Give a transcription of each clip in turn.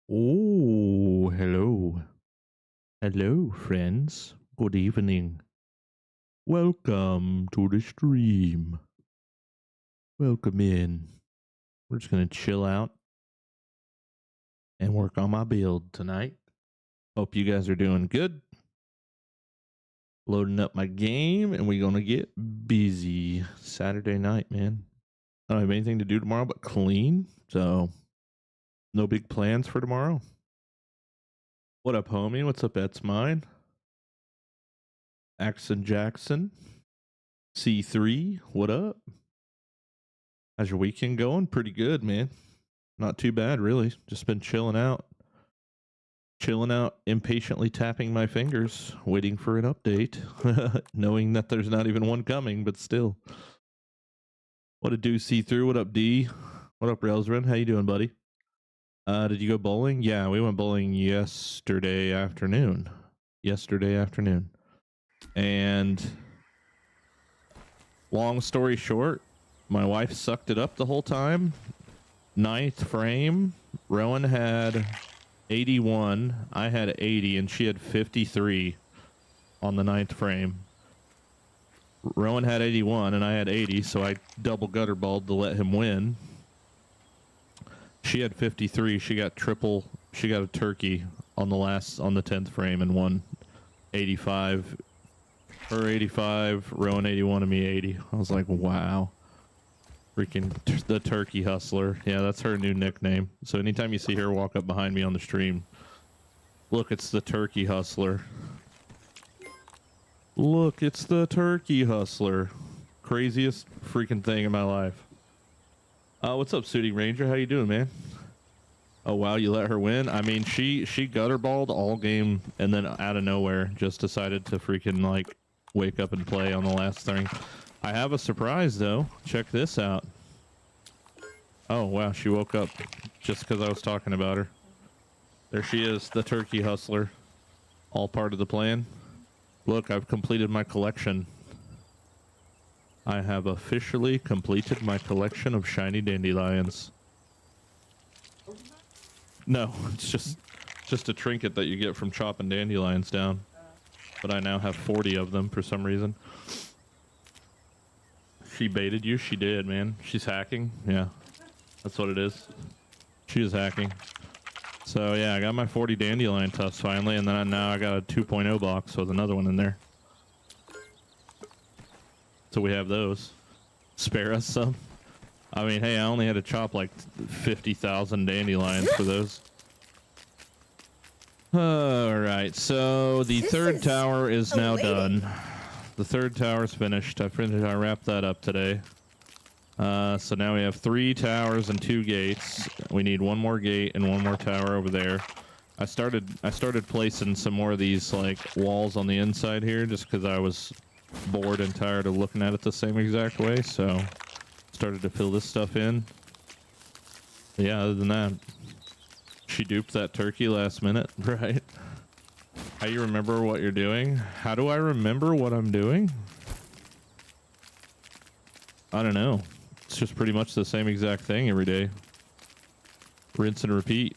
Oh, hello. Hello, friends. Good evening. Welcome to the stream. Welcome in. We're just going to chill out and work on my build tonight. Hope you guys are doing good. Loading up my game, and we're going to get busy. Saturday night, man. I don't have anything to do tomorrow but clean, so no big plans for tomorrow. What up, homie? What's up, That's Mine? Axon Jackson. C3, what up? How's your weekend going? Pretty good, man. Not too bad, really. Just been chilling out. Chilling out, impatiently tapping my fingers, waiting for an update, knowing that there's not even one coming, but still. What a do see through. What up, D? What up, Railsrun? How you doing, buddy? Did you go bowling? Yeah, we went bowling yesterday afternoon. And long story short, my wife sucked it up the whole time. Ninth frame, Rowan had 81, I had 80, and she had 53 on the ninth frame. Rowan had 81 and I had 80, so I double gutter balled to let him win. She had 53. She got a turkey on the 10th frame and won 85. Her 85, Rowan 81, and me 80. I was like, wow. Freaking the turkey hustler. Yeah, that's her new nickname. So anytime you see her walk up behind me on the stream, look, it's the turkey hustler. Look, it's the turkey hustler. Craziest freaking thing in my life. What's up, Suiting Ranger? How you doing, man? Oh, wow, you let her win? I mean, she gutterballed all game and then out of nowhere just decided to freaking, like, wake up and play on the last thing. I have a surprise, though. Check this out. Oh, wow, she woke up just because I was talking about her. There she is, the turkey hustler. All part of the plan. Look, I've completed my collection. I have officially completed my collection of shiny dandelions. No, it's just a trinket that you get from chopping dandelions down. But I now have 40 of them for some reason. She baited you? She did, man. She's hacking? Yeah. That's what it is. She is hacking. So yeah, I got my 40 dandelion tufts finally, and then now I got a 2.0 box with another one in there. So we have those. Spare us some. I mean, hey, I only had to chop like 50,000 dandelions for those. Alright, so the third tower is now done. The third tower's finished. I wrapped that up today. So now we have 3 towers and 2 gates. We need 1 more gate and 1 more tower over there. I started placing some more of these like walls on the inside here just because I was bored and tired of looking at it the same exact way. So started to fill this stuff in. But yeah, other than that, she duped that turkey last minute, right? How you remember what you're doing? How do I remember what I'm doing? I don't know. It's just pretty much the same exact thing every day. Rinse and repeat.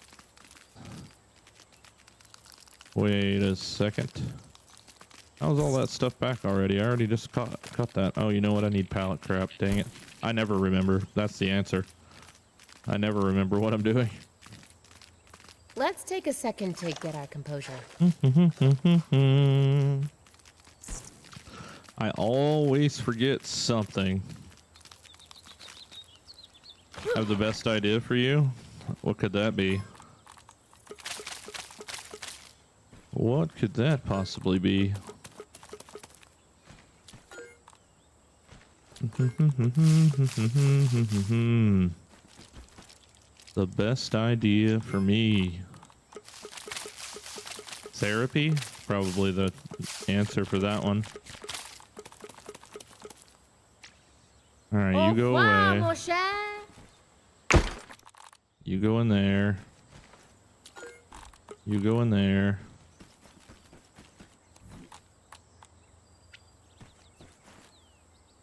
Wait a second. How's all that stuff back already? I already just cut that. Oh, you know what? I need pallet crap. Dang it. I never remember. That's the answer. I never remember what I'm doing. Let's take a second to get our composure. I always forget something. I have the best idea for you. What could that be? What could that possibly be? The best idea for me. Therapy? Probably the answer for that one. Alright, you go away. You go in there. You go in there.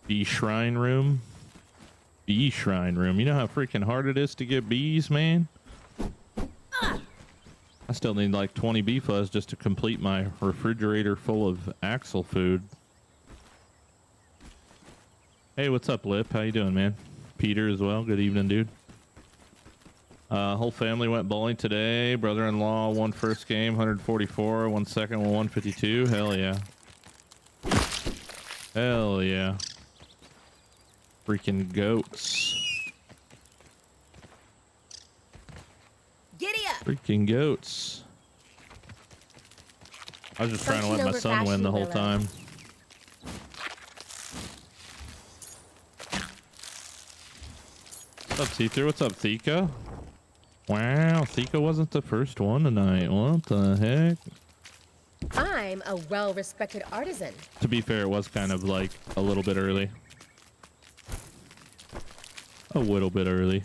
Bee shrine room. Bee shrine room. You know how freaking hard it is to get bees, man? still need like 20 bee fuzz just to complete my refrigerator full of Axel food. Hey, what's up, Lip? How you doing, man? Peter as well. Good evening, dude. Whole family went bowling today. Brother-in-law won first game, 144. Won second, won 152. Hell yeah. Hell yeah. Freaking goats. Giddy up. Freaking goats. I was just trying to let my son win the whole time. What's up, See-Through? What's up, Thika? Wow, Thika wasn't the first one tonight. What the heck? I'm a well-respected artisan. To be fair, it was kind of like a little bit early. A little bit early.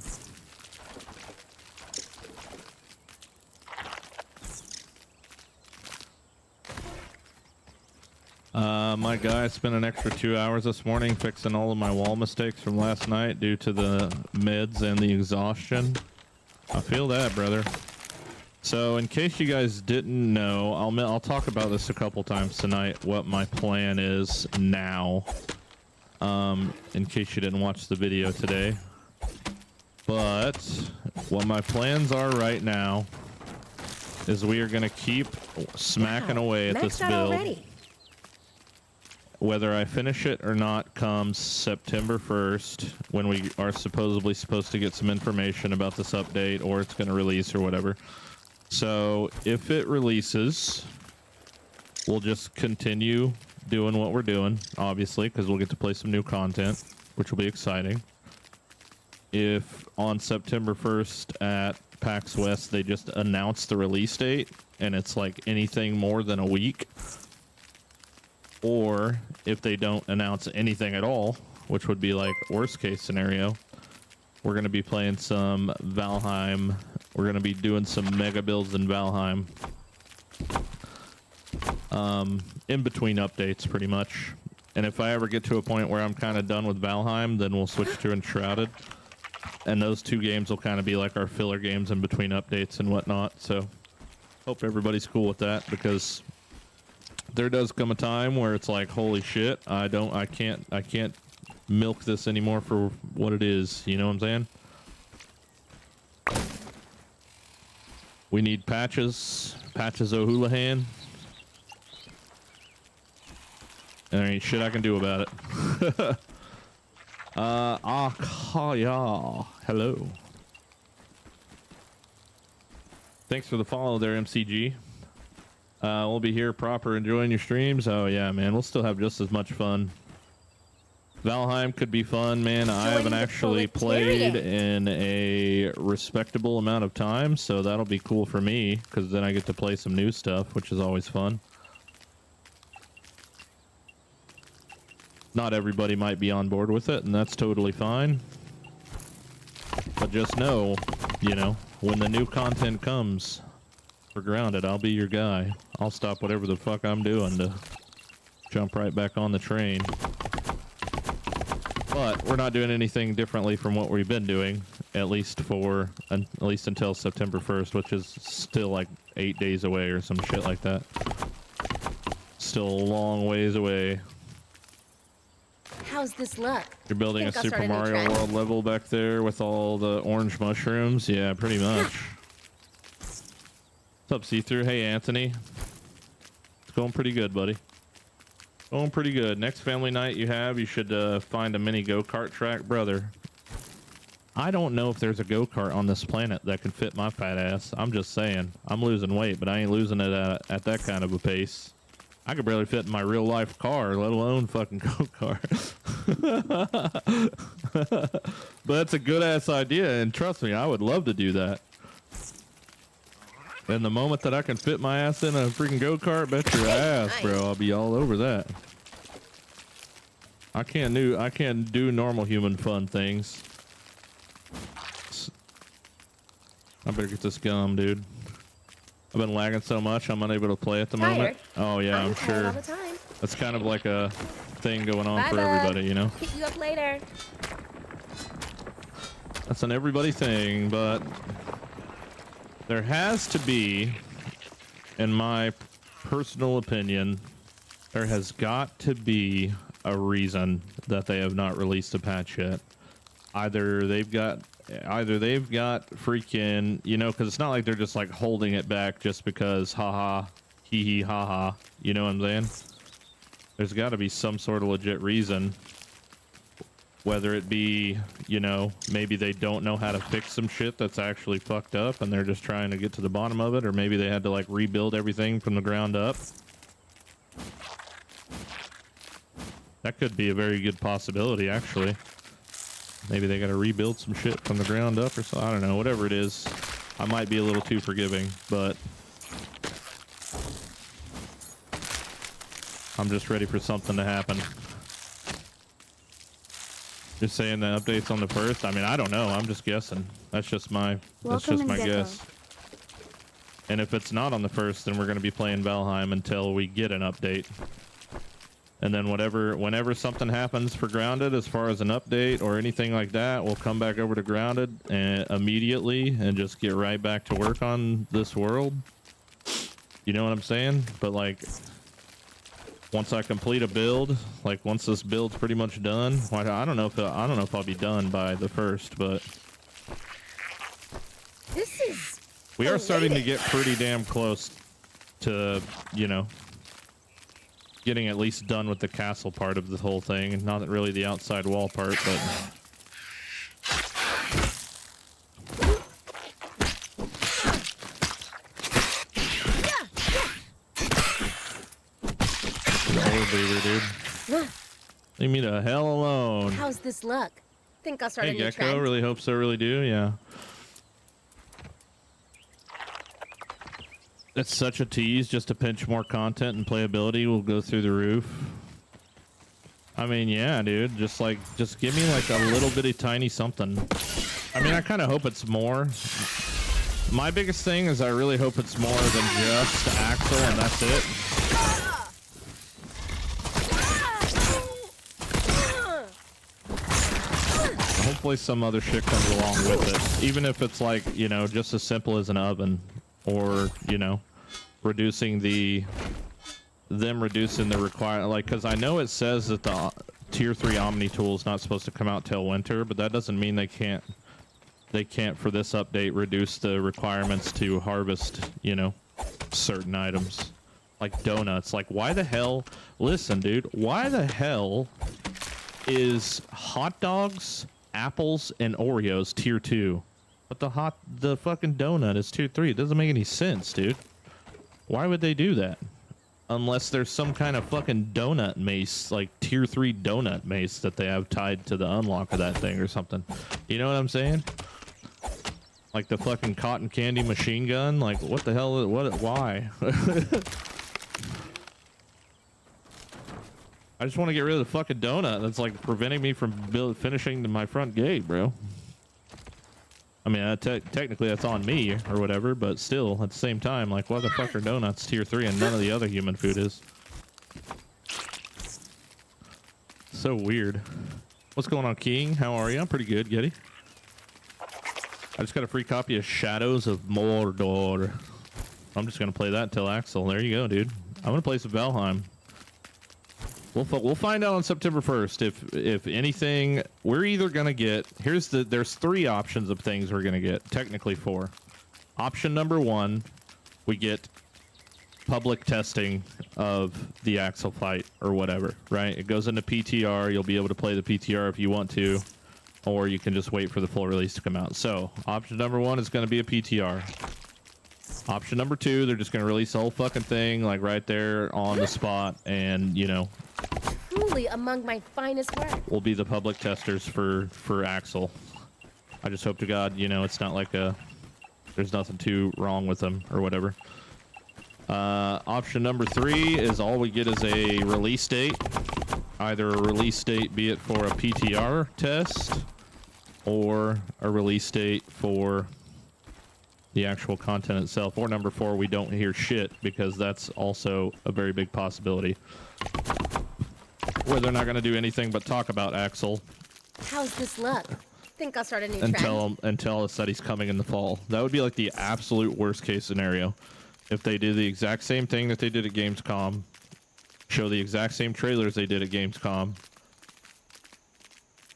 My guy spent an extra 2 hours this morning fixing all of my wall mistakes from last night due to the meds and the exhaustion. I feel that, brother. So, in case you guys didn't know, I'll talk about this a couple times tonight, what my plan is now. In case you didn't watch the video today. But, what my plans are right now is we are going to keep smacking away at this build. Already. Whether I finish it or not comes September 1st, when we are supposed to get some information about this update, or it's going to release or whatever. So if it releases, we'll just continue doing what we're doing, obviously, because we'll get to play some new content, which will be exciting. If on September 1st at PAX West they just announce the release date and it's like anything more than a week, or if they don't announce anything at all, which would be like worst case scenario, we're going to be playing some Valheim. We're going to be doing some mega builds in Valheim. In between updates, pretty much. And if I ever get to a point where I'm kind of done with Valheim, then we'll switch to Enshrouded. And those two games will kind of be like our filler games in between updates and whatnot. So hope everybody's cool with that, because there does come a time where it's like, holy shit, I can't milk this anymore for what it is. You know what I'm saying? We need patches. Patches O'Houlihan. And there ain't shit I can do about it. Yeah. Hello. Thanks for the follow there, MCG. We'll be here proper enjoying your streams. Oh yeah, man, we'll still have just as much fun. Valheim could be fun, man. I haven't actually played in a respectable amount of time, so that'll be cool for me, because then I get to play some new stuff, which is always fun. Not everybody might be on board with it, and that's totally fine. But just know, you know, when the new content comes for Grounded, I'll be your guy. I'll stop whatever the fuck I'm doing to jump right back on the train. But we're not doing anything differently from what we've been doing, at least until September 1st, which is still like 8 days away or some shit like that. Still a long ways away. How's this look? You're building a Super Mario World level back there with all the orange mushrooms? Yeah, pretty much. What's up, See-Through? Hey, Anthony. It's going pretty good, buddy. Going pretty good. Next family night you should find a mini go-kart track. Brother, I don't know if there's a go-kart on this planet that can fit my fat ass. I'm just saying. I'm losing weight, but I ain't losing it at that kind of a pace. I could barely fit in my real-life car, let alone fucking go-kart. But that's a good-ass idea, and trust me, I would love to do that. And the moment that I can fit my ass in a freaking go-kart, bet your ass, bro, I'll be all over that. I can't do normal human fun things. I better get this gum, dude. I've been lagging so much, I'm unable to play at the moment. Oh yeah, I'm sure. All the time. That's kind of like a thing going on for everybody, you know? Hit you up later. That's an everybody thing, but there has to be in my personal opinion, there has got to be a reason that they have not released a patch yet. Either they've got freaking, you know, because it's not like they're just like holding it back just because haha, hee hee haha, you know what I'm saying? There's got to be some sort of legit reason. Whether it be, you know, maybe they don't know how to fix some shit that's actually fucked up and they're just trying to get to the bottom of it, or maybe they had to like rebuild everything from the ground up. That could be a very good possibility, actually. Maybe they got to rebuild some shit from the ground up or so. I don't know. Whatever it is, I might be a little too forgiving, but I'm just ready for something to happen. Just saying the update's on the 1st. I mean, I don't know. I'm just guessing. That's just my guess. And if it's not on the 1st, then we're going to be playing Valheim until we get an update. And then whenever something happens for Grounded, as far as an update or anything like that, we'll come back over to Grounded and immediately and just get right back to work on this world. You know what I'm saying? But like, once I complete a build, like once this build's pretty much done, like I don't know if I'll be done by the 1st, but we are starting to get pretty damn close to, you know, getting at least done with the castle part of the whole thing, and not really the outside wall part, but dude. Leave me the hell alone. How's this luck? Think I'll start a new Gecko, trend? really hope so, really do, yeah. It's such a tease just to pinch more content, and playability will go through the roof. I mean, yeah, dude, just give me like a little bitty tiny something. I mean, I kind of hope it's more. My biggest thing is I really hope it's more than just Axel and that's it. Hopefully some other shit comes along with it. Even if it's like, you know, just as simple as an oven, or, you know, reducing the requirement, like, because I know it says that the tier 3 Omni tool is not supposed to come out till winter, but that doesn't mean they can't for this update reduce the requirements to harvest, you know, certain items like donuts. Like, why the hell, listen dude, why the hell is hot dogs, apples, and Oreos tier 2, but the fucking donut is tier 3? It doesn't make any sense, dude. Why would they do that? Unless there's some kind of fucking donut mace, like tier 3 donut mace that they have tied to the unlock of that thing or something. You know what I'm saying? Like the fucking cotton candy machine gun. Like, what the hell? Why? I just want to get rid of the fucking donut that's like preventing me from finishing my front gate, bro. I mean, technically that's on me or whatever, but still, at the same time, like, why the fuck are donuts tier 3 and none of the other human food is? So weird. What's going on, King? How are you? I'm pretty good, Getty. I just got a free copy of Shadows of Mordor. I'm just going to play that until Axel. There you go, dude. I'm going to play some Valheim. We'll find out on September 1st if anything. We're either gonna get, there's 3 options of things we're gonna get, technically 4. Option number 1, we get public testing of the Axel fight or whatever, right? It goes into PTR. You'll be able to play the PTR if you want to, or you can just wait for the full release to come out. So option number 1 is going to be a PTR. Option number 2, they're just going to release the whole fucking thing, like right there on the spot, and, you know, truly among my finest work. We'll be the public testers for Axel. I just hope to God, you know, it's not like there's nothing too wrong with them or whatever. Option number 3 is all we get is a release date. Either a release date, be it for a PTR test, or a release date for the actual content itself. Or number 4, we don't hear shit, because that's also a very big possibility. Where they're not going to do anything but talk about Axel. How's this luck? Think I'll start a new and trend? tell us that he's coming in the fall. That would be like the absolute worst case scenario. if they do the exact same thing that they did at Gamescom, show the exact same trailers they did at Gamescom,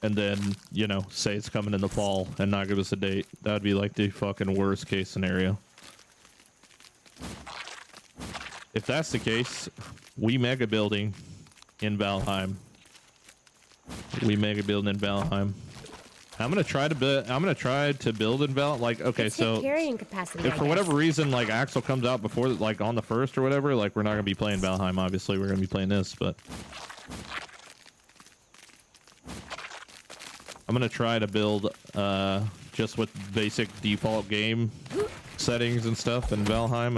and then, you know, say it's coming in the fall and not give us a date, that'd be like the fucking worst case scenario. If that's the case, we mega building in Valheim. We mega building in Valheim. I'm gonna try to build. I'm gonna try to build in Val. Like, okay, It's so carrying capacity, if for whatever reason, like Axel comes out before, like on the 1st or whatever, like we're not gonna be playing Valheim. Obviously, we're gonna be playing this, but I'm gonna try to build just with basic default game settings and stuff in Valheim,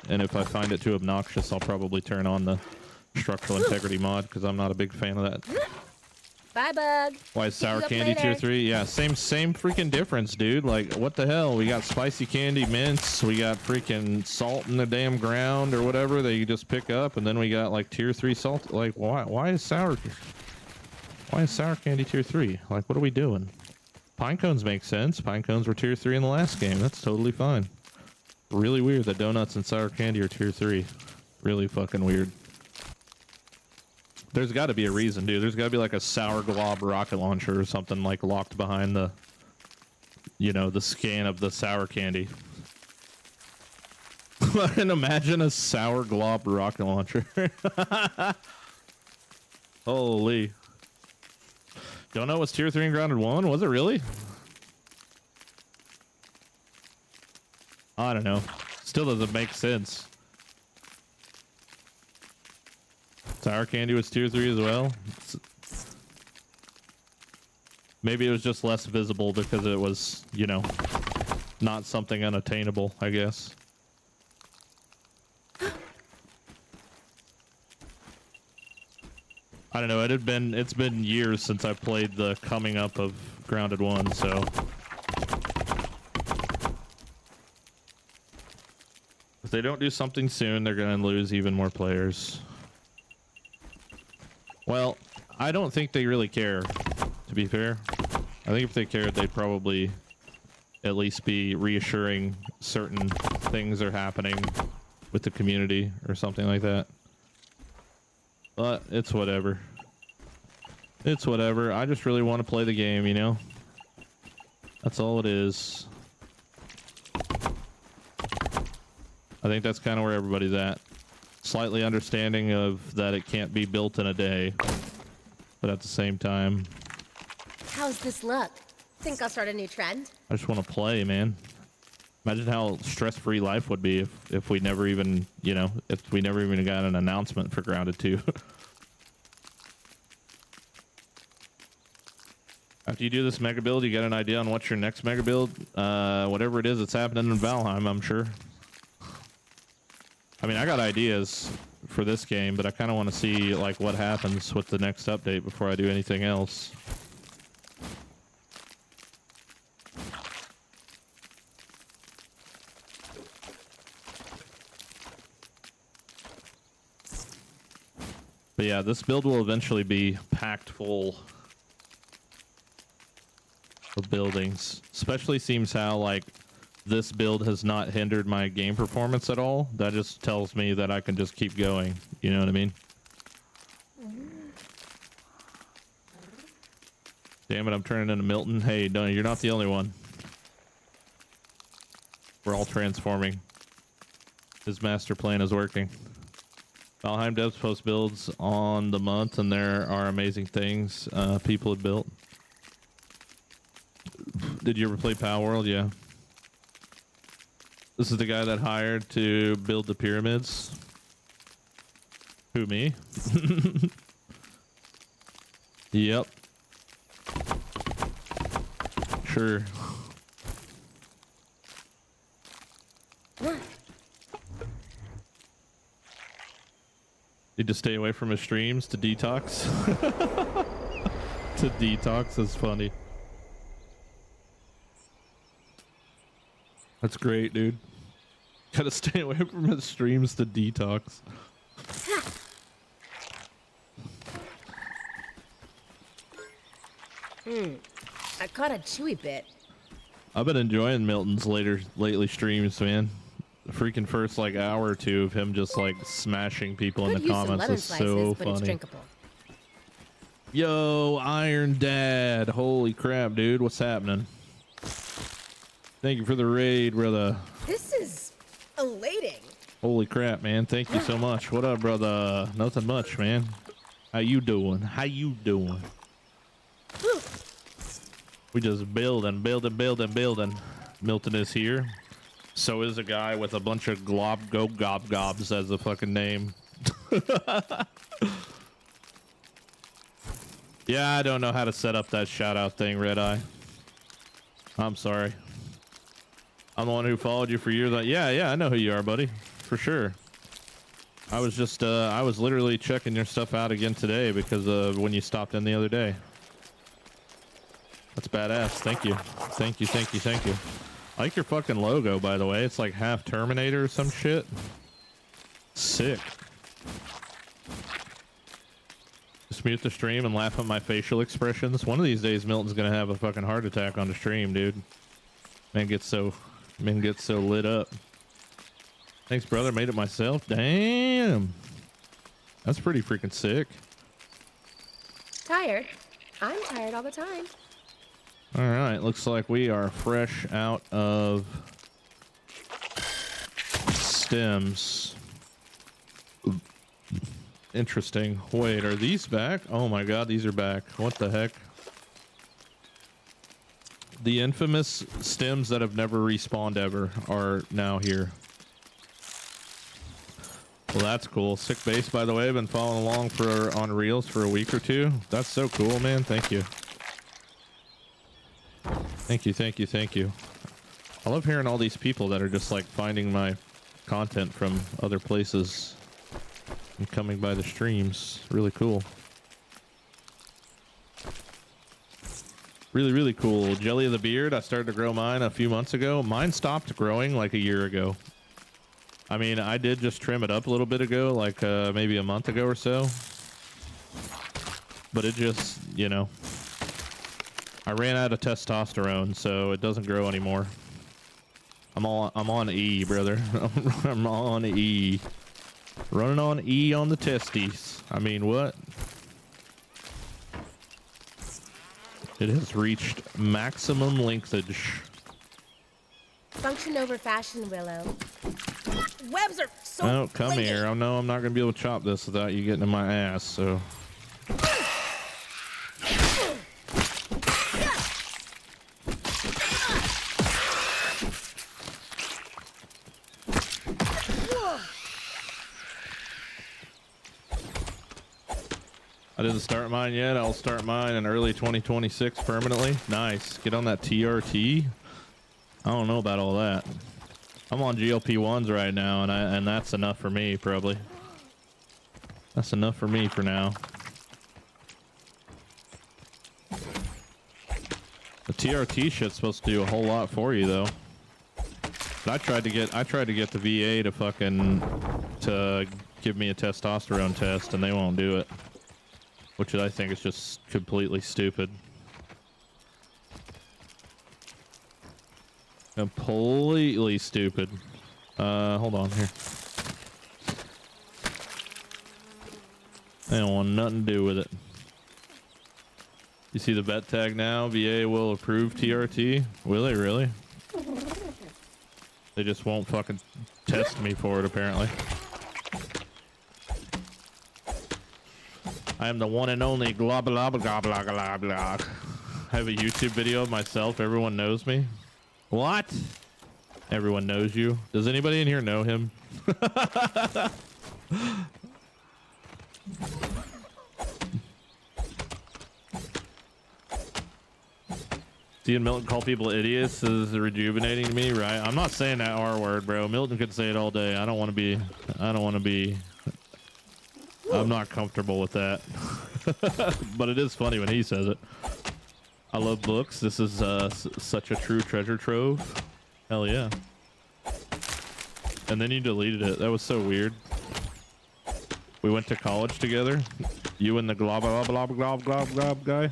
and if I find it too obnoxious, I'll probably turn on the structural integrity mod because I'm not a big fan of that. Bye, bug. Why is sour candy tier 3? Yeah, same freaking difference, dude. Like, what the hell? We got spicy candy mints. We got freaking salt in the damn ground or whatever that you just pick up, and then we got like tier 3 salt. Like, why is sour candy tier 3? Like, what are we doing? Pine cones make sense. Pine cones were tier 3 in the last game. That's totally fine. Really weird that donuts and sour candy are tier 3. Really fucking weird. There's got to be a reason, dude. There's got to be like a sour glob rocket launcher or something like locked behind the, you know, the scan of the sour candy. And imagine a sour glob rocket launcher. Holy. Don't know what's tier 3 in Grounded 1? Was it really? I don't know. Still doesn't make sense. Sour candy was tier 3 as well. Maybe it was just less visible because it was, you know, not something unattainable, I guess. I don't know. It's been years since I played the coming up of Grounded 1, so if they don't do something soon, they're going to lose even more players. Well, I don't think they really care, to be fair. I think if they cared, they'd probably at least be reassuring certain things are happening with the community or something like that. But it's whatever. It's whatever. I just really want to play the game, you know? That's all it is. I think that's kind of where everybody's at. Slightly understanding of that it can't be built in a day, but at the same time, How's this look? Think I'll start a new trend? I just want to play, man. Imagine how stress-free life would be if we never even, you know, if we never even got an announcement for Grounded 2. After you do this mega build, you get an idea on what's your next mega build. Whatever it is that's happening in Valheim, I'm sure. I mean, I got ideas for this game, but I kind of want to see like what happens with the next update before I do anything else. But yeah, this build will eventually be packed full of buildings. Especially seems how like this build has not hindered my game performance at all. That just tells me that I can just keep going. You know what I mean? Damn it, I'm turning into Milton. Hey, no, you're not the only one. We're all transforming. His master plan is working. Valheim devs post builds on the month, and there are amazing things people have built. Did you ever play Power World? Yeah. This is the guy that hired to build the pyramids. Who, me? Yep. Sure. Need to stay away from his streams to detox. To detox is funny. That's great, dude. Gotta stay away from his streams to detox. I caught a chewy bit. I've been enjoying Milton's lately streams, man. freaking first like hour or two of him just like smashing people in Could the use some comments lemon was slices, so but it's funny. drinkable. Yo, Iron Dad. Holy crap, dude. What's happening? Thank you for the raid, brother. This is elating. Holy crap, man. Thank you so much. What up, brother? Nothing much, man. How you doing? How you doing? We just building. Milton is here. So is a guy with a bunch of gobs as a fucking name. Yeah, I don't know how to set up that shout out thing, Red Eye. I'm sorry. I'm the one who followed you for years. Yeah, I know who you are, buddy. For sure. I was just, I was literally checking your stuff out again today because when you stopped in the other day. That's badass. Thank you. Thank you. I like your fucking logo, by the way. It's like half Terminator or some shit. Sick. Just mute the stream and laugh at my facial expressions. One of these days, Milton's gonna have a fucking heart attack on the stream, dude. Man gets so lit up. Thanks, brother. Made it myself. Damn. That's pretty freaking sick. Tired? I'm tired all the time. All right. Looks like we are fresh out of stems. Interesting. Wait, are these back? Oh my god, these are back. What the heck? The infamous stems that have never respawned ever are now here. Well, that's cool. Sick base, by the way. I've been following along on Reels for a week or two. That's so cool, man. Thank you. Thank you. I love hearing all these people that are just like finding my content from other places and coming by the streams. Really cool. Really cool. Jelly of the Beard. I started to grow mine a few months ago. Mine stopped growing like a year ago. I mean, I did just trim it up a little bit ago, like maybe a month ago or so. But it just, you know, I ran out of testosterone, so it doesn't grow anymore. I'm on E, brother. I'm on E. Running on E on the testes. I mean, what? It has reached maximum lengthage. Function over fashion, Willow. Webs are so Oh, come flingy. here. I know I'm not going to be able to chop this without you getting in my ass, so... I didn't start mine yet. I'll start mine in early 2026 permanently. Nice. Get on that TRT. I don't know about all that. I'm on GLP-1s right now, and that's enough for me, probably. That's enough for me for now. The TRT shit's supposed to do a whole lot for you, though. But I tried to get the VA to give me a testosterone test, and they won't do it. Which I think is just completely stupid. Completely stupid. Hold on here. They don't want nothing to do with it. You see the vet tag now? VA will approve TRT. Will they really? They just won't fucking test me for it, apparently. I am the one and only blah blah blah blah blah blah blah. I have a YouTube video of myself. Everyone knows me. What? Everyone knows you. Does anybody in here know him? Seeing Milton call people idiots is rejuvenating to me, right? I'm not saying that R word, bro. Milton could say it all day. I don't want to be. I'm not comfortable with that. But it is funny when he says it. I love books. This is such a true treasure trove. Hell yeah. And then you deleted it. That was so weird. We went to college together. You and the glob glob glob glob glob glob guy.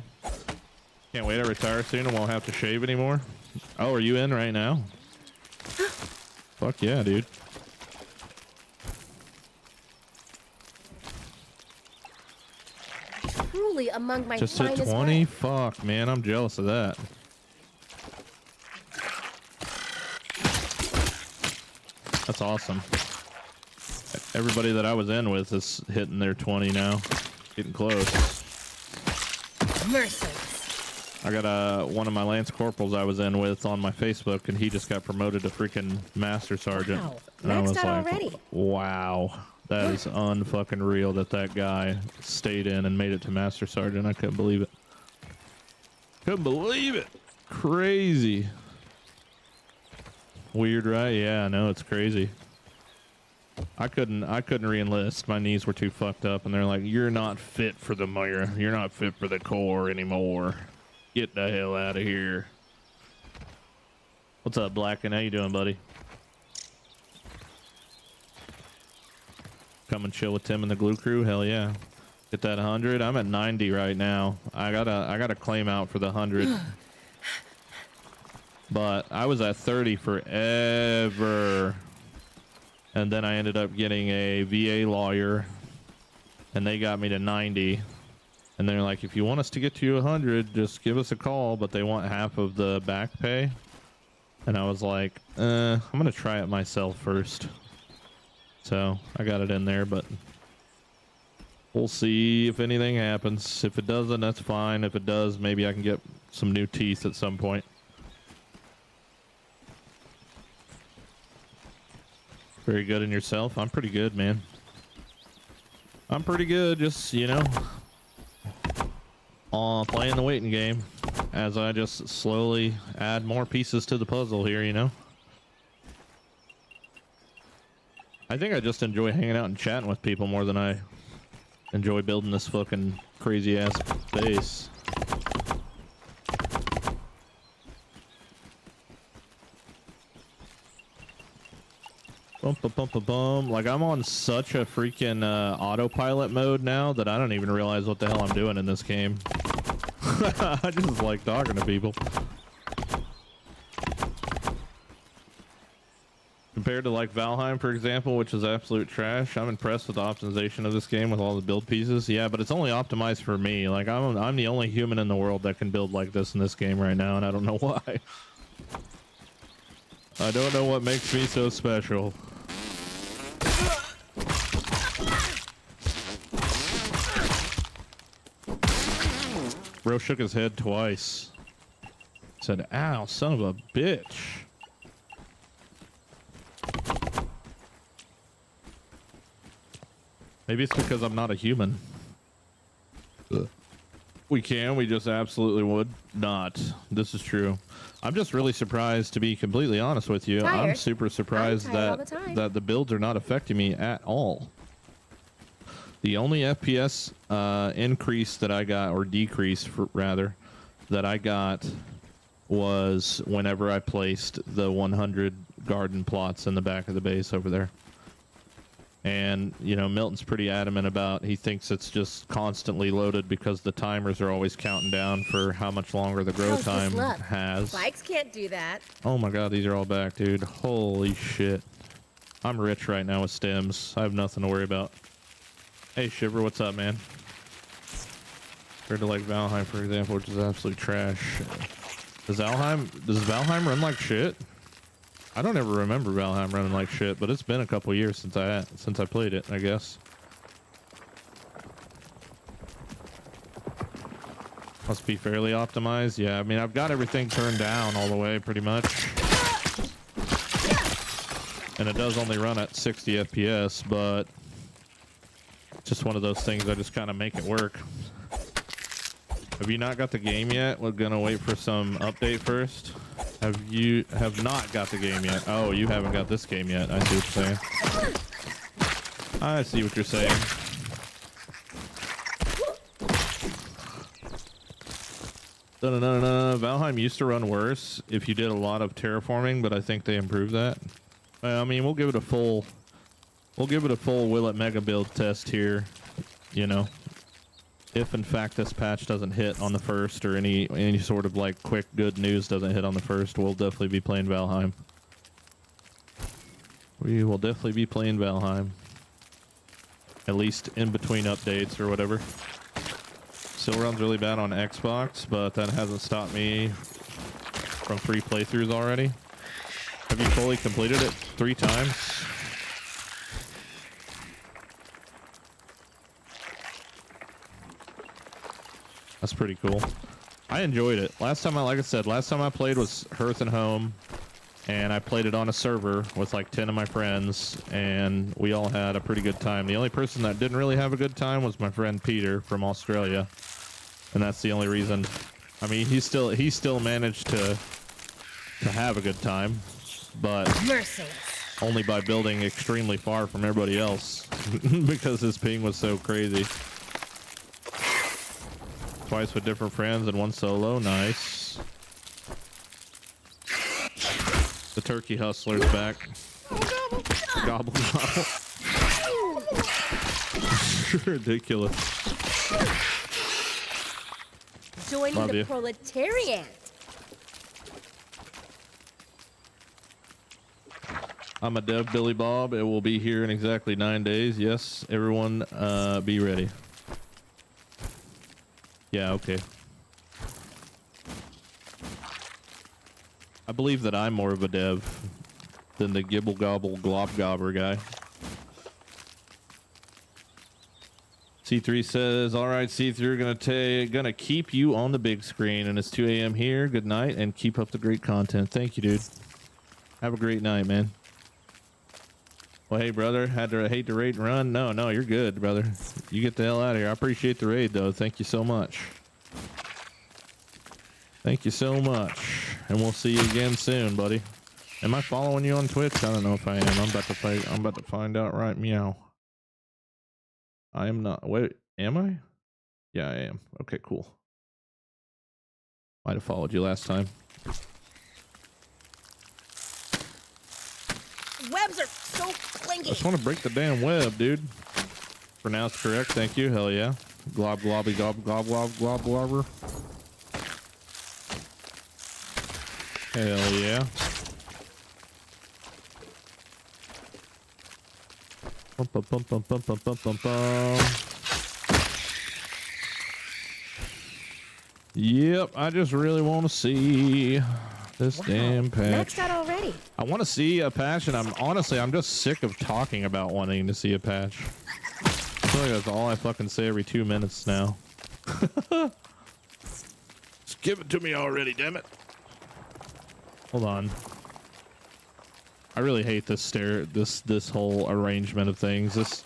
Can't wait to retire soon and won't have to shave anymore. Oh, are you in right now? Fuck yeah, dude. truly among my Just hit finest 20? work. Fuck, man, I'm jealous of that. That's awesome. Everybody that I was in with is hitting their 20 now. Getting close. Merciless. I got one of my Lance Corporals I was in with on my Facebook, and he just got promoted to freaking Master Sergeant. Wow. And I was Maxed out like, already. wow. That is unfucking real that guy stayed in and made it to Master Sergeant. I couldn't believe it. Couldn't believe it. Crazy. Weird, right? Yeah, I know, it's crazy. I couldn't re-enlist. My knees were too fucked up, and they're like, "You're not fit for the Moira. You're not fit for the Corps anymore. Get the hell out of here." What's up, Blacken? How you doing, buddy? Come and chill with Tim and the Glue Crew. Hell yeah. Get that 100. I'm at 90 right now. I gotta claim out for the 100. But I was at 30 forever. And then I ended up getting a VA lawyer, and they got me to 90. And they're like, if you want us to get to 100, just give us a call, but they want half of the back pay. And I was like, I'm going to try it myself first. So I got it in there, but we'll see if anything happens. If it doesn't, that's fine. If it does, maybe I can get some new teeth at some point. Very good in yourself. I'm pretty good, man. I'm pretty good, just, you know, playing the waiting game as I just slowly add more pieces to the puzzle here, you know. I think I just enjoy hanging out and chatting with people more than I enjoy building this fucking crazy ass base. Bum. Like, I'm on such a freaking autopilot mode now that I don't even realize what the hell I'm doing in this game. I just like talking to people. Compared to like Valheim, for example, which is absolute trash, I'm impressed with the optimization of this game with all the build pieces. Yeah, but it's only optimized for me. Like, I'm the only human in the world that can build like this in this game right now, and I don't know why. I don't know what makes me so special. Bro shook his head twice. Said, ow, son of a bitch. Maybe it's because I'm not a human. We just absolutely would not. This is true. I'm just really surprised, to be completely honest with you. I'm super surprised that the builds are not affecting me at all. The only FPS increase that I got, or decrease rather, that I got was whenever I placed the 100 garden plots in the back of the base over there. And, you know, Milton's pretty adamant about, he thinks it's just constantly loaded because the timers are always counting down for how much longer the grow time has. Bikes can't do that. Oh my god, these are all back, dude. Holy shit. I'm rich right now with stems. I have nothing to worry about. Hey, Shiver, what's up, man? Compared to like Valheim, for example, which is absolute trash. Does Valheim run like shit? I don't ever remember Valheim running like shit, but it's been a couple years since I played it, I guess. Must be fairly optimized. Yeah, I mean, I've got everything turned down all the way, pretty much. And it does only run at 60 FPS, but just one of those things I just kind of make it work. Have you not got the game yet? We're gonna wait for some update first. Have not got the game yet? Oh, you haven't got this game yet. I see what you're saying. I see what you're saying. Valheim used to run worse if you did a lot of terraforming, but I think they improved that. I mean, we'll give it a full will it mega build test here, you know. If in fact this patch doesn't hit on the first, or any sort of like quick good news doesn't hit on the first, we'll definitely be playing Valheim. We will definitely be playing Valheim. At least in between updates or whatever. still runs really bad on Xbox, but that hasn't stopped me from 3 playthroughs already. Have you fully completed it 3 times? That's pretty cool. I enjoyed it. Last time I played was Hearth and Home, and I played it on a server with like 10 of my friends, and we all had a pretty good time. The only person that didn't really have a good time was my friend Peter from Australia, and that's the only reason. I mean, he still managed to have a good time, but Merciless. only by building extremely far from everybody else because his ping was so crazy. Twice with different friends and 1 solo. Nice. The turkey hustler's back. Gobble gobble. Ridiculous. Joining Love the you. proletariat. I'm a dev, Billy Bob. It will be here in exactly 9 days. Yes, everyone, be ready. Yeah, okay. I believe that I'm more of a dev than the gibble gobble glob gobber guy. C3 says, all right, C3, gonna keep you on the big screen, and it's 2 a.m. here. Good night, and keep up the great content. Thank you, dude. Have a great night, man. Well, hey, brother, hate to raid and run. No, you're good, brother. You get the hell out of here. I appreciate the raid, though. Thank you so much. Thank you so much. And we'll see you again soon, buddy. Am I following you on Twitch? I don't know if I am. I'm about to find out right meow. I am not. Wait, am I? Yeah, I am. Okay, cool. Might have followed you last time. Webs are so clingy. I just want to break the damn web, dude. Pronounced correct. Thank you. Hell yeah. Glob globby gob glob glob glob globber. Hell yeah. Bum, bum, bum, bum, bum, bum, bum, bum, bum. Yep, I just really want to see this damn patch. Maxed out already. I want to see a patch, and I'm just sick of talking about wanting to see a patch. I feel like that's all I fucking say every 2 minutes now. Just give it to me already, damn it. Hold on. I really hate this whole arrangement of things.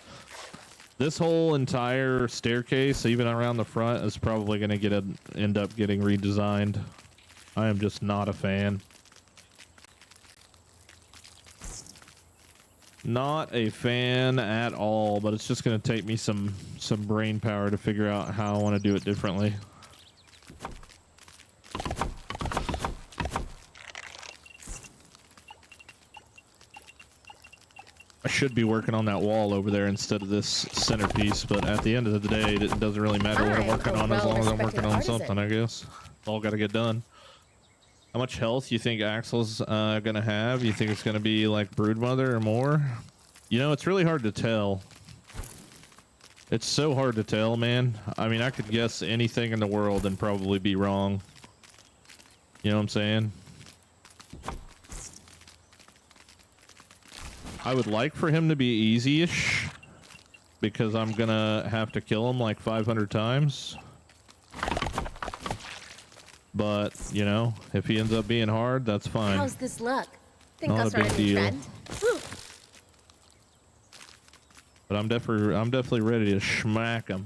This whole entire staircase, even around the front, is probably going to end up getting redesigned. I am just not a fan. Not a fan at all, but it's just going to take me some brain power to figure out how I want to do it differently. I should be working on that wall over there instead of this centerpiece, but at the end of the day, it doesn't really matter what I'm working on as long as I'm working on something, I guess. It's all got to get done. How much health you think Axel's gonna have? You think it's gonna be like Broodmother or more? You know, it's really hard to tell. It's so hard to tell, man. I mean, I could guess anything in the world and probably be wrong. You know what I'm saying? I would like for him to be easy-ish, because I'm gonna have to kill him like 500 times. But, you know, if he ends up being hard, that's fine. How's this look? Think Not I'll a start big a new deal. trend? Woo. But I'm definitely ready to smack him.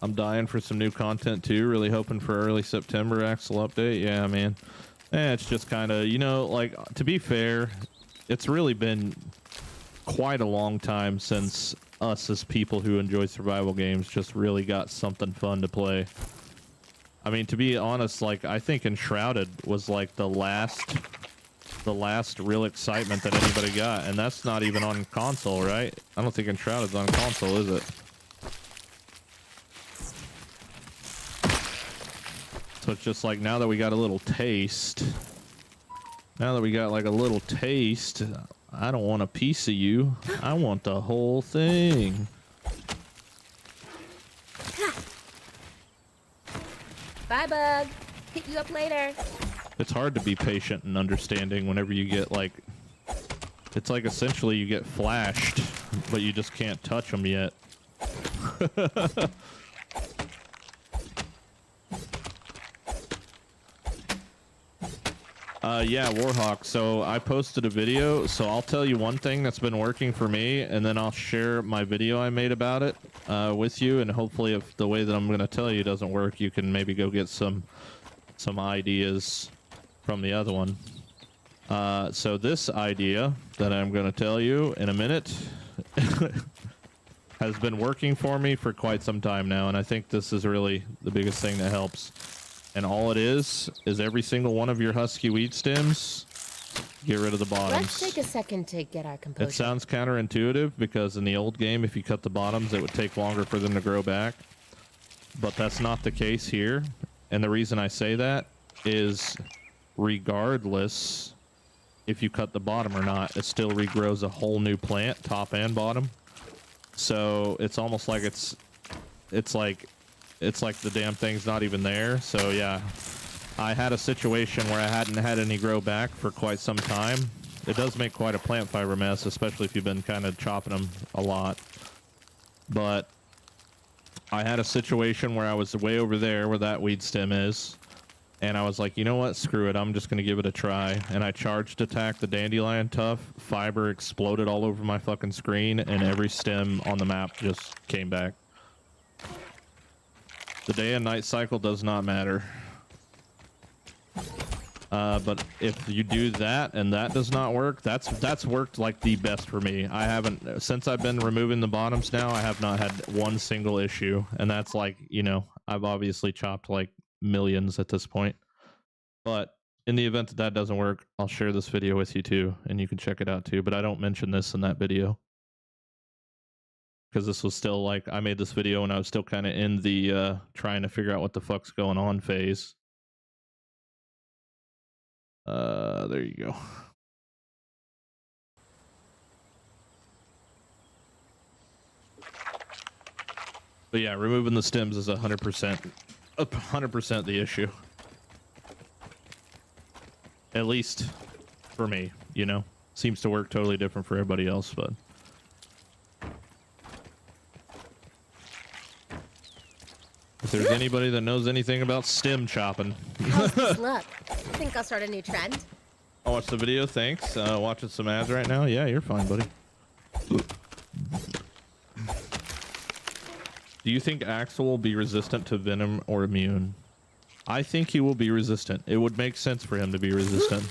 I'm dying for some new content too. Really hoping for early September Axel update. Yeah, man. It's just kind of, you know, like, to be fair, it's really been quite a long time since us as people who enjoy survival games just really got something fun to play. I mean, to be honest, like, I think Enshrouded was like the last real excitement that anybody got, and that's not even on console, right? I don't think Enshrouded's on console, is it? So it's just like, now that we got a little taste, I don't want a piece of you. I want the whole thing. Bye, Bug. Hit you up later. It's hard to be patient and understanding whenever you get like, it's like essentially you get flashed, but you just can't touch them yet. Yeah, Warhawk. So I posted a video, so I'll tell you one thing that's been working for me, and then I'll share my video I made about it with you, and hopefully if the way that I'm going to tell you doesn't work, you can maybe go get some ideas from the other one. So this idea that I'm going to tell you in a minute has been working for me for quite some time now, and I think this is really the biggest thing that helps. And all it is every single one of your husky weed stems, get rid of the bottoms. Let's take a second to get our composure. It sounds counterintuitive because in the old game, if you cut the bottoms, it would take longer for them to grow back. But that's not the case here. And the reason I say that is regardless if you cut the bottom or not, it still regrows a whole new plant, top and bottom. So it's almost like it's like the damn thing's not even there. So yeah, I had a situation where I hadn't had any grow back for quite some time. It does make quite a plant fiber mess, especially if you've been kind of chopping them a lot. But I had a situation where I was way over there where that weed stem is, and I was like, you know what, screw it, I'm just gonna give it a try. And I charged attack the dandelion tuft, fiber exploded all over my fucking screen, and every stem on the map just came back. The day and night cycle does not matter. But if you do that and that does not work, that's worked like the best for me. I haven't, since I've been removing the bottoms now, I have not had one single issue. And that's like, you know, I've obviously chopped like millions at this point. But in the event that that doesn't work, I'll share this video with you too, and you can check it out too. But I don't mention this in that video, because this was still like, I made this video and I was still kind of in the trying to figure out what the fuck's going on phase. There you go. But yeah, removing the stems is 100% the issue. At least for me, you know. Seems to work totally different for everybody else, but if there's anybody that knows anything about stem chopping. How's this look? Think I'll start a new trend? I'll watch the video, thanks. Watching some ads right now. Yeah, you're fine, buddy. Do you think Axel will be resistant to venom or immune? I think he will be resistant. It would make sense for him to be resistant.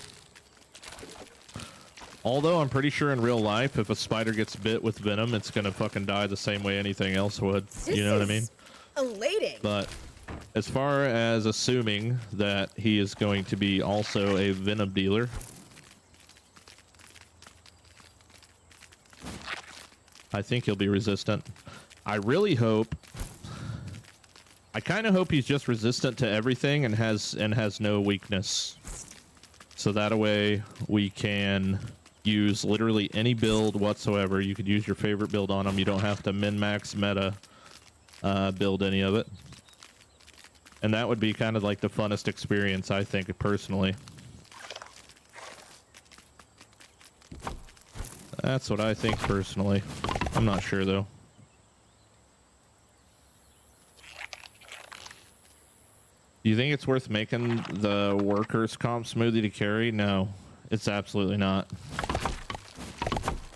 Although I'm pretty sure in real life, if a spider gets bit with venom, it's gonna fucking die the same way anything else would. You know what I mean? Elating. But as far as assuming that he is going to be also a venom dealer, I think he'll be resistant. I really hope, I kind of hope he's just resistant to everything and has no weakness. So that way we can use literally any build whatsoever. You could use your favorite build on him. You don't have to min-max meta build any of it. And that would be kind of like the funnest experience, I think, personally. That's what I think personally. I'm not sure though. Do you think it's worth making the workers comp smoothie to carry? No, it's absolutely not.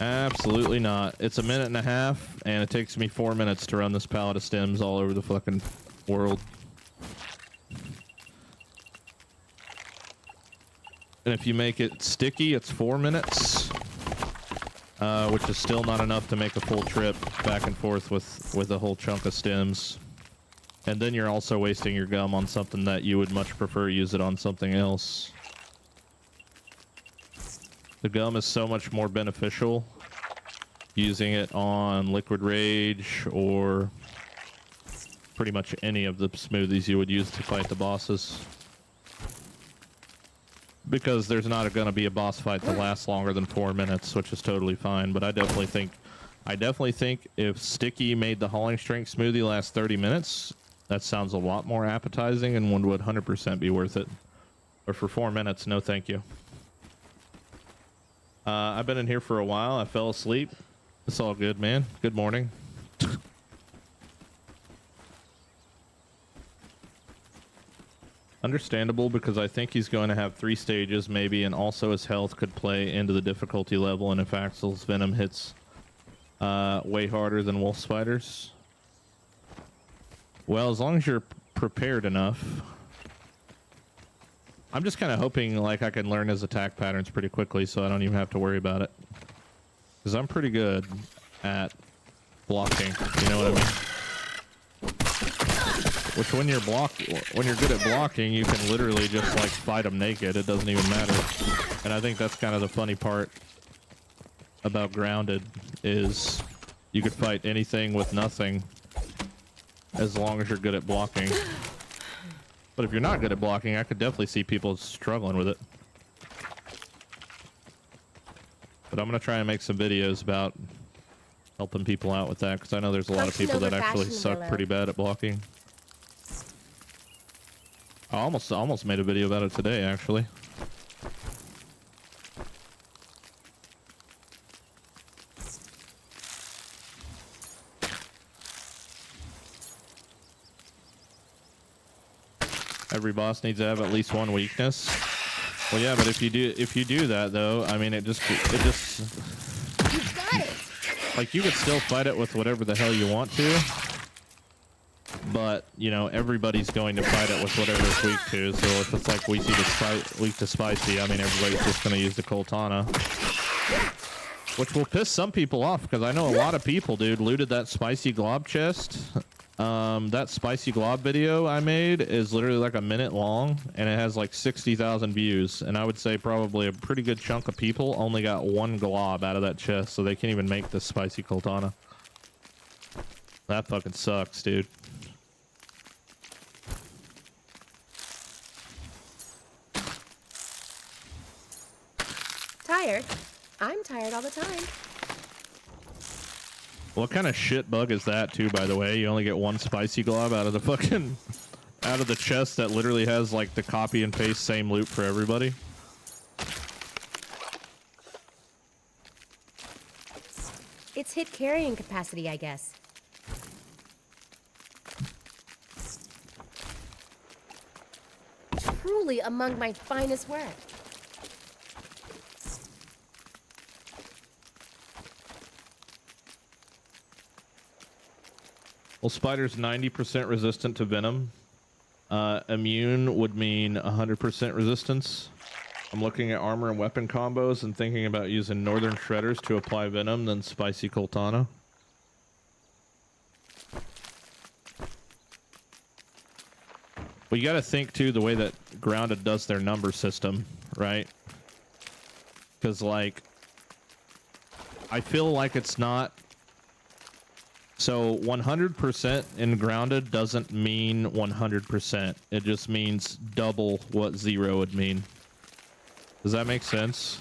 Absolutely not. It's a minute and a half, and it takes me 4 minutes to run this pallet of stems all over the fucking world. And if you make it sticky, it's 4 minutes, which is still not enough to make a full trip back and forth with a whole chunk of stems. And then you're also wasting your gum on something that you would much prefer use it on something else. The gum is so much more beneficial using it on Liquid Rage or pretty much any of the smoothies you would use to fight the bosses. Because there's not going to be a boss fight that lasts longer than 4 minutes, which is totally fine. But I definitely think if Sticky made the Hauling Strength smoothie last 30 minutes, That sounds a lot more appetizing and would 100% be worth it. But for 4 minutes, no thank you. I've been in here for a while. I fell asleep. It's all good, man. Good morning. Understandable, because I think he's going to have 3 stages maybe, and also his health could play into the difficulty level, and if Axel's venom hits way harder than wolf spiders. Well, as long as you're prepared enough. I'm just kind of hoping like I can learn his attack patterns pretty quickly so I don't even have to worry about it. Because I'm pretty good at blocking, you know what I mean? Which when you're good at blocking, you can literally just like fight them naked. It doesn't even matter. And I think that's kind of the funny part about Grounded is you could fight anything with nothing as long as you're good at blocking. But if you're not good at blocking, I could definitely see people struggling with it. But I'm going to try and make some videos about helping people out with that, because I know there's a lot of people that actually suck pretty bad at blocking. I almost made a video about it today, actually. Every boss needs to have at least one weakness. Well, yeah, but if you do that though, I mean, it just You got it. like you could still fight it with whatever the hell you want to, but you know everybody's going to fight it with whatever it's weak to. So if it's like weak to spicy, I mean everybody's just going to use the Coltana, which will piss some people off, because I know a lot of people, dude, looted that spicy glob chest. That spicy glob video I made is literally like a minute long, and it has like 60,000 views, and I would say probably a pretty good chunk of people only got 1 glob out of that chest, so they can't even make this spicy Coltana. That fucking sucks, dude. Tired? I'm tired all the time. What kind of shit bug is that, too, by the way? You only get 1 spicy glob out of the fucking... out of the chest that literally has, like, the copy and paste same loot for everybody. It's hit carrying capacity, I guess. Truly among my finest work. Well, Spider's 90% resistant to venom. Immune would mean 100% resistance. I'm looking at armor and weapon combos and thinking about using Northern Shredders to apply venom, then Spicy Coltana. But you gotta think, too, the way that Grounded does their number system, right? Because, like, I feel like it's not... So 100% in Grounded doesn't mean 100%. It just means double what 0 would mean. Does that make sense?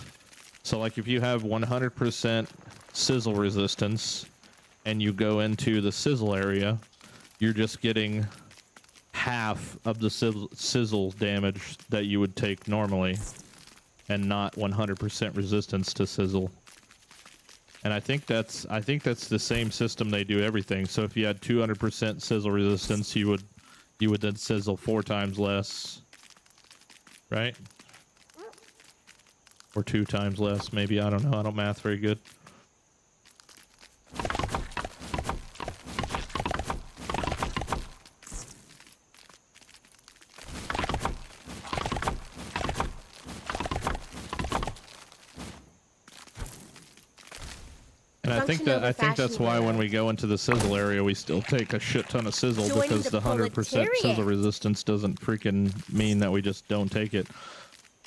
So like if you have 100% sizzle resistance and you go into the sizzle area, you're just getting half of the sizzle damage that you would take normally, and not 100% resistance to sizzle. And I think that's the same system they do everything. So if you had 200% sizzle resistance, you would then sizzle 4 times less, right? Or 2 times less, maybe. I don't know. I don't math very good. And I think that's why when we go into the sizzle area, we still take a shit ton of sizzle, because the 100% sizzle resistance doesn't freaking mean that we just don't take it.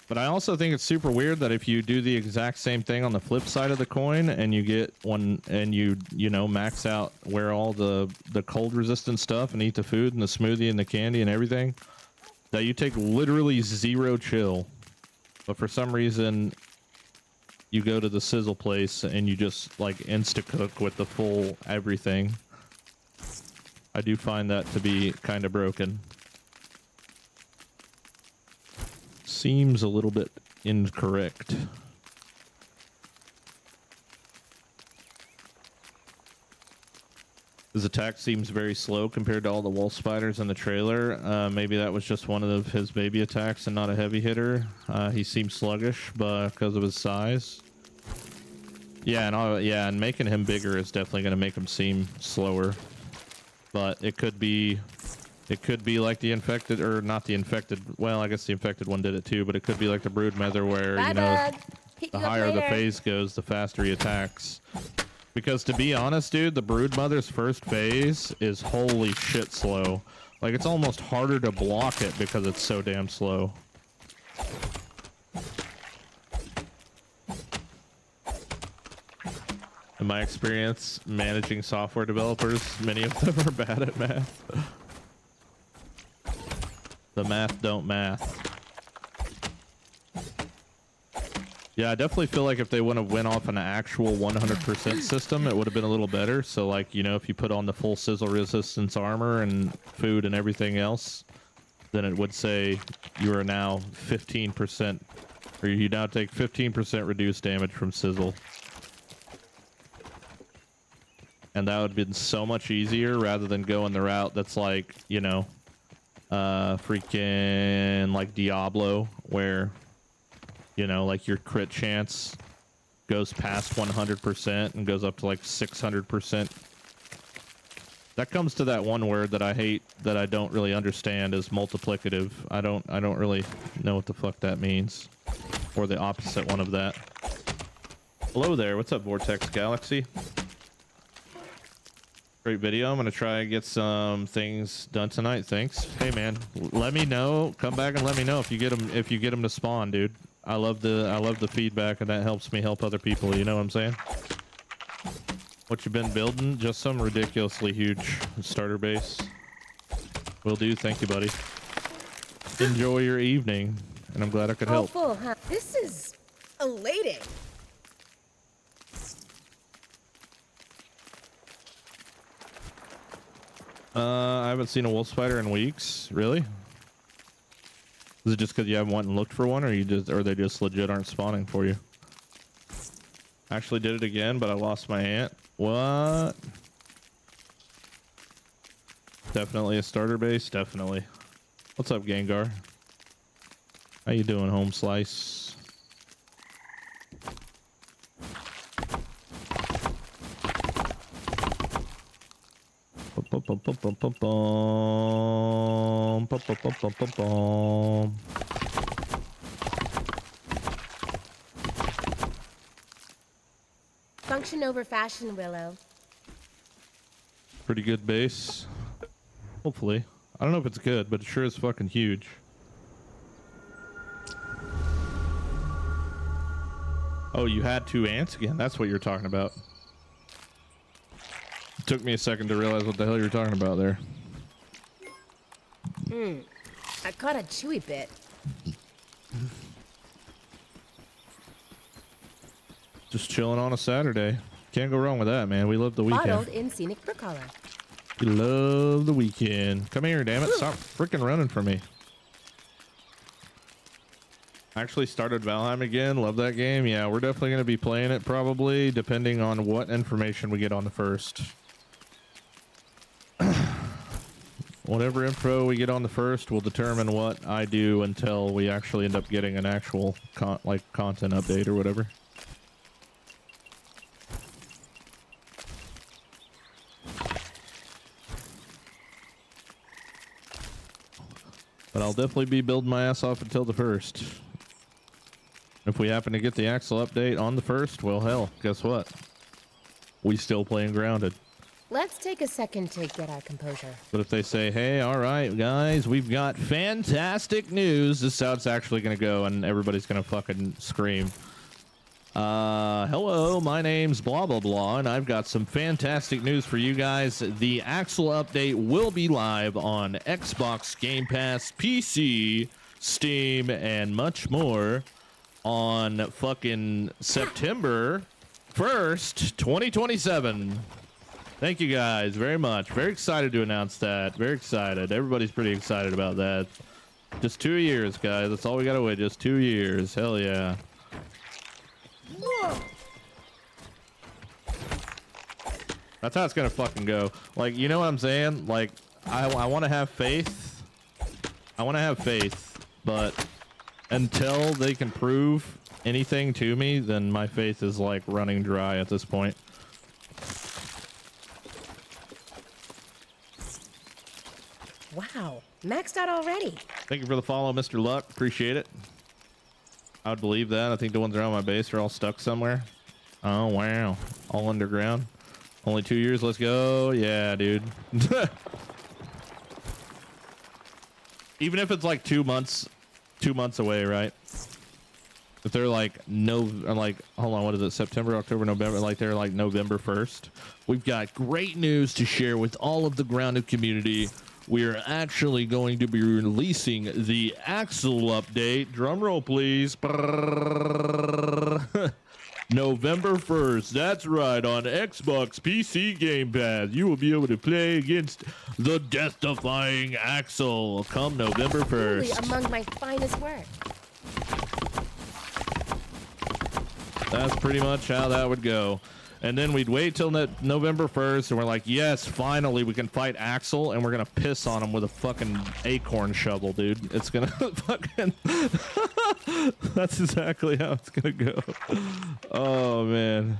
But I also think it's super weird that if you do the exact same thing on the flip side of the coin and you get one and you know, max out where all the cold resistant stuff and eat the food and the smoothie and the candy and everything, that you take literally 0 chill. But for some reason, you go to the sizzle place and you just like insta cook with the full everything. I do find that to be kind of broken. Seems a little bit incorrect. His attack seems very slow compared to all the wolf spiders in the trailer. Maybe that was just one of his baby attacks and not a heavy hitter. He seems sluggish because of his size. Yeah, and making him bigger is definitely going to make him seem slower. But it could be like the infected, or not the infected. Well, I guess the infected one did it too, but it could be like the brood mother where, Bye, you know, bud. the higher the phase goes, the faster he attacks. Because to be honest, dude, the brood mother's first phase is holy shit slow. Like, it's almost harder to block it because it's so damn slow. In my experience managing software developers, many of them are bad at math. The math don't math. Yeah, I definitely feel like if they would have went off an actual 100% system, it would have been a little better. So, like, you know, if you put on the full sizzle resistance armor and food and everything else, then it would say you are now 15%, or you now take 15% reduced damage from sizzle. And that would have been so much easier rather than going the route that's like, you know, freaking like Diablo, where, you know, like your crit chance goes past 100% and goes up to like 600%. That comes to that one word that I hate, that I don't really understand, is multiplicative. I don't really know what the fuck that means, or the opposite one of that. Hello there, what's up, Vortex Galaxy? Great video. I'm gonna try and get some things done tonight. Thanks. Hey man, let me know. Come back and let me know if you get them to spawn, dude. I love the feedback, and that helps me help other people. You know what I'm saying? What you been building? Just some ridiculously huge starter base. Will do. Thank you, buddy. Enjoy your evening, and I'm glad I could help. Full, huh? This is elating. I haven't seen a wolf spider in weeks. Really? Is it just because you haven't went and looked for one, or they just legit aren't spawning for you? Actually did it again, but I lost my aunt. What? Definitely a starter base. Definitely. What's up, Gengar? How you doing, Home Slice? Function over fashion, Willow. Pretty good base. Hopefully. I don't know if it's good, but it sure is fucking huge. Oh, you had 2 ants again? That's what you're talking about. It took me a second to realize what the hell you're talking about there. I caught a chewy bit. Just chilling on a Saturday. Can't go wrong with that, man. We love the weekend. Bottled in scenic Brookhollow. We love the weekend. Come here, damn it. Stop freaking running from me. I actually started Valheim again. Love that game. Yeah, we're definitely going to be playing it probably, depending on what information we get on the first. Whatever info we get on the first will determine what I do until we actually end up getting an actual content update or whatever. But I'll definitely be building my ass off until the first. If we happen to get the Axel update on the first, well, hell, guess what? We still playing Grounded. Let's take a second to get our composure. But if they say, hey, all right, guys, we've got fantastic news, this is how it's actually going to go, and everybody's going to fucking scream. Hello, my name's blah, blah, blah, and I've got some fantastic news for you guys. The Axel update will be live on Xbox Game Pass, PC, Steam, and much more on fucking September 1st, 2027. Thank you guys very much. Very excited to announce that. Very excited. Everybody's pretty excited about that. Just 2 years, guys. That's all we gotta wait. Just 2 years. Hell yeah. Whoa. That's how it's gonna fucking go. Like, you know what I'm saying? Like, I want to have faith. I want to have faith, but until they can prove anything to me, then my faith is like running dry at this point. Wow, maxed out already. Thank you for the follow, Mr. Luck. Appreciate it. I would believe that. I think the ones around my base are all stuck somewhere. Oh, wow. All underground. Only 2 years. Let's go. Yeah, dude. Even if it's like 2 months away, right? If they're like hold on, what is it? September, October, November, like they're like November 1st. We've got great news to share with all of the grounded community. We are actually going to be releasing the Axel update. Drum roll, please. November 1st. That's right. On Xbox PC Game Pass, you will be able to play against the death-defying Axel come November 1st. Truly among my finest work. That's pretty much how that would go. And then we'd wait till November 1st, and we're like, yes, finally, we can fight Axel, and we're going to piss on him with a fucking acorn shovel, dude. It's going to fucking... That's exactly how it's going to go. Oh, man.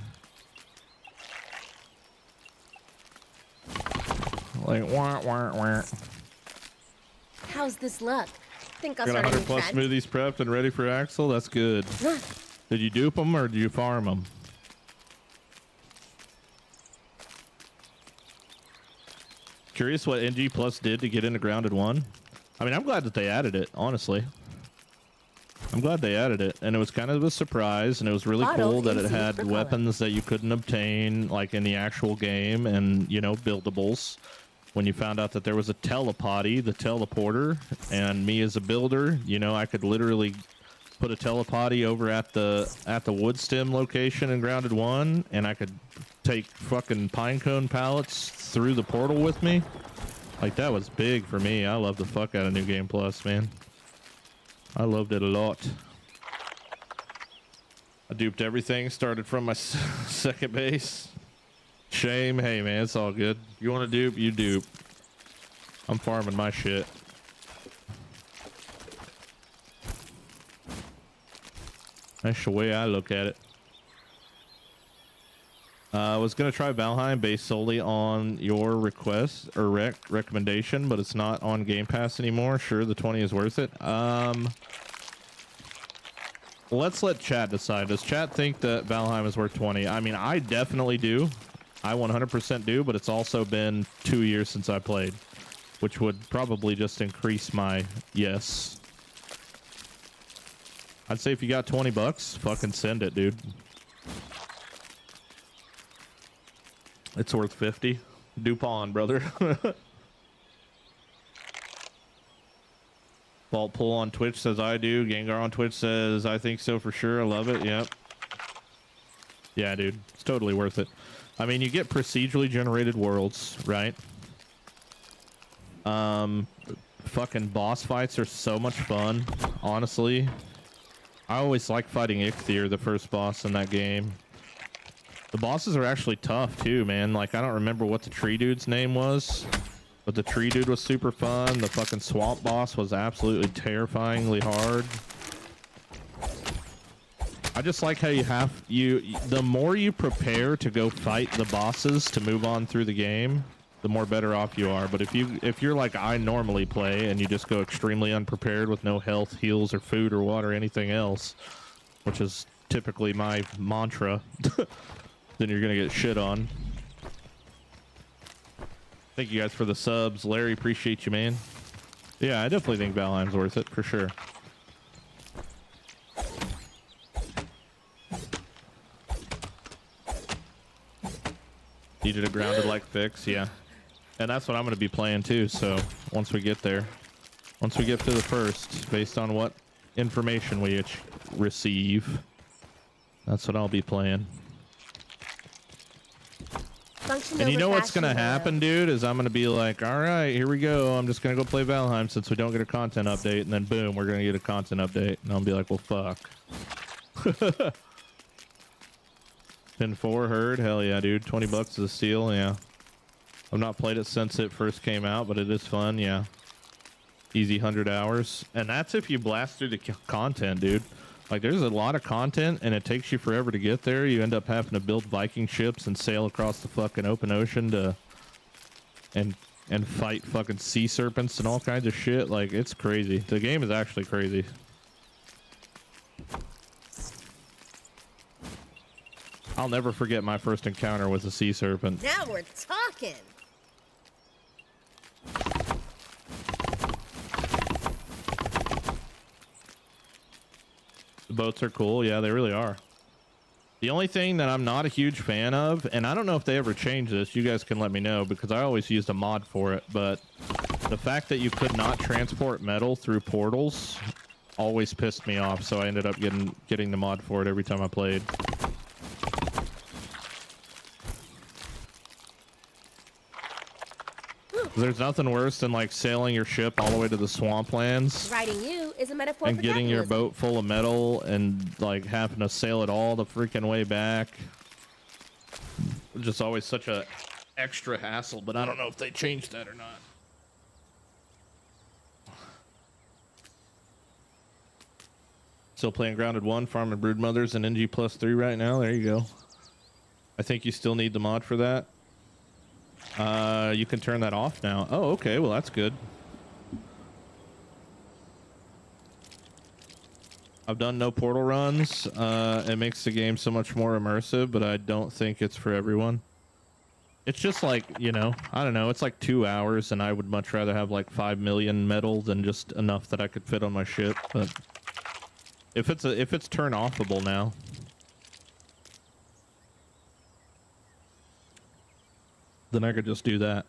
Like, wah, wah, wah. How's this look? Think I'll Got start a 100 plus trend? smoothies prepped and ready for Axel? That's good. Did you dupe them, or did you farm them? Curious what NG Plus did to get into Grounded 1. I mean, I'm glad that they added it, honestly. I'm glad they added it, and it was kind of a surprise, and it was really cool that it had weapons that you couldn't obtain, like, in the actual game, and, you know, buildables. When you found out that there was a telepotty, the teleporter, and me as a builder, you know, I could literally put a telepotty over at the wood stem location in Grounded 1, and I could take fucking pinecone pallets through the portal with me. Like, that was big for me. I love the fuck out of New Game Plus, man. I loved it a lot. I duped everything, started from my second base. Shame. Hey, man, it's all good. You want to dupe, you dupe. I'm farming my shit. That's the way I look at it. I was going to try Valheim based solely on your request or recommendation, but it's not on Game Pass anymore. Sure, the 20 is worth it. Let's let chat decide. Does chat think that Valheim is worth 20? I mean, I definitely do. I 100% do, but it's also been 2 years since I played, which would probably just increase my yes. I'd say if you got 20 bucks, fucking send it, dude. It's worth 50. Dupont, brother. Vault Pull on Twitch says I do. Gengar on Twitch says I think so for sure. I love it. Yep. Yeah, dude. It's totally worth it. I mean, you get procedurally generated worlds, right? Fucking boss fights are so much fun, honestly. I always like fighting Ichthyr, the first boss in that game. The bosses are actually tough too, man. Like, I don't remember what the tree dude's name was, but the tree dude was super fun. The fucking swamp boss was absolutely terrifyingly hard. I just like how the more you prepare to go fight the bosses to move on through the game, the more better off you are. But if you're like I normally play and you just go extremely unprepared with no health, heals, or food or water, or anything else, which is typically my mantra, then you're gonna get shit on. Thank you guys for the subs. Larry, appreciate you, man. Yeah, I definitely think Valheim's worth it for sure. Needed a grounded like fix, yeah. And that's what I'm gonna be playing too, so once we get there. Once we get to the first, based on what information we receive, that's what I'll be playing. Function And you over know what's gonna fashion happen, dude, is I'm gonna be like, all right, here we go. I'm just gonna go play Valheim since we don't get a content update, and then boom, we're gonna get a content update, and I'll be like, well, fuck. Pin 4 heard, hell yeah, dude. $20 is a steal, yeah. I've not played it since it first came out, but it is fun, yeah. Easy 100 hours, and that's if you blast through the content, dude. Like, there's a lot of content, and it takes you forever to get there. You end up having to build Viking ships and sail across the fucking open ocean to and fight fucking sea serpents and all kinds of shit. Like, it's crazy. The game is actually crazy. I'll never forget my first encounter with a sea serpent. Now we're talking. The boats are cool. Yeah, they really are. The only thing that I'm not a huge fan of, and I don't know if they ever change this, you guys can let me know, because I always used a mod for it, but the fact that you could not transport metal through portals always pissed me off, so I ended up getting the mod for it every time I played. There's nothing worse than like sailing your ship all the way to the swamplands. Riding you is a metaphor And for getting your capitalism. boat full of metal and like having to sail it all the freaking way back. Just always such a extra hassle, but I don't know if they changed that or not. Still playing Grounded 1, farming Broodmothers, and NG+3 right now. There you go. I think you still need the mod for that. You can turn that off now. Oh, okay. Well, that's good. I've done no portal runs. It makes the game so much more immersive, but I don't think it's for everyone. It's just like, you know, I don't know. It's like 2 hours, and I would much rather have like 5 million metal than just enough that I could fit on my ship. But if it's turn offable now. Then I could just do that.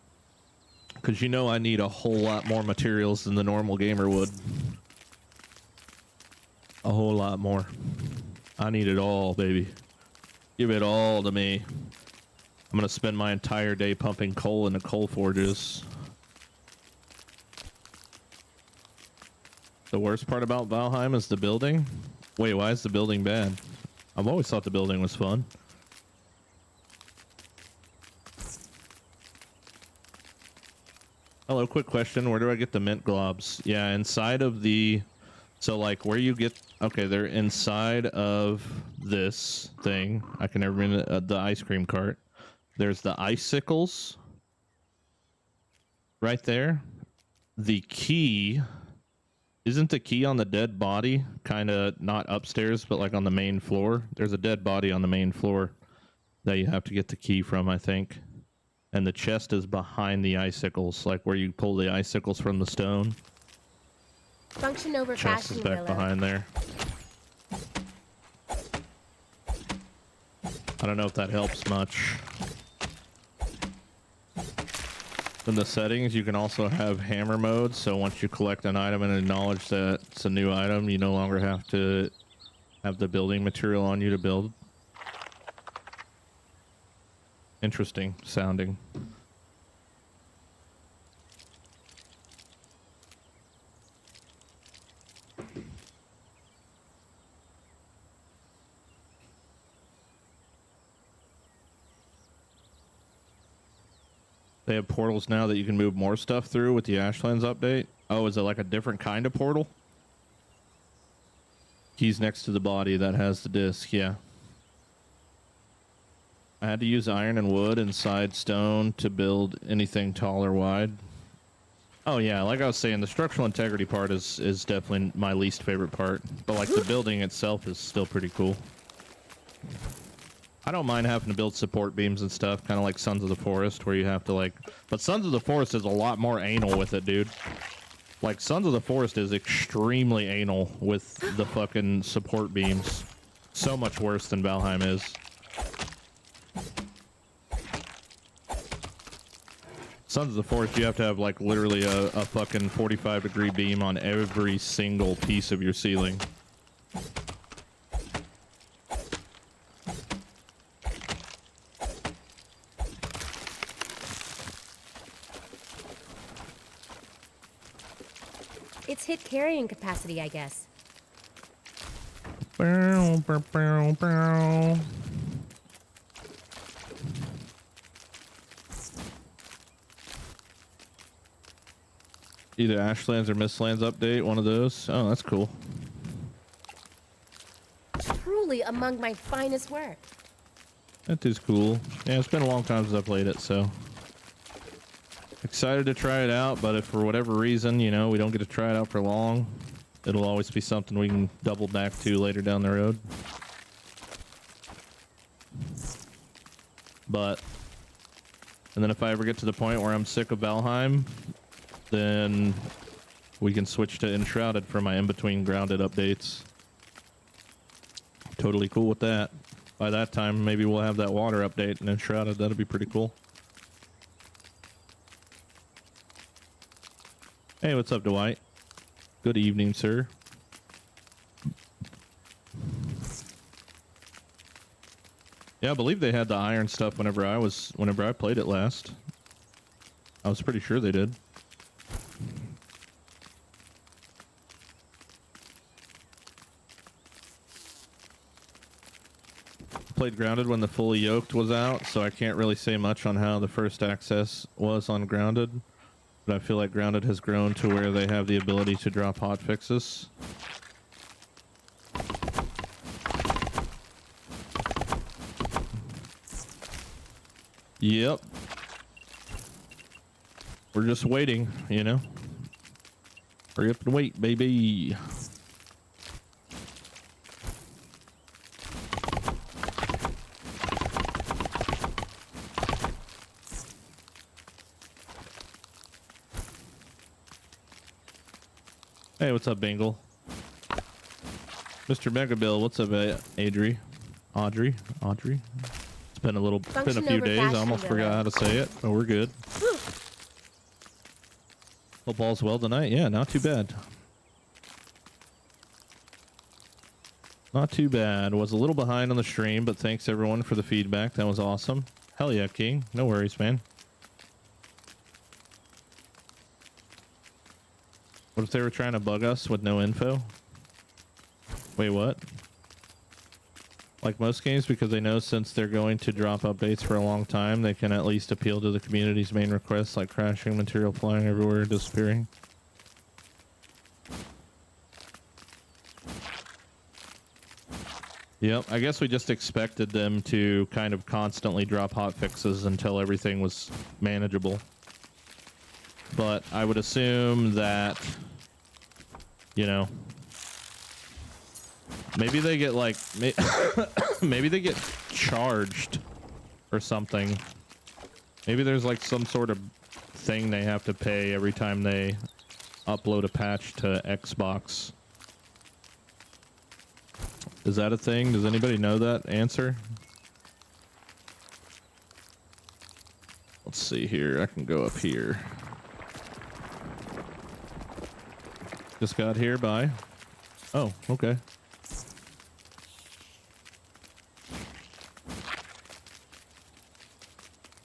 Because you know I need a whole lot more materials than the normal gamer would. A whole lot more. I need it all, baby. Give it all to me. I'm gonna spend my entire day pumping coal into coal forges. The worst part about Valheim is the building? Wait, why is the building bad? I've always thought the building was fun. Hello, quick question. Where do I get the mint globs? Yeah, inside of the... So, like, where you get... Okay, they're inside of this thing. I can never remember the ice cream cart. There's the icicles. Right there. The key... Isn't the key on the dead body? Kind of not upstairs, but like on the main floor. There's a dead body on the main floor that you have to get the key from, I think. And the chest is behind the icicles, like where you pull the icicles from the stone. Function over Chest is fashion, back Willow. behind there. I don't know if that helps much. In the settings, you can also have hammer mode, so once you collect an item and acknowledge that it's a new item, you no longer have to have the building material on you to build. Interesting sounding. They have portals now that you can move more stuff through with the Ashlands update. Oh, is it like a different kind of portal? Keys next to the body that has the disc, yeah. I had to use iron and wood inside stone to build anything tall or wide. Oh yeah, like I was saying, the structural integrity part is definitely my least favorite part. But like the building itself is still pretty cool. I don't mind having to build support beams and stuff, kind of like Sons of the Forest, where you have to like... But Sons of the Forest is a lot more anal with it, dude. Like, Sons of the Forest is extremely anal with the fucking support beams. So much worse than Valheim is. Sons of the Forest, you have to have, like, literally a fucking 45-degree beam on every single piece of your ceiling. It's hit carrying capacity, I guess. Bow, bow, bow, bow. Either Ashlands or Mistlands update, one of those. Oh, that's cool. Truly among my finest work. That is cool. Yeah, it's been a long time since I played it, so excited to try it out. But if for whatever reason, you know, we don't get to try it out for long, it'll always be something we can double back to later down the road. But, and then if I ever get to the point where I'm sick of Valheim, then we can switch to Enshrouded for my in-between Grounded updates. Totally cool with that. By that time, maybe we'll have that water update and Enshrouded. That'll be pretty cool. Hey, what's up, Dwight? Good evening, sir. Yeah, I believe they had the iron stuff whenever I played it last. I was pretty sure they did. Played Grounded when the Fully Yoked was out, so I can't really say much on how the first access was on Grounded. But I feel like Grounded has grown to where they have the ability to drop hotfixes. Yep. We're just waiting, you know? Hurry up and wait, baby. Hey, what's up, Bingle? Mr. Megabill, what's up, Audrey? It's been a few days. I almost forgot how to say it, but we're good. Hope all's well tonight. Yeah, not too bad. Not too bad. Was a little behind on the stream, but thanks everyone for the feedback. That was awesome. Hell yeah, King. No worries, man. What if they were trying to bug us with no info? Wait, what? Like most games, because they know since they're going to drop updates for a long time, they can at least appeal to the community's main requests, like crashing, material flying everywhere, disappearing. Yep, I guess we just expected them to kind of constantly drop hotfixes until everything was manageable. But I would assume that, you know, maybe they get like, maybe they get charged or something. Maybe there's like some sort of thing they have to pay every time they upload a patch to Xbox. Is that a thing? Does anybody know that answer? Let's see here. I can go up here. Just got here by... Oh, okay.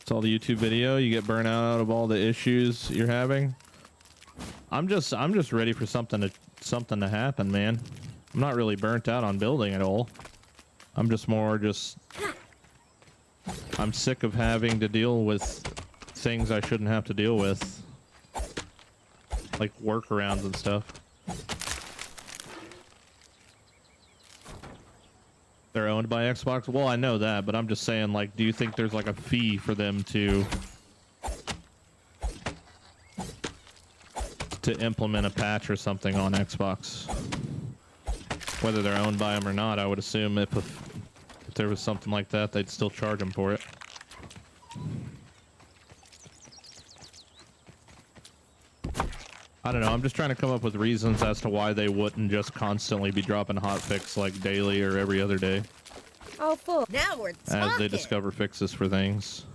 Saw the YouTube video. You get burnt out of all the issues you're having. I'm just ready for something to happen, man. I'm not really burnt out on building at all. I'm just I'm sick of having to deal with things I shouldn't have to deal with. Like workarounds and stuff. They're owned by Xbox? Well, I know that, but I'm just saying, like, do you think there's like a fee for them to implement a patch or something on Xbox? Whether they're owned by them or not, I would assume if there was something like that, they'd still charge them for it. I don't know. I'm just trying to come up with reasons as to why they wouldn't just constantly be dropping hotfix like daily or every other day. Oh, full. Now we're talking. As they discover fixes for things.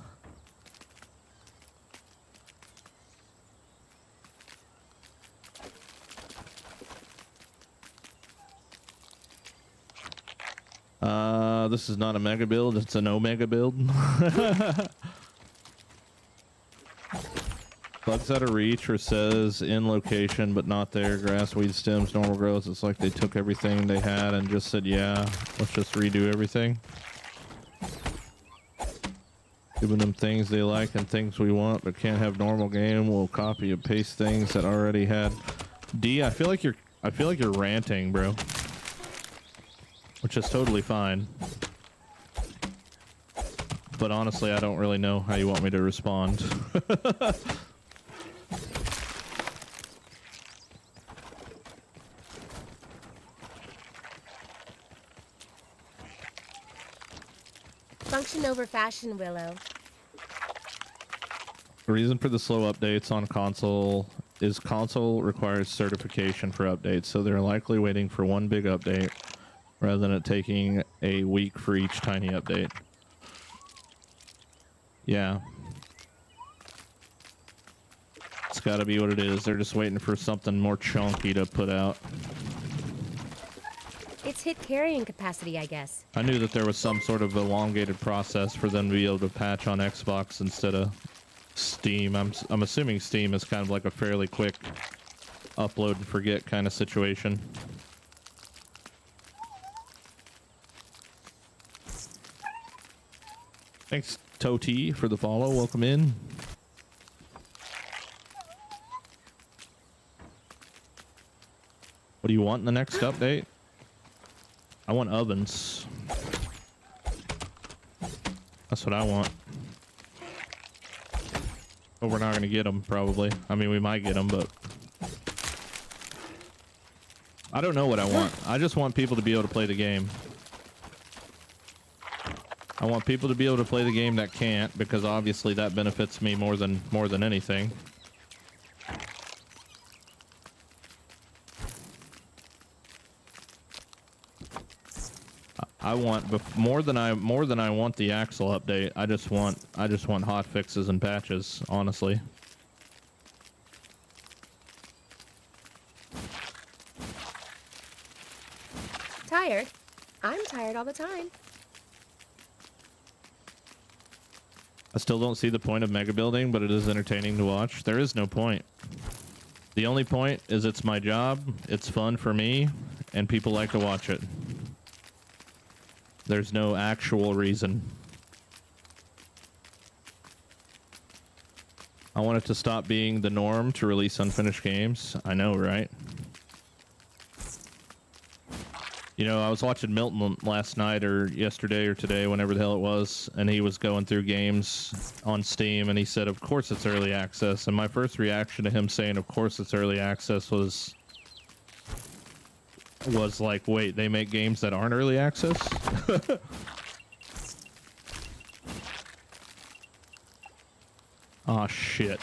This is not a mega build, it's an omega build. Bugs out of reach or says in location but not there. Grass, weed stems, normal growth. It's like they took everything they had and just said, yeah, let's just redo everything. Giving them things they like and things we want but can't have normal game. We'll copy and paste things that already had. D, I feel like you're ranting, bro. Which is totally fine. But honestly, I don't really know how you want me to respond. Function over fashion, Willow. The reason for the slow updates on console is console requires certification for updates, so they're likely waiting for one big update rather than it taking a week for each tiny update. Yeah. It's gotta be what it is. They're just waiting for something more chunky to put out. It's hit carrying capacity, I guess. I knew that there was some sort of elongated process for them to be able to patch on Xbox instead of Steam. I'm assuming Steam is kind of like a fairly quick upload and forget kind of situation. Thanks, Toti, for the follow. Welcome in. What do you want in the next update? I want ovens. That's what I want. But we're not going to get them, probably. I mean, we might get them, but... I don't know what I want. I just want people to be able to play the game. I want people to be able to play the game that can't, because obviously that benefits me more than anything. I want more than I want the Axle update. I just want hot fixes and patches, honestly. Tired? I'm tired all the time. I still don't see the point of mega building, but it is entertaining to watch. There is no point. The only point is it's my job, it's fun for me, and people like to watch it. There's no actual reason. I want it to stop being the norm to release unfinished games. I know, right? You know, I was watching Milton last night or yesterday or today, whenever the hell it was, and he was going through games on Steam, and he said, of course it's early access. And my first reaction to him saying, of course it's early access, was like, wait, they make games that aren't early access? Aw, shit.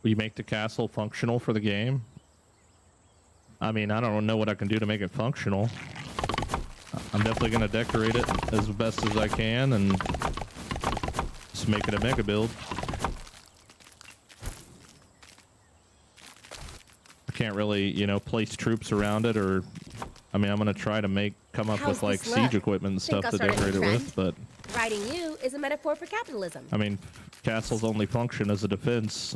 Will you make the castle functional for the game? I mean, I don't know what I can do to make it functional. I'm definitely going to decorate it as best as I can and just make it a mega build. I can't really, you know, place troops around it, or I mean, I'm going to try to come up with like siege equipment and stuff to decorate it with, but riding you is a metaphor for capitalism. I mean, castles only function as a defense.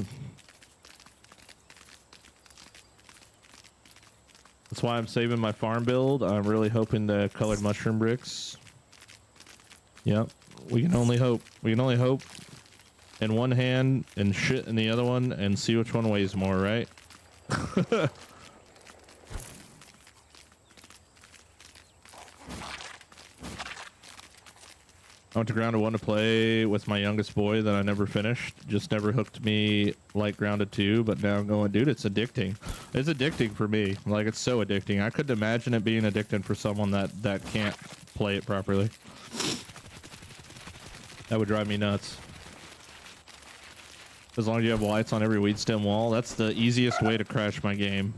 That's why I'm saving my farm build. I'm really hoping the colored mushroom bricks. Yep. We can only hope. We can only hope in one hand and shit in the other one and see which one weighs more, right? I went to Grounded 1 to play with my youngest boy that I never finished. Just never hooked me like Grounded 2, but now I'm going, dude, it's addicting. It's addicting for me. Like, it's so addicting. I couldn't imagine it being addicting for someone that can't play it properly. That would drive me nuts. As long as you have lights on every weed stem wall, that's the easiest way to crash my game.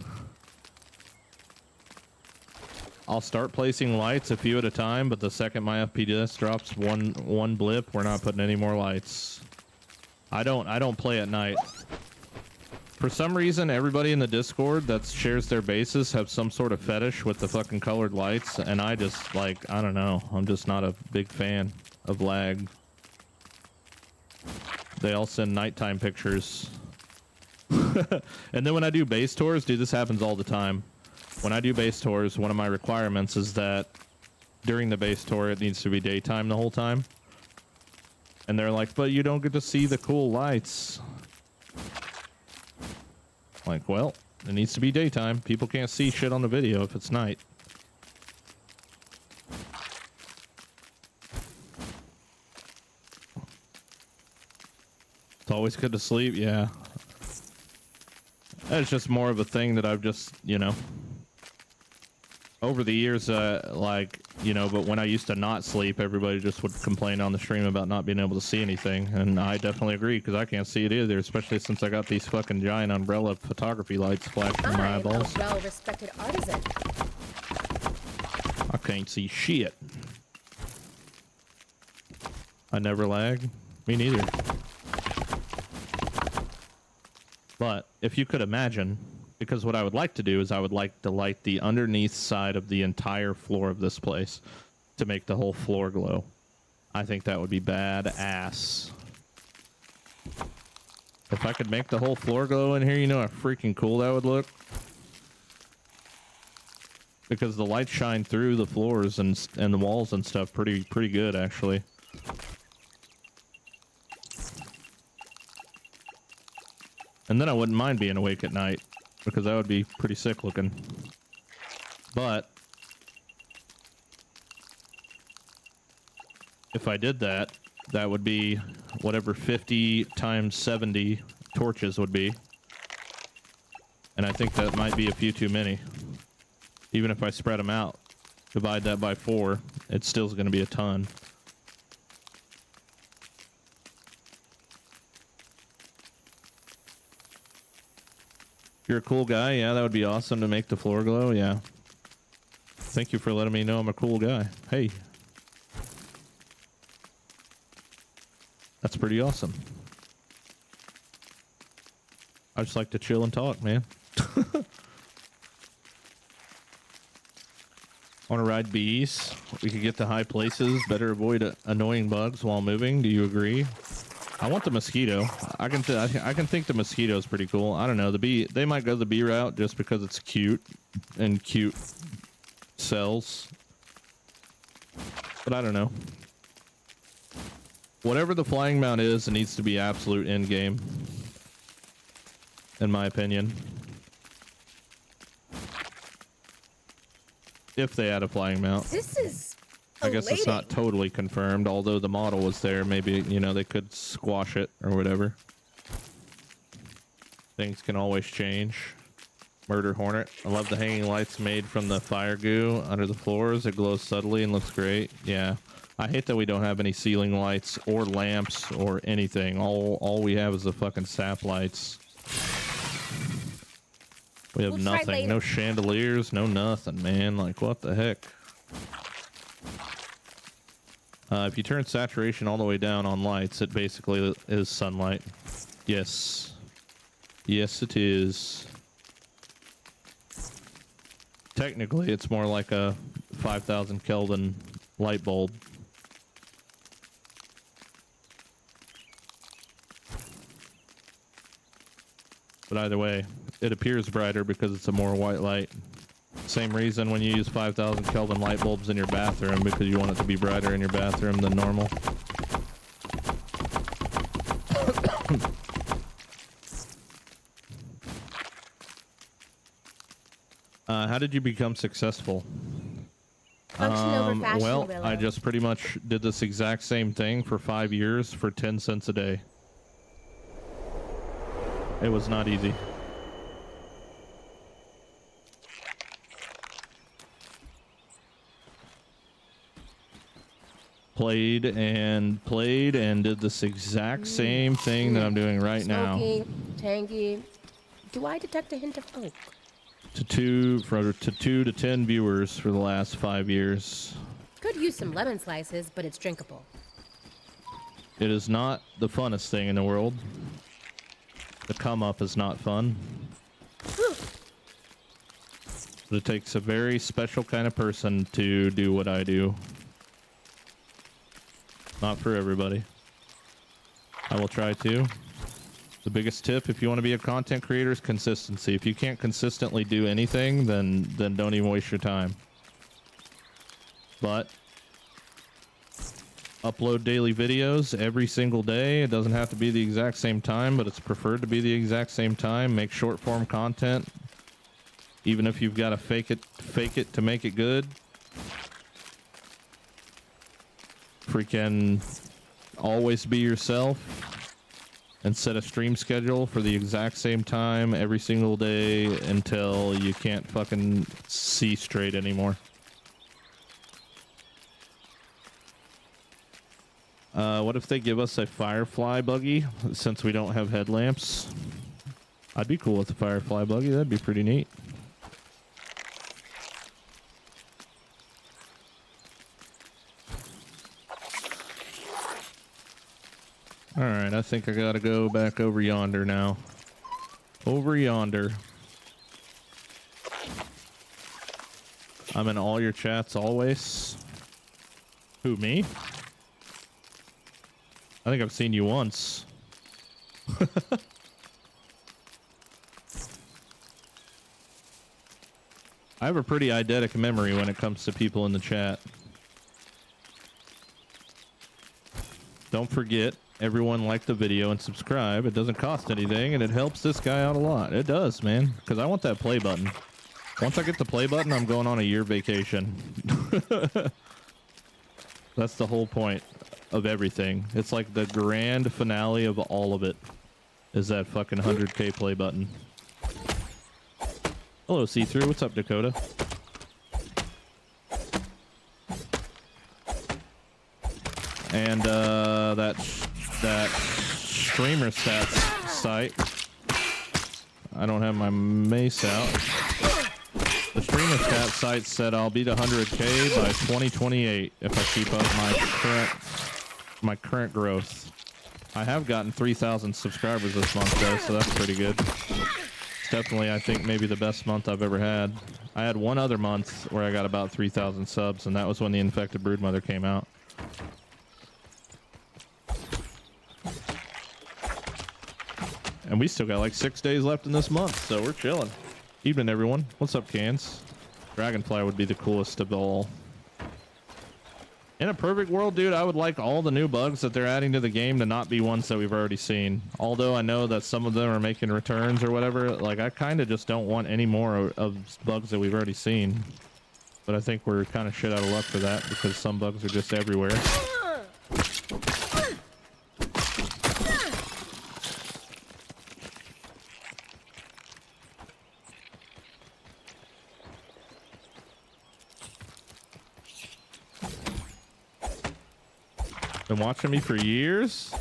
I'll start placing lights a few at a time, but the second my FPS drops one blip, we're not putting any more lights. I don't play at night. For some reason, everybody in the Discord that shares their bases have some sort of fetish with the fucking colored lights, and I just, like, I don't know. I'm just not a big fan of lag. They all send nighttime pictures. And then when I do base tours, dude, this happens all the time. When I do base tours, one of my requirements is that during the base tour, it needs to be daytime the whole time. And they're like, but you don't get to see the cool lights. Like, well, it needs to be daytime. People can't see shit on the video if it's night. It's always good to sleep, yeah. That's just more of a thing that I've just, you know, over the years, like, you know, but when I used to not sleep, everybody just would complain on the stream about not being able to see anything. And I definitely agree, because I can't see it either, especially since I got these fucking giant umbrella photography lights flashing in my eyeballs. I'm a well-respected artisan. I can't see shit. I never lag. Me neither. But if you could imagine, because what I would like to do is I would like to light the underneath side of the entire floor of this place to make the whole floor glow. I think that would be badass. If I could make the whole floor glow in here, you know how freaking cool that would look? Because the lights shine through the floors and the walls and stuff pretty good, actually. And then I wouldn't mind being awake at night, because that would be pretty sick looking. But if I did that, that would be whatever 50 times 70 torches would be. And I think that might be a few too many. Even if I spread them out, divide that by 4, it still is going to be a ton. You're a cool guy. Yeah, that would be awesome to make the floor glow. Yeah. Thank you for letting me know I'm a cool guy. Hey. That's pretty awesome. I just like to chill and talk, man. Want to ride bees? We could get to high places. Better avoid annoying bugs while moving. Do you agree? I want the mosquito. I can think the mosquito is pretty cool. I don't know. The bee, they might go the bee route just because it's cute and cute sells. But I don't know. Whatever the flying mount is, it needs to be absolute end game. In my opinion. If they had a flying mount. This is I guess it's not totally confirmed, although the model was there. Maybe, you know, they could squash it or whatever. Things can always change. Murder Hornet. I love the hanging lights made from the fire goo under the floors. It glows subtly and looks great. Yeah. I hate that we don't have any ceiling lights or lamps or anything. All we have is the fucking sap lights. We have nothing. No chandeliers, no nothing, man. Like, what the heck? If you turn saturation all the way down on lights, it basically is sunlight. Yes. Yes, it is. Technically, it's more like a 5,000 Kelvin light bulb. But either way, it appears brighter because it's a more white light. Same reason when you use 5,000 Kelvin light bulbs in your bathroom, because you want it to be brighter in your bathroom than normal. How did you become successful? Well, I just pretty much did this exact same thing for 5 years for 10 cents a day. It was not easy. Played and did this exact same thing that I'm doing right now. Tangy. Do I detect a hint of oak? To 2 to 10 viewers for the last 5 years. Could use some lemon slices, but it's drinkable. It is not the funnest thing in the world. The come up is not fun. But it takes a very special kind of person to do what I do. Not for everybody. I will try to. The biggest tip if you want to be a content creator is consistency. If you can't consistently do anything, then don't even waste your time. But upload daily videos every single day. It doesn't have to be the exact same time, but it's preferred to be the exact same time. Make short form content. Even if you've got to fake it to make it good. Freaking always be yourself. And set a stream schedule for the exact same time every single day until you can't fucking see straight anymore. What if they give us a Firefly buggy since we don't have headlamps? I'd be cool with the Firefly buggy. That'd be pretty neat. Alright, I think I gotta go back over yonder now. Over yonder. I'm in all your chats always. Who, me? I think I've seen you once. I have a pretty eidetic memory when it comes to people in the chat. Don't forget, everyone like the video and subscribe. It doesn't cost anything, and it helps this guy out a lot. It does, man, because I want that play button. Once I get the play button, I'm going on a year vacation. That's the whole point of everything. It's like the grand finale of all of it is that fucking 100K play button. Hello, See-Through. What's up, Dakota? And that streamer stats site. I don't have my mace out. The streamer stats site said I'll beat 100K by 2028 if I keep up my current growth. I have gotten 3,000 subscribers this month though, so that's pretty good. It's definitely, I think, maybe the best month I've ever had. I had one other month where I got about 3,000 subs, and that was when the Infected Broodmother came out. And we still got like 6 days left in this month, so we're chilling. Evening, everyone. What's up, Cans? Dragonfly would be the coolest of all. In a perfect world, dude, I would like all the new bugs that they're adding to the game to not be ones that we've already seen. Although I know that some of them are making returns or whatever. Like, I kind of just don't want any more of bugs that we've already seen. But I think we're kind of shit out of luck for that because some bugs are just everywhere. Been watching me for years.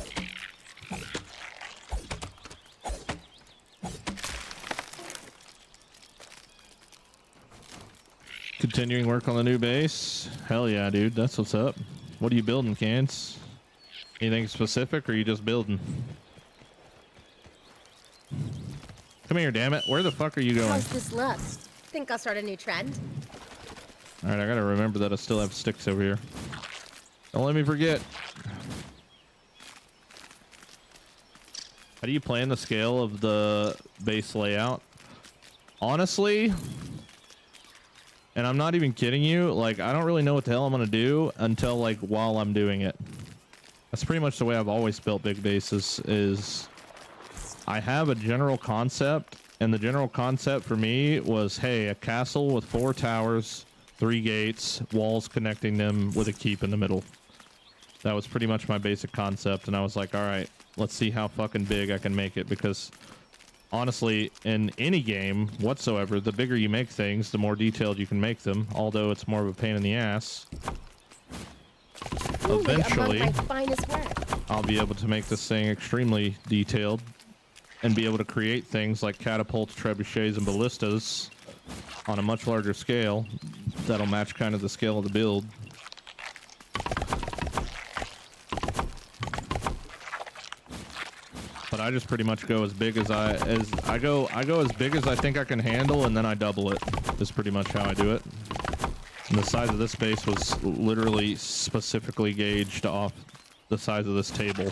Continuing work on the new base. Hell yeah, dude. That's what's up. What are you building, Cans? Anything specific, or are you just building? Come here, damn it. Where the fuck are you going? How's this look? Think I'll start a new trend? All right, I gotta remember that I still have sticks over here. Don't let me forget. How do you plan the scale of the base layout? Honestly, and I'm not even kidding you, like, I don't really know what the hell I'm gonna do until, like, while I'm doing it. That's pretty much the way I've always built big bases, is I have a general concept, and the general concept for me was, hey, a castle with 4 towers, 3 gates, walls connecting them with a keep in the middle. That was pretty much my basic concept, and I was like, all right, let's see how fucking big I can make it, because honestly, in any game whatsoever, the bigger you make things, the more detailed you can make them, although it's more of a pain in the ass. Eventually, among my finest work. I'll be able to make this thing extremely detailed and be able to create things like catapults, trebuchets, and ballistas on a much larger scale that'll match kind of the scale of the build. But but I just pretty much go as big as I go as big as I think I can handle, and then I double it. Is pretty much how I do it. And the size of this base was literally specifically gauged off the size of this table.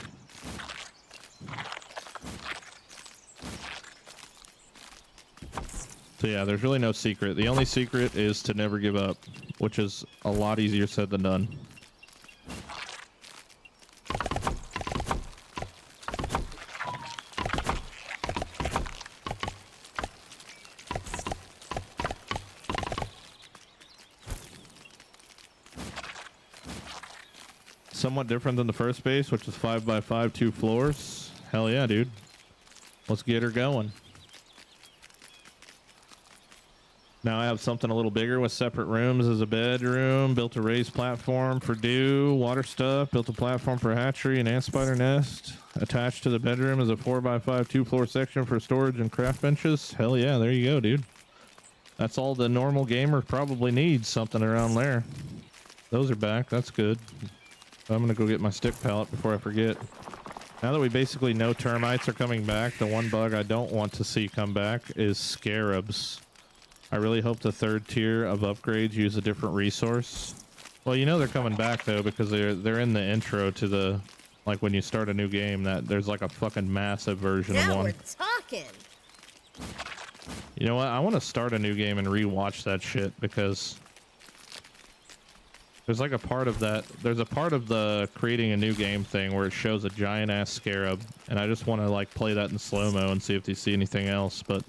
So yeah, there's really no secret. The only secret is to never give up, which is a lot easier said than done. Somewhat different than the first base, which is 5x5, 2 floors. Hell yeah, dude. Let's get her going. Now I have something a little bigger with separate rooms as a bedroom. Built a raised platform for dew, water stuff. Built a platform for hatchery and ant spider nest. Attached to the bedroom is a 4x5, 2-floor section for storage and craft benches. Hell yeah, there you go, dude. That's all the normal gamer probably needs, something around there. Those are back. That's good. I'm gonna go get my stick pallet before I forget. Now that we basically know termites are coming back, the one bug I don't want to see come back is scarabs. I really hope the third tier of upgrades use a different resource. Well, you know they're coming back though, because they're in the intro to the, like when you start a new game, that there's like a fucking massive version of one. Now we're talking. You know what? I want to start a new game and rewatch that shit, because there's like a part of that. There's a part of the creating a new game thing where it shows a giant ass scarab, and I just want to like play that in slow-mo and see if they see anything else, but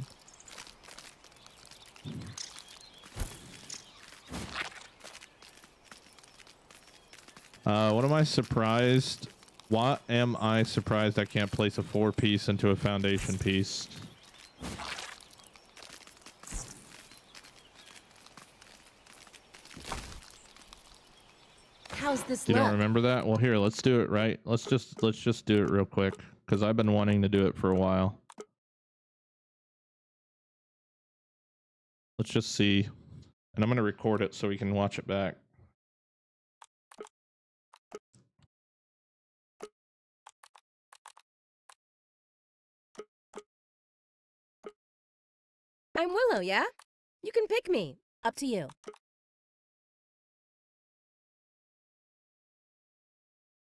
what am I surprised? What am I surprised I can't place a 4-piece into a foundation piece? How's this You look? don't remember that? Well, here, let's do it, right? Let's just do it real quick, because I've been wanting to do it for a while. Let's just see. And I'm going to record it so we can watch it back. I'm Willow, yeah? You can pick me. Up to you.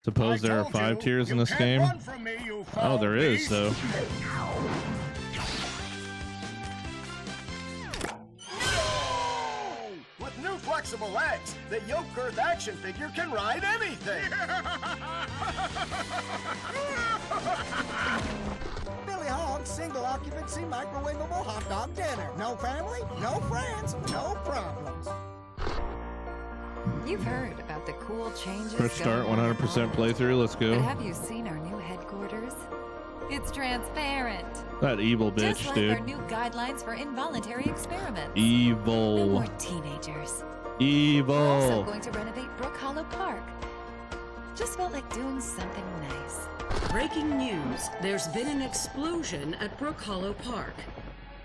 Suppose there are 5 tiers in this game? Oh, there is, though. With new flexible legs, the Yoke Girth action figure can ride anything. Billy Hogg's single occupancy microwavable hot dog dinner. No family, no friends, no problems. You've heard about the cool changes. First start, 100% playthrough. Let's But go. have you seen our new headquarters? It's transparent. That evil bitch, Just like dude. our new guidelines for involuntary experiments. No Evil. more teenagers. Also Evil. going to renovate Brook Hollow Park. Just felt like doing something nice. Breaking news. There's been an explosion at Brook Hollow Park.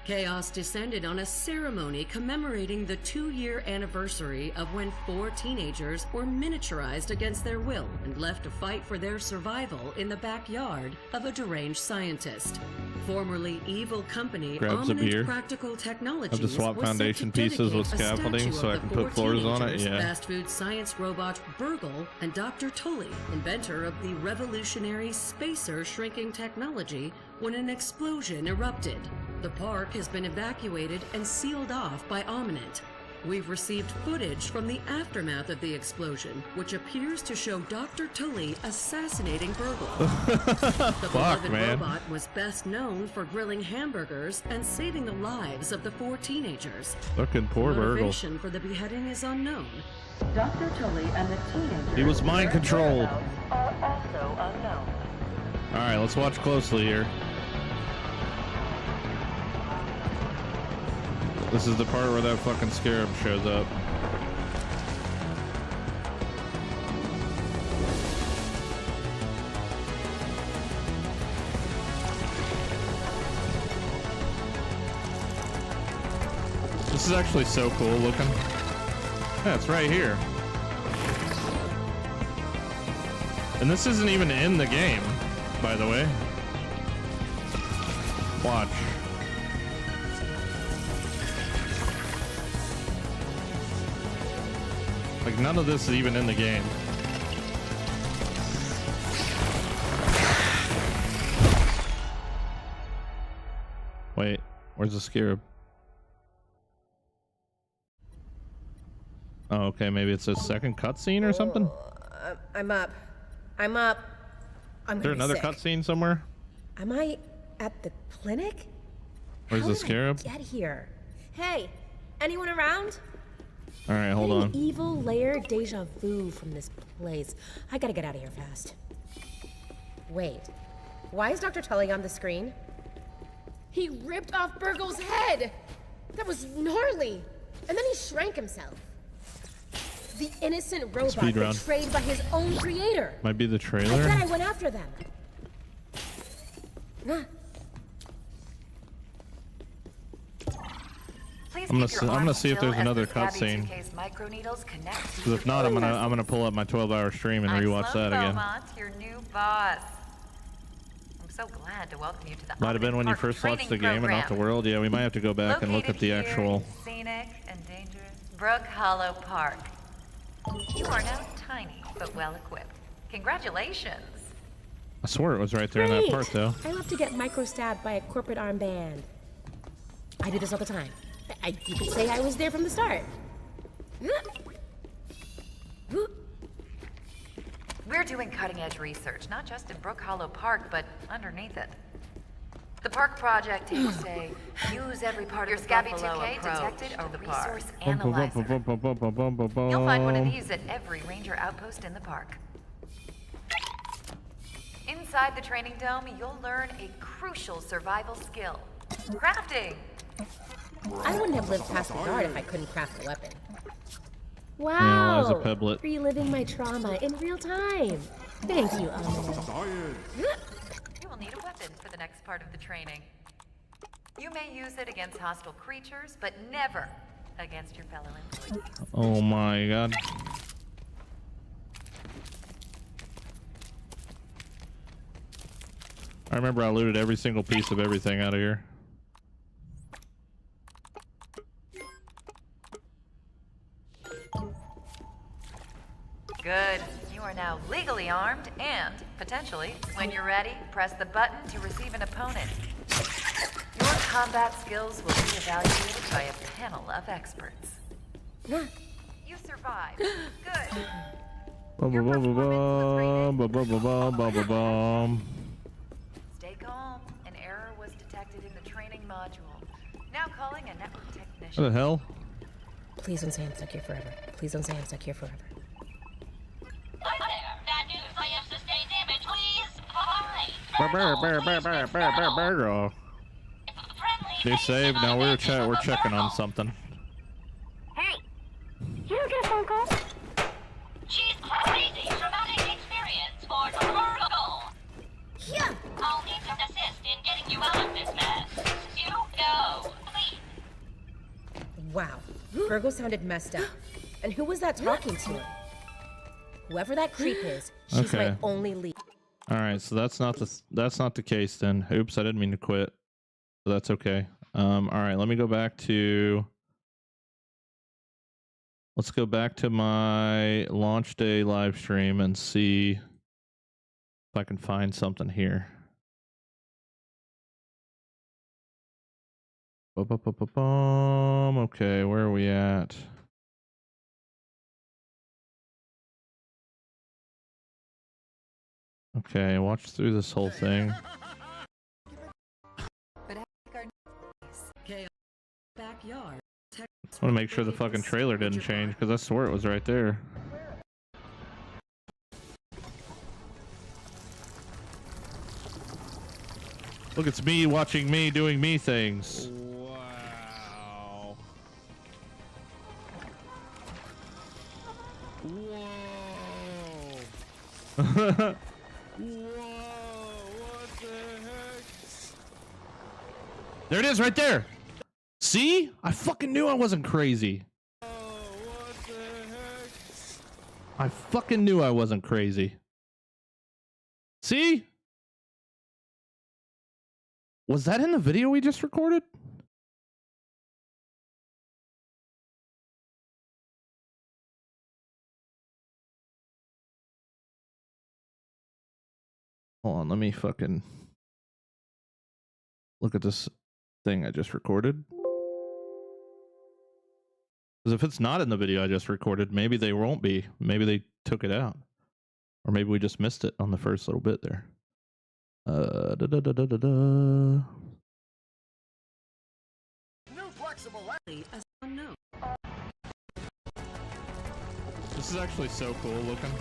Chaos descended on a ceremony commemorating the 2-year anniversary of when 4 teenagers were miniaturized against their will and left to fight for their survival in the backyard of a deranged scientist. Formerly evil company Grabs a Ominous beer. Practical Technologies I'll just swap was set foundation to pieces with dedicate a scaffolding statue so I of can the put 4 floors on it, teenagers, yeah. fast food science robot Burgle and Dr. Tully, inventor of the revolutionary spacer shrinking technology, when an explosion erupted. The park has been evacuated and sealed off by Ominent. We've received footage from the aftermath of the explosion, which appears to show Dr. Tully assassinating Burgle. The beloved man. robot was best known for grilling hamburgers and saving the lives of the 4 teenagers. Fucking poor The Burgle. motivation for the beheading is unknown. Dr. Tully and the teenagers He was mind controlled. are also unknown. Alright, let's watch closely here. This is the part where that fucking scarab shows up. This is actually so cool looking. Yeah, it's right here. And this isn't even in the game, by the way. Watch. Like, none of this is even in the game. Wait, where's the scarab? Oh, okay, maybe it's a second cutscene or something? I'm up. I'm up. I'm Is there gonna be another sick. cutscene somewhere? Am I at the clinic? Where's How the did I scarab? get here? Hey, anyone around? Alright, hold Getting on. evil layer deja vu from this place. I gotta get out of here fast. Wait, why is Dr. Tully on the screen? He ripped off Burgle's head! That was gnarly! And then he shrank himself. The innocent robot Speed round. betrayed by his own creator. Might be the I trailer? bet I went after them. Please I'm keep your gonna arms see if still there's as another the Scabby cutscene. 2K's microneedles connect to Because your if not, I'm brain. gonna pull up my 12-hour stream and rewatch that again. Beaumont, your new boss. I'm so glad to welcome you to the Might have been when you Omni first Park watched the training game and not the program. world. Yeah, we might have to go back and look at the Located here actual. in scenic and dangerous Brook Hollow Park. You are now tiny but well equipped. Congratulations. I swear it was right there in that Great. part, though. I love to get micro-stabbed by a corporate armband. I do this all the time. You could say I was there from the start. We're doing cutting-edge research, not just in Brook Hollow Park, but underneath it. The park project aims to use every part Your of the Scabby Buffalo 2K approach detected to a the resource park. analyzer. You'll find one of these at every ranger outpost in the park. Inside the training dome, you'll learn a crucial survival skill: crafting. I wouldn't have lived past the guard if I couldn't craft a weapon. well, Wow! there's a pebblet. Reliving my trauma in real time. Thank you, Amina. You will need a weapon for the next part of the training. You may use it against hostile creatures, but never against your fellow employees. Oh my god. I remember I looted every single piece of everything out of here. Good. You are now legally armed and, potentially, when you're ready, press the button to receive an opponent. Your combat skills will be evaluated by a panel of experts. You survived. Good. Stay calm. An error was detected in the training module. Now calling a network What technician. the hell? Please don't say I'm stuck here forever. Please don't say I'm stuck here forever. Hi there. Bad news. I have sustained damage. Please. Hi. Girl. New save. Now we're checking on something. Hey. You get a phone call? She's crazy. Traumatic experience for Virgo. Yeah! I'll need some assist in getting you out of this mess. You go. Please. Wow. Virgo sounded messed up. And who was that talking to him? Whoever that creep is, she's Okay. my only lead. All right, so that's not the case then. Oops, I didn't mean to quit. So that's okay. All right, let me go back to. Let's go back to my launch day live stream and see if I can find something here. Okay, where are we at? Okay, watch through this whole thing. Chaos backyard. I want to make sure the fucking trailer didn't change because I swore it was right there. Look, it's me watching me doing me things. Wow. Whoa. Whoa, what the heck? There it is right there. See? I fucking knew I wasn't crazy. Oh, what the heck? I fucking knew I wasn't crazy. See? Was that in the video we just recorded? Hold on, let me fucking look at this thing I just recorded. Because if it's not in the video I just recorded, maybe they won't be. Maybe they took it out. Or maybe we just missed it on the first little bit there. New flexible. As unknown. This is actually so cool looking.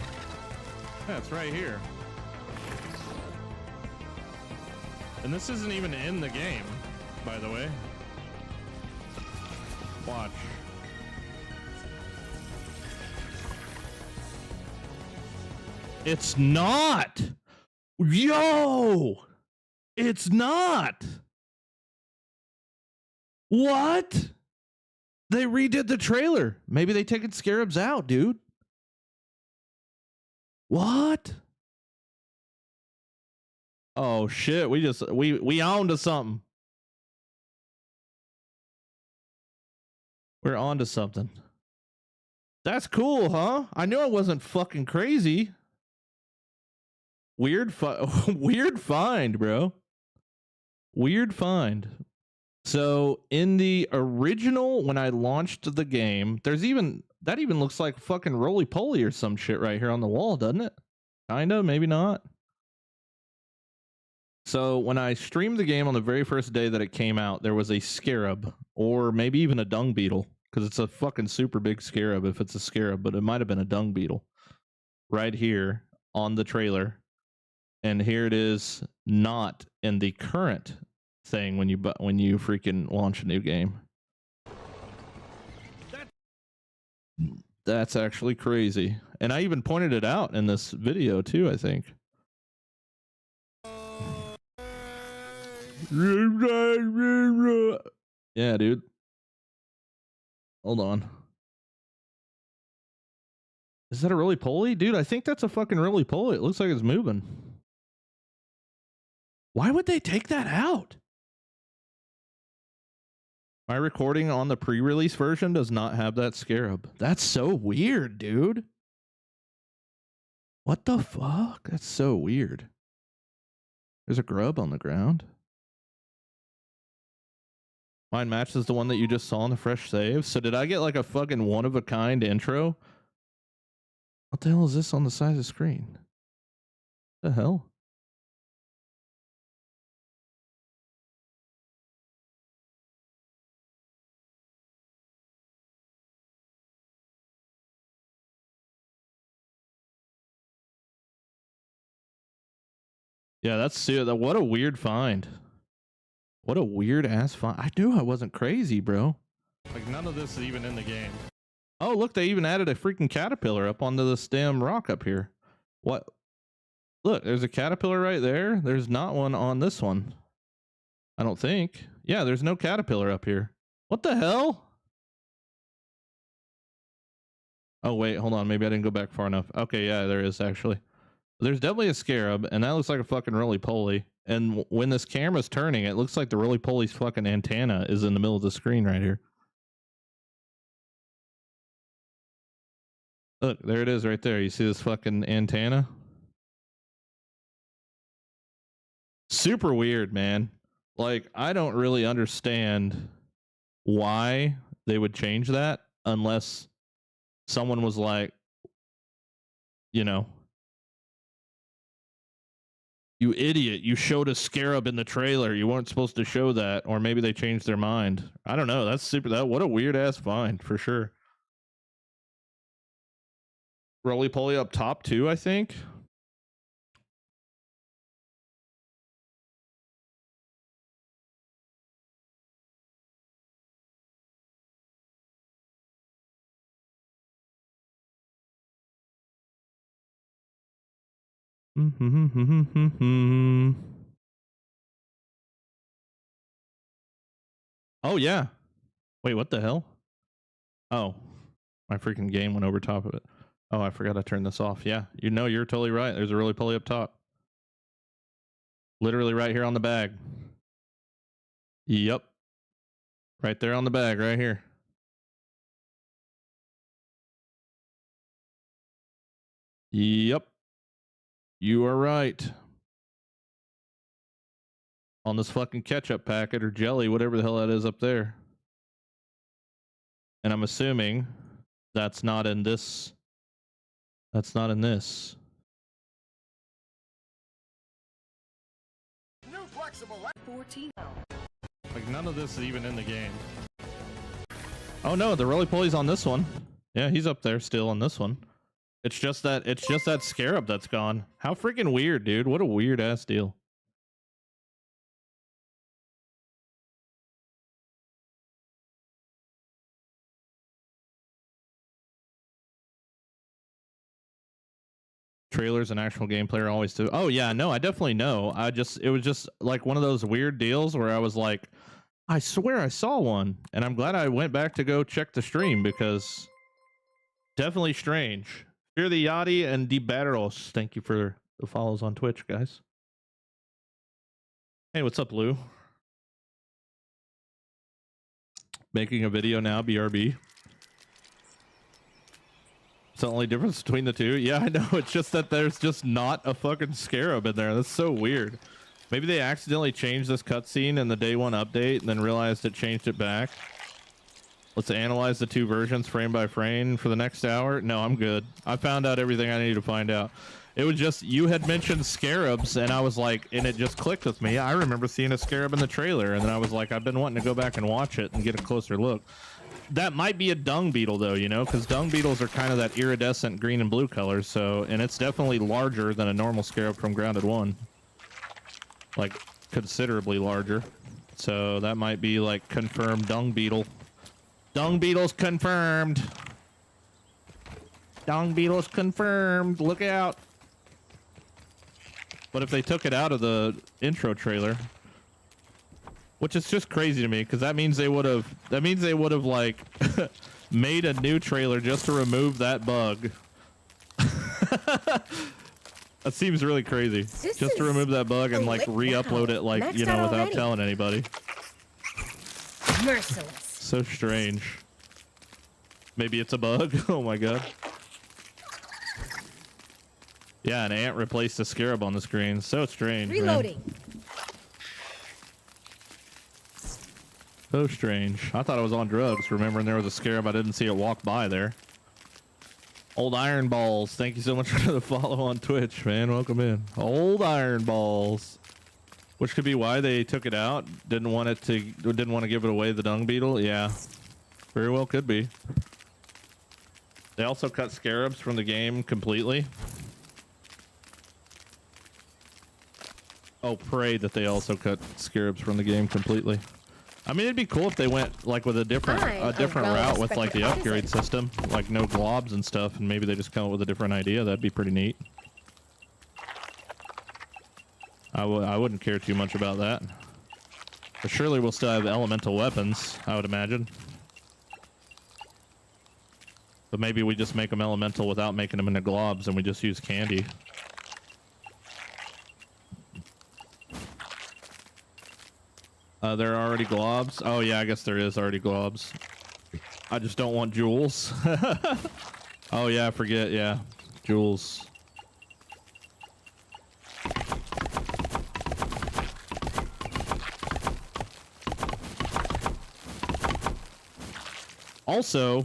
Yeah, it's right here. And this isn't even in the game, by the way. Watch. It's not! Yo! It's not! What? They redid the trailer. Maybe they taken Scarabs out, dude. What? Oh shit, we on to something. We're on to something. That's cool, huh? I knew I wasn't fucking crazy. Weird find, bro. Weird find. So in the original, when I launched the game, that even looks like fucking roly poly or some shit right here on the wall, doesn't it? Kinda, maybe not. So when I streamed the game on the very first day that it came out, there was a scarab, or maybe even a dung beetle, because it's a fucking super big scarab if it's a scarab, but it might have been a dung beetle right here on the trailer. And here it is, not in the current thing when you freaking launch a new game. That's actually crazy. And I even pointed it out in this video too, I think. Yeah, dude. Hold on. Is that a roly poly? Dude, I think that's a fucking roly poly. It looks like it's moving. Why would they take that out? My recording on the pre-release version does not have that scarab. That's so weird, dude. What the fuck? That's so weird. There's a grub on the ground. Mine matches the one that you just saw in the fresh save. So did I get like a fucking one-of-a-kind intro? What the hell is this on the side of the screen? The hell? Yeah, that's what a weird find. What a weird ass find. I knew I wasn't crazy, bro. Like none of this is even in the game. Oh, look, they even added a freaking caterpillar up onto this damn rock up here. What? Look, there's a caterpillar right there. There's not one on this one. I don't think. Yeah, there's no caterpillar up here. What the hell? Oh, wait, hold on. Maybe I didn't go back far enough. Okay, yeah, there is actually. There's definitely a scarab, and that looks like a fucking roly-poly. And when this camera's turning, it looks like the roly-poly's fucking antenna is in the middle of the screen right here. Look, there it is right there. You see this fucking antenna? Super weird, man. Like, I don't really understand why they would change that unless someone was like, you know, you idiot, you showed a scarab in the trailer. You weren't supposed to show that. Or maybe they changed their mind. I don't know. That's what a weird ass find for sure. Roly poly up top too, I think. Oh yeah. Wait, what the hell? Oh, my freaking game went over top of it. Oh, I forgot I turned this off. Yeah, you know, you're totally right. There's a roly poly up top. Literally right here on the bag. Yep. Right there on the bag, right here. Yep. You are right. On this fucking ketchup packet or jelly, whatever the hell that is up there. And I'm assuming that's not in this. That's not in this. New flexible 14. Like none of this is even in the game. Oh no, the roly-poly's on this one. Yeah, he's up there still on this one. It's just that scarab that's gone. How freaking weird, dude. What a weird ass deal. Trailers and actual gameplay are always too. Oh yeah, no, I definitely know. It was just like one of those weird deals where I was like, I swear I saw one, and I'm glad I went back to go check the stream because definitely strange. Fear the Yachty and DeBarros. Thank you for the follows on Twitch, guys. Hey, what's up, Lou? Making a video now, BRB. It's the only difference between the two. Yeah, I know. It's just that there's just not a fucking scarab in there. That's so weird. Maybe they accidentally changed this cutscene in the day one update and then realized it changed it back. Let's analyze the two versions frame by frame for the next hour. No, I'm good. I found out everything I needed to find out. It was just, you had mentioned scarabs and I was like, and it just clicked with me. I remember seeing a scarab in the trailer and then I was like, I've been wanting to go back and watch it and get a closer look. That might be a dung beetle though, you know, because dung beetles are kind of that iridescent green and blue colors. So, and it's definitely larger than a normal scarab from Grounded 1. Like considerably larger. So that might be like confirmed dung beetle. Dung beetle's confirmed. Dung beetle's confirmed. Look out. But if they took it out of the intro trailer, which is just crazy to me, because that means they would have like made a new trailer just to remove that bug. That seems really crazy. Just to remove that bug and like re-upload it, like, you know, without telling anybody. Merciless. So strange. Maybe it's a bug. Oh my god. Yeah, an ant replaced a scarab on the screen. So strange. Reloading. Man. So strange. I thought I was on drugs, remembering there was a scarab. I didn't see it walk by there. Old Iron Balls, thank you so much for the follow on Twitch, man. Welcome in. Old Iron Balls. Which could be why they took it out. Didn't want to give it away, the dung beetle. Yeah. Very well could be. They also cut scarabs from the game completely. Oh, pray that they also cut scarabs from the game completely. I mean, it'd be cool if they went like with a different route with like the upgrade system, like no globs and stuff, and maybe they just come up with a different idea. That'd be pretty neat. I wouldn't care too much about that. But surely we'll still have elemental weapons, I would imagine. But maybe we just make them elemental without making them into globs, and we just use candy. There are already globs. Oh yeah, I guess there is already globs. I just don't want jewels. Oh yeah, I forget. Yeah, jewels. Also,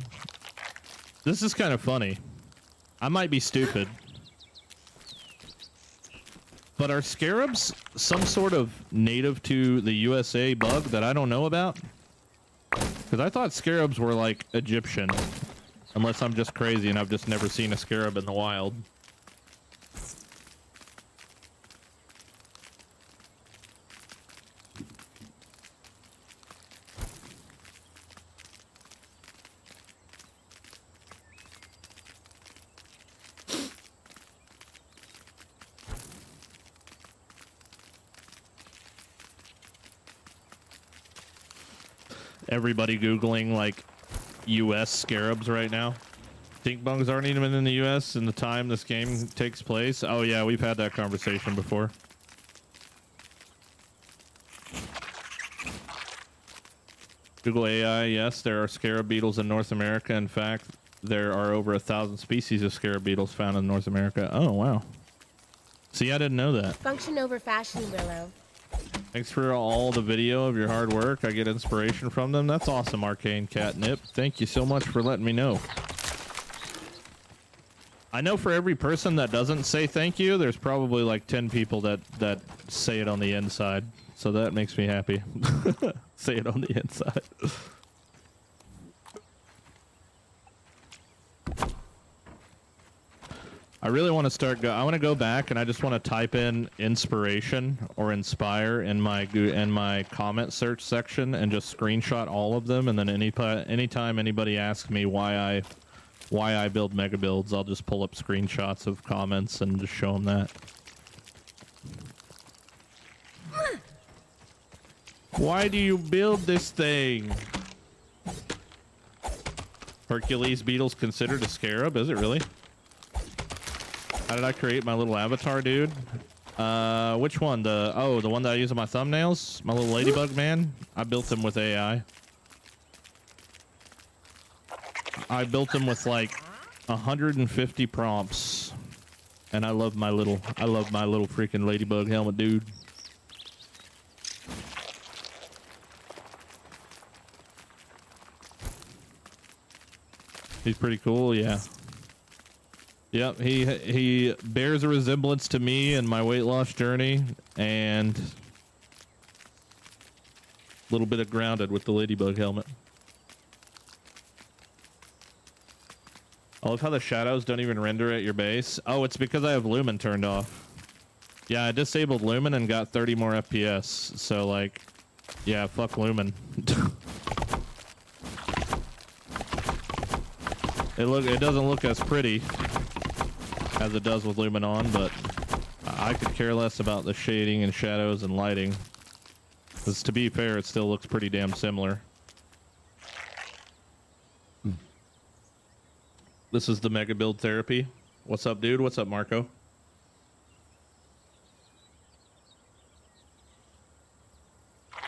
this is kind of funny. I might be stupid. But are scarabs some sort of native to the USA bug that I don't know about? Because I thought scarabs were like Egyptian. Unless I'm just crazy and I've just never seen a scarab in the wild. Everybody Googling like US scarabs right now. Stink bugs aren't even in the US in the time this game takes place. Oh yeah, we've had that conversation before. Google AI, yes, there are scarab beetles in North America. In fact, there are over 1,000 species of scarab beetles found in North America. Oh, wow. See, I didn't know that. Function over fashion, Willow. Thanks for all the video of your hard work. I get inspiration from them. That's awesome, Arcane Catnip. Thank you so much for letting me know. I know for every person that doesn't say thank you, there's probably like 10 people that say it on the inside. So that makes me happy. Say it on the inside. I really want to start I want to go back and I just want to type in inspiration or inspire in my comment search section and just screenshot all of them, and then anytime anybody asks me why I build mega builds, I'll just pull up screenshots of comments and just show them that. Why do you build this thing? Hercules beetle's considered a scarab? Is it really? How did I create my little avatar, dude? Which one? The one that I use on my thumbnails? My little ladybug man? I built him with AI. I built him with like 150 prompts. And I love my little freaking ladybug helmet, dude. He's pretty cool, yeah. Yep, he bears a resemblance to me and my weight loss journey, and a little bit of grounded with the ladybug helmet. I love how the shadows don't even render at your base. Oh, it's because I have Lumen turned off. Yeah, I disabled Lumen and got 30 more FPS. So like, yeah, fuck Lumen. It doesn't look as pretty as it does with Lumen on, but I could care less about the shading and shadows and lighting. Because to be fair, it still looks pretty damn similar. This is the Mega Build Therapy. What's up, dude? What's up, Marco?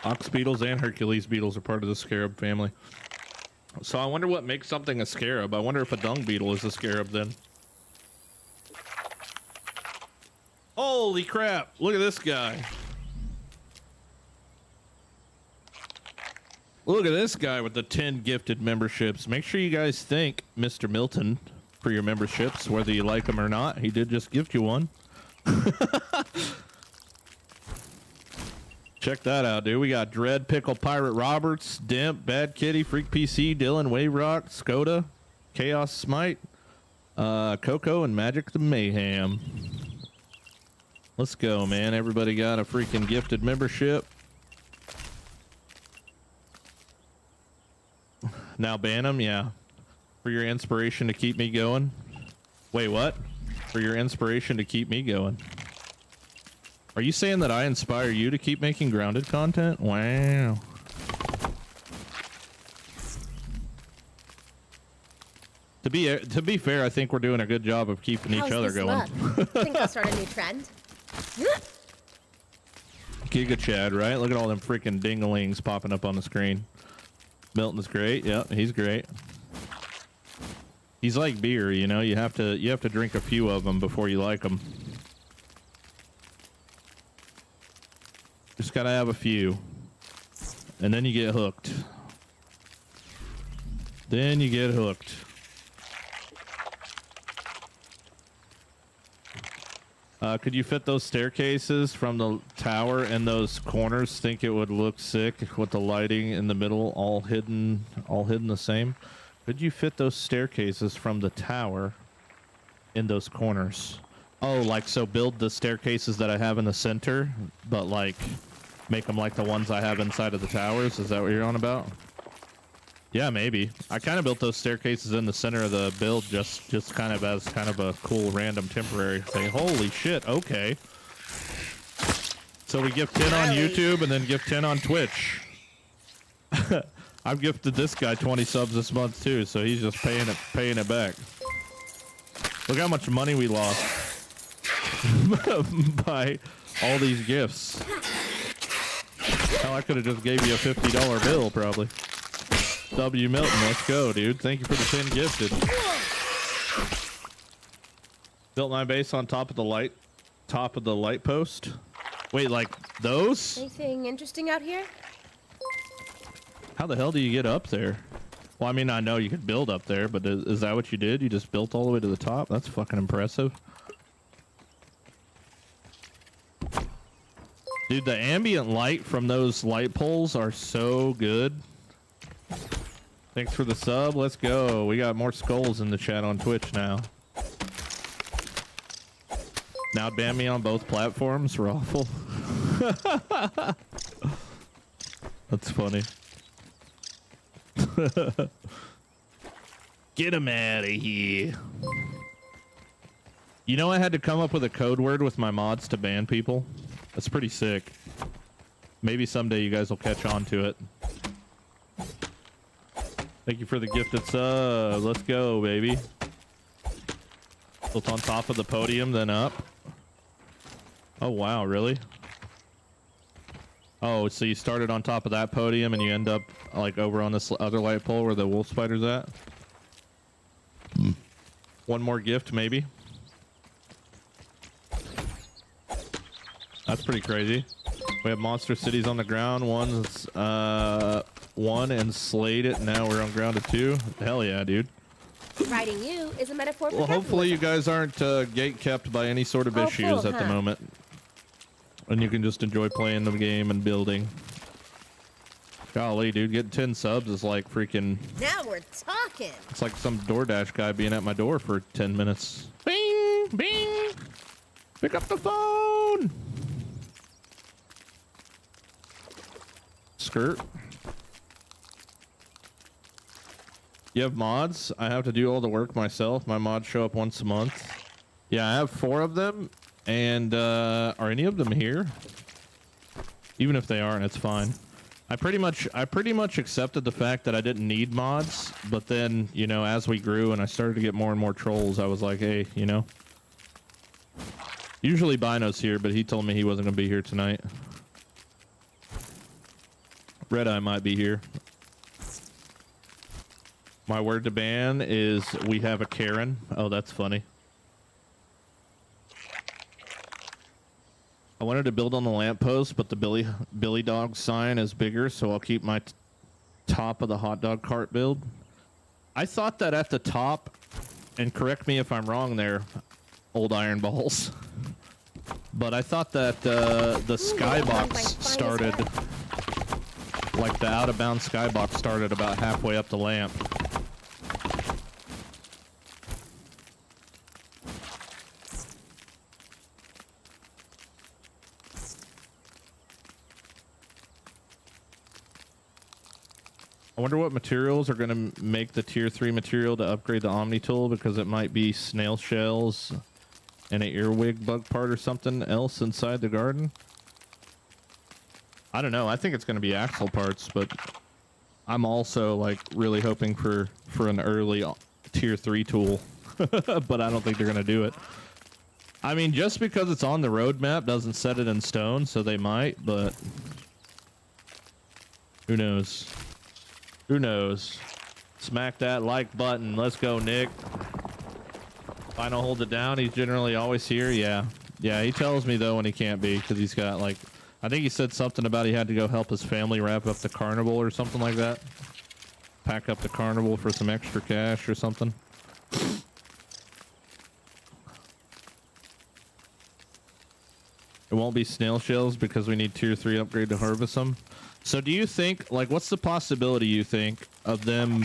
Ox beetles and Hercules beetles are part of the scarab family. So I wonder what makes something a scarab. I wonder if a dung beetle is a scarab then. Holy crap, look at this guy. Look at this guy with the 10 gifted memberships. Make sure you guys thank Mr. Milton for your memberships, whether you like them or not. He did just gift you one. Check that out, dude. We got Dread, Pickle, Pirate Roberts, Dimp, Bad Kitty, Freak PC, Dylan, Wave Rock, Skoda, Chaos Smite, Coco, and Magic the Mayhem. Let's go, man. Everybody got a freaking gifted membership. Now ban them, yeah. For your inspiration to keep me going. Wait, what? For your inspiration to keep me going. Are you saying that I inspire you to keep making grounded content? Wow. To be fair, I think we're doing a good job of keeping each other going. Think I'll start a new trend. Giga Chad, right? Look at all them freaking dinglings popping up on the screen. Milton's great. Yep, he's great. He's like beer, you know. You have to drink a few of them before you like them. Just gotta have a few, and then you get hooked. Then you get hooked. Could you fit those staircases from the tower in those corners? Think it would look sick with the lighting in the middle, all hidden the same. Could you fit those staircases from the tower in those corners? Oh, like so build the staircases that I have in the center, but like make them like the ones I have inside of the towers. Is that what you're on about? Yeah, maybe. I kind of built those staircases in the center of the build just kind of as kind of a cool random temporary thing. Holy shit, okay. So we gift 10 on YouTube and then gift 10 on Twitch. I've gifted this guy 20 subs this month too, so he's just paying it back. Look how much money we lost by all these gifts. Hell, I could have just gave you a $50 bill probably. W Milton, let's go, dude. Thank you for the 10 gifted. Built my base on top of the light post. Wait, like those? Anything interesting out here? How the hell do you get up there? Well, I mean, I know you could build up there, but is that what you did? You just built all the way to the top? That's fucking impressive. Dude, the ambient light from those light poles are so good. Thanks for the sub. Let's go. We got more skulls in the chat on Twitch now. Now ban me on both platforms. Raffle. That's funny. Get him out of here. You know, I had to come up with a code word with my mods to ban people. That's pretty sick. Maybe someday you guys will catch on to it. Thank you for the gifted sub. Let's go, baby. Built on top of the podium, then up. Oh, wow, really? Oh, so you started on top of that podium and you end up like over on this other light pole where the wolf spider's at? One more gift, maybe? That's pretty crazy. We have monster cities on the ground. One and slayed it. Now we're on ground of 2. Hell yeah, dude. Riding you is a metaphor for Well, hopefully you guys aren't gate kept by any sort of issues at the moment. And you can just enjoy playing the game and building. Golly, dude, getting 10 subs is like freaking... Now we're talking. It's like some DoorDash guy being at my door for 10 minutes. Bing! Bing! Pick up the phone! Skirt. You have mods? I have to do all the work myself. My mods show up once a month. Yeah, I have 4 of them. And are any of them here? Even if they aren't, it's fine. I pretty much accepted the fact that I didn't need mods, but then, you know, as we grew and I started to get more and more trolls, I was like, hey, you know. Usually Bino's here, but he told me he wasn't gonna be here tonight. Red Eye might be here. My word to ban is we have a Karen. Oh, that's funny. I wanted to build on the lamppost, but the Billy Dog sign is bigger, so I'll keep my top of the hot dog cart build. I thought that at the top, and correct me if I'm wrong there, old iron balls, but I thought that the skybox started, like the out-of-bounds skybox started about halfway up the lamp. I wonder what materials are going to make the tier 3 material to upgrade the Omni tool, because it might be snail shells and an earwig bug part or something else inside the garden. I don't know. I think it's going to be axle parts, but I'm also like really hoping for an early tier 3 tool, but I don't think they're going to do it. I mean, just because it's on the roadmap doesn't set it in stone, so they might, but who knows? Who knows? Smack that like button. Let's go, Nick. Final holds it down. He's generally always here. Yeah. Yeah, he tells me, though, when he can't be, because he's got, like... I think he said something about he had to go help his family wrap up the carnival or something like that. Pack up the carnival for some extra cash or something. It won't be snail shells because we need tier 3 upgrade to harvest them. So do you think, like, what's the possibility, you think, of them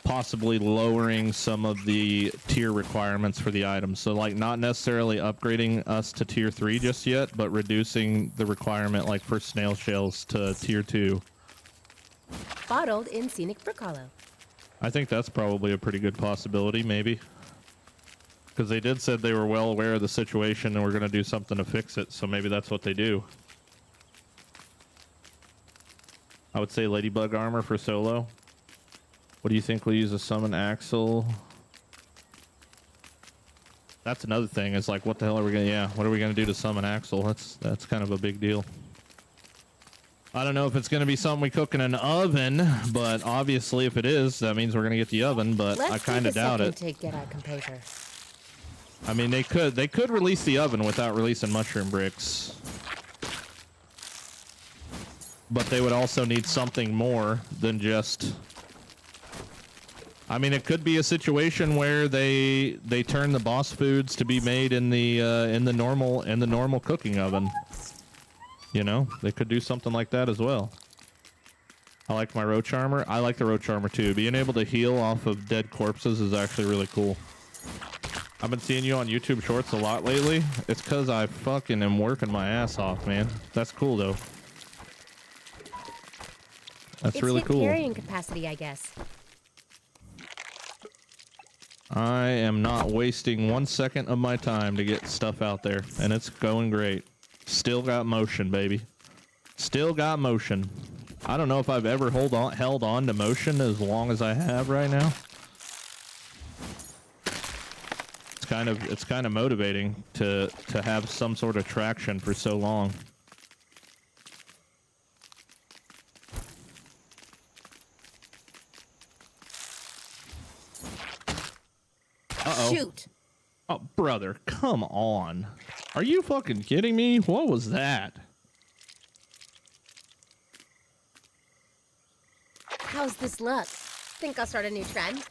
possibly lowering some of the tier requirements for the items? So, like, not necessarily upgrading us to tier 3 just yet, but reducing the requirement, like, for snail shells to tier 2. Bottled in scenic Brook Hollow. I think that's probably a pretty good possibility, maybe. Because they did said they were well aware of the situation and were going to do something to fix it, so maybe that's what they do. I would say Ladybug armor for solo. What do you think? We'll use a summon axle. That's another thing. Is like, what the hell are we gonna? Yeah, what are we gonna do to summon axle? That's kind of a big deal. I don't know if it's going to be something we cook in an oven, but obviously if it is, that means we're going to get the oven, but I kind of doubt it. To get our composure. I mean, they could release the oven without releasing mushroom bricks. But they would also need something more than just... I mean, it could be a situation where they turn the boss foods to be made in the normal cooking oven. You know, they could do something like that as well. I like my roach armor. I like the roach armor too. Being able to heal off of dead corpses is actually really cool. I've been seeing you on YouTube Shorts a lot lately. It's because I fucking am working my ass off, man. That's cool though. That's really cool. Carrying capacity, I guess. I am not wasting 1 second of my time to get stuff out there, and it's going great. Still got motion, baby. Still got motion. I don't know if I've ever held on to motion as long as I have right now. It's kind of motivating to have some sort of traction for so long. Uh-oh. Shoot. Oh, brother, come on. Are you fucking kidding me? What was that? How's this look? Think I'll start a new trend?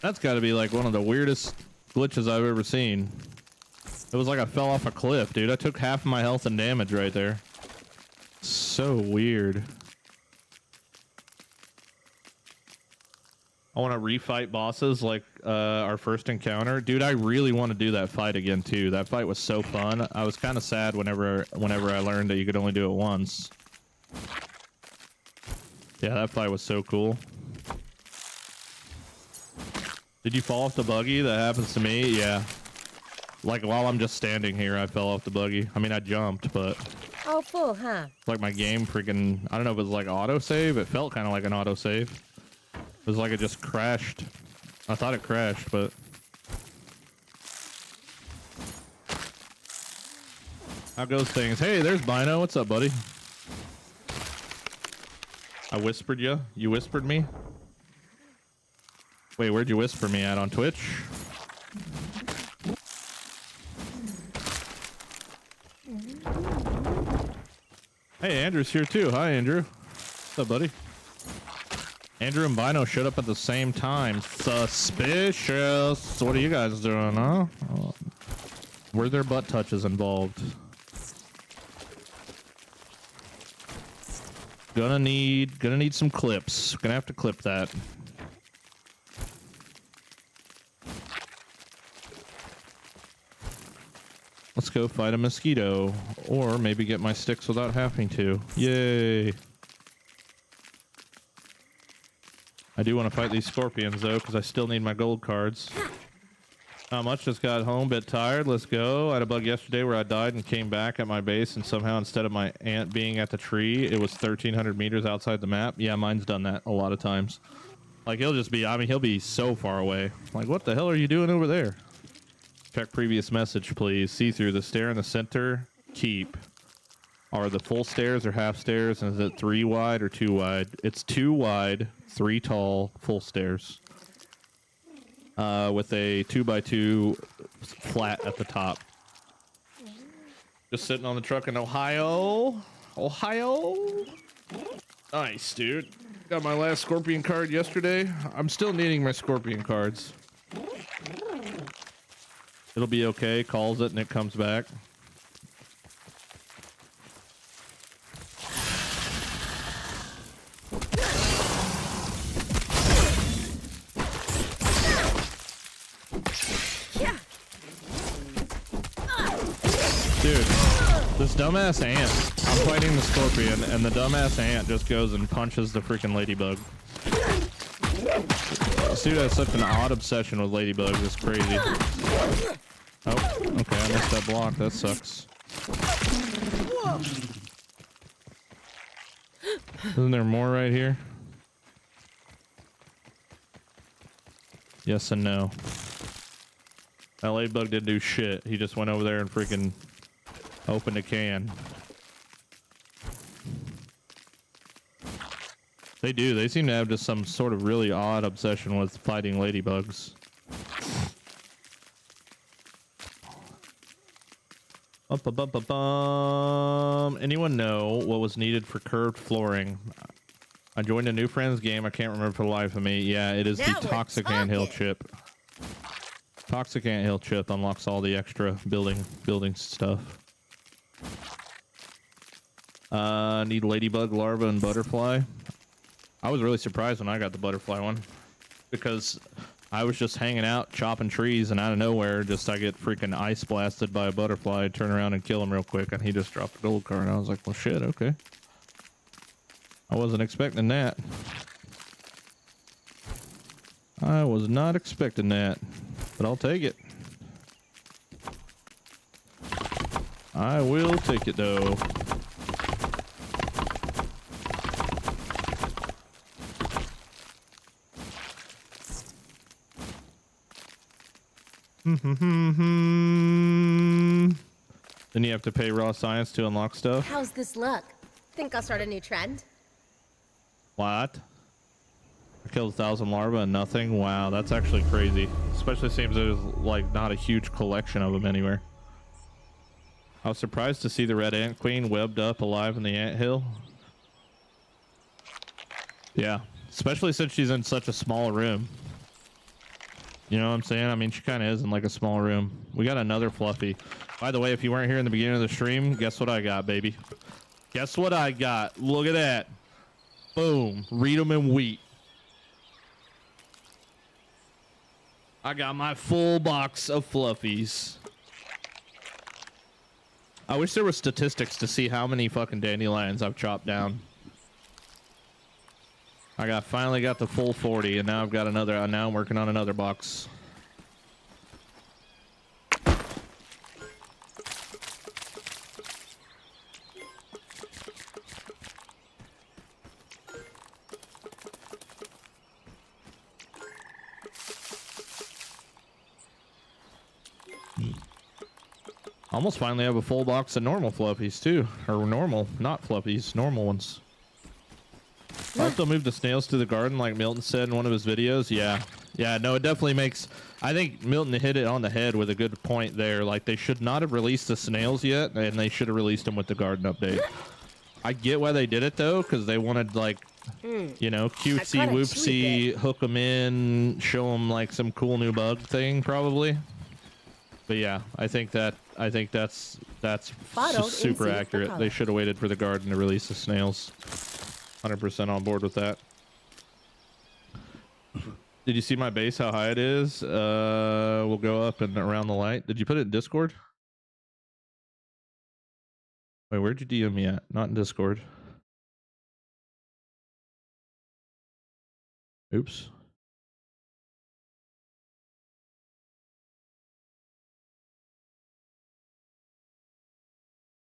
That's got to be like one of the weirdest glitches I've ever seen. It was like I fell off a cliff, dude. I took half of my health and damage right there. So weird. I want to refight bosses like our first encounter. Dude, I really want to do that fight again too. That fight was so fun. I was kind of sad whenever I learned that you could only do it once. Yeah, that fight was so cool. Did you fall off the buggy? That happens to me. Yeah. Like while I'm just standing here, I fell off the buggy. I mean, I jumped, but... Oh, full, huh? Like my game freaking... I don't know if it was like autosave. It felt kind of like an autosave. It was like it just crashed. I thought it crashed, but... How goes things? Hey, there's Bino. What's up, buddy? I whispered you? You whispered me? Wait, where'd you whisper me at? On Twitch? Hey, Andrew's here too. Hi, Andrew. What's up, buddy? Andrew and Bino showed up at the same time. Suspicious. What are you guys doing, huh? Were there butt touches involved? Gonna need some clips. Gonna have to clip that. Let's go fight a mosquito, or maybe get my sticks without having to. Yay! I do want to fight these scorpions though, because I still need my gold cards. Not much, just got home, bit tired. Let's go. I had a bug yesterday where I died and came back at my base, and somehow instead of my ant being at the tree, it was 1,300 meters outside the map. Yeah, mine's done that a lot of times. Like he'll just be, I mean, he'll be so far away. Like, what the hell are you doing over there? Check previous message, please. See through the stair in the center. Keep. Are the full stairs or half stairs? And is it 3 wide or 2 wide? It's 2 wide, 3 tall, full stairs. With a 2x2 flat at the top. Just sitting on the truck in Ohio. Ohio. Nice, dude. Got my last scorpion card yesterday. I'm still needing my scorpion cards. It'll be okay. Calls it and it comes back. Dude, this dumbass ant. I'm fighting the scorpion and the dumbass ant just goes and punches the freaking ladybug. This dude has such an odd obsession with ladybugs. It's crazy. Oh, okay, I missed that block. That sucks. Isn't there more right here? Yes and no. That ladybug didn't do shit. He just went over there and freaking opened a can. They do. They seem to have just some sort of really odd obsession with fighting ladybugs. Anyone know what was needed for curved flooring? I joined a new friend's game. I can't remember for the life of me. Yeah, it is Now the we're Toxic Anthill talking. chip. Toxic Anthill chip unlocks all the extra building stuff. Need ladybug, larva, and butterfly. I was really surprised when I got the butterfly one because I was just hanging out chopping trees and out of nowhere I get freaking ice blasted by a butterfly. I turn around and kill him real quick and he just dropped a gold card. I was like, well shit, okay. I wasn't expecting that. I was not expecting that, but I'll take it. I will take it though. Then you have to pay raw science to unlock stuff. How's this look? Think I'll start a new trend? What? I killed 1,000 larvae and nothing? Wow, that's actually crazy. Especially seems there's like not a huge collection of them anywhere. I was surprised to see the red ant queen webbed up alive in the anthill. Yeah, especially since she's in such a small room. You know what I'm saying? I mean, she kind of is in like a small room. We got another Fluffy. By the way, if you weren't here in the beginning of the stream, guess what I got, baby? Guess what I got? Look at that. Boom. Read 'em and wheat. I got my full box of Fluffies. I wish there were statistics to see how many fucking dandelions I've chopped down. I finally got the full 40, and now I've got another. Now I'm working on another box. Almost finally have a full box of normal Fluffies too, or normal, not Fluffies, normal ones. I have to move the snails to the garden like Milton said in one of his videos. Yeah, no, it definitely makes... I think Milton hit it on the head with a good point there. Like, they should not have released the snails yet, and they should have released them with the garden update. I get why they did it, though, because they wanted, like, you know, cutesy, whoopsie, hook them in, show them, like, some cool new bug thing, probably. But, yeah, I think that's just super accurate. They should have waited for the garden to release the snails. 100% on board with that. Did you see my base, how high it is? We'll go up and around the light. Did you put it in Discord? Wait, where'd you DM me at? Not in Discord. Oops.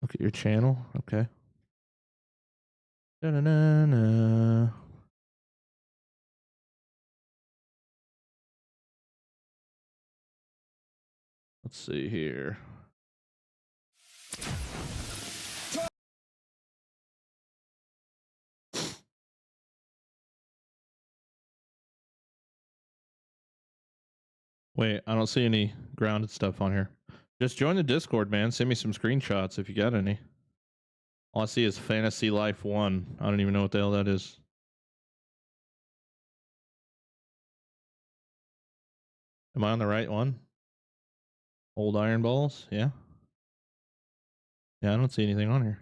Look at your channel. Okay. Da-na-na-na. Let's see here. Wait, I don't see any grounded stuff on here. Just join the Discord, man. Send me some screenshots if you got any. All I see is Fantasy Life 1. I don't even know what the hell that is. Am I on the right one? Old iron balls? Yeah. Yeah, I don't see anything on here.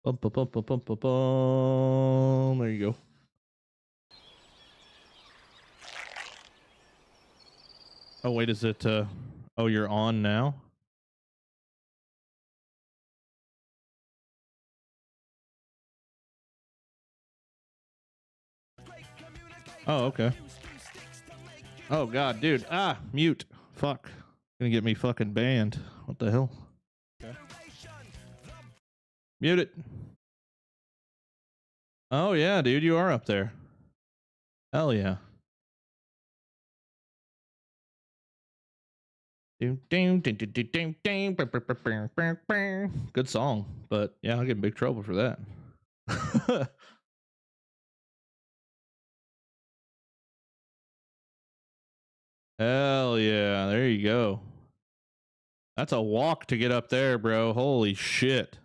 Bum, bum, bum, bum, bum, bum, bum. There you go. Oh, wait, is it, oh, you're on now? Oh, okay. Oh, God, dude. Ah, mute. Fuck. Gonna get me fucking banned. What the hell? Okay. Mute it. Oh, yeah, dude, you are up there. Hell yeah. Good song, but yeah, I'll get in big trouble for that. Hell yeah, there you go. That's a walk to get up there, bro. Holy shit.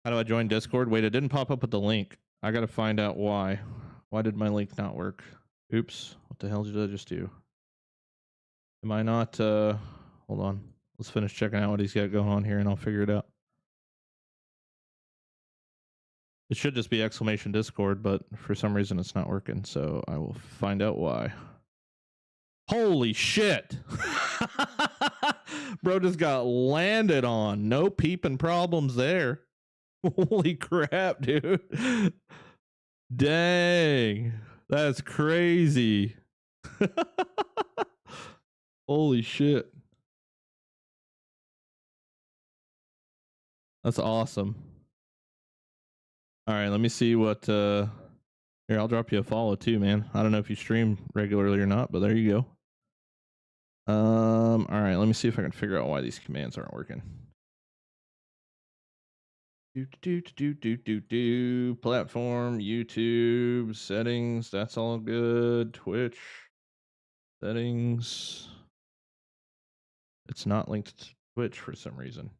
How do I join Discord? Wait, it didn't pop up with the link. I gotta find out why. Why did my link not work? Oops, what the hell did I just do? Am I not, hold on. Let's finish checking out what he's got going on here and I'll figure it out. It should just be exclamation Discord, but for some reason it's not working, so I will find out why. Holy shit! Bro just got landed on. No peeping problems there. Holy crap, dude. Dang. That's crazy. Holy shit. That's awesome. All right, let me see what here, I'll drop you a follow too, man. I don't know if you stream regularly or not, but there you go. All right, let me see if I can figure out why these commands aren't working. Platform, YouTube, settings, that's all good. Twitch, settings. It's not linked to Twitch for some reason.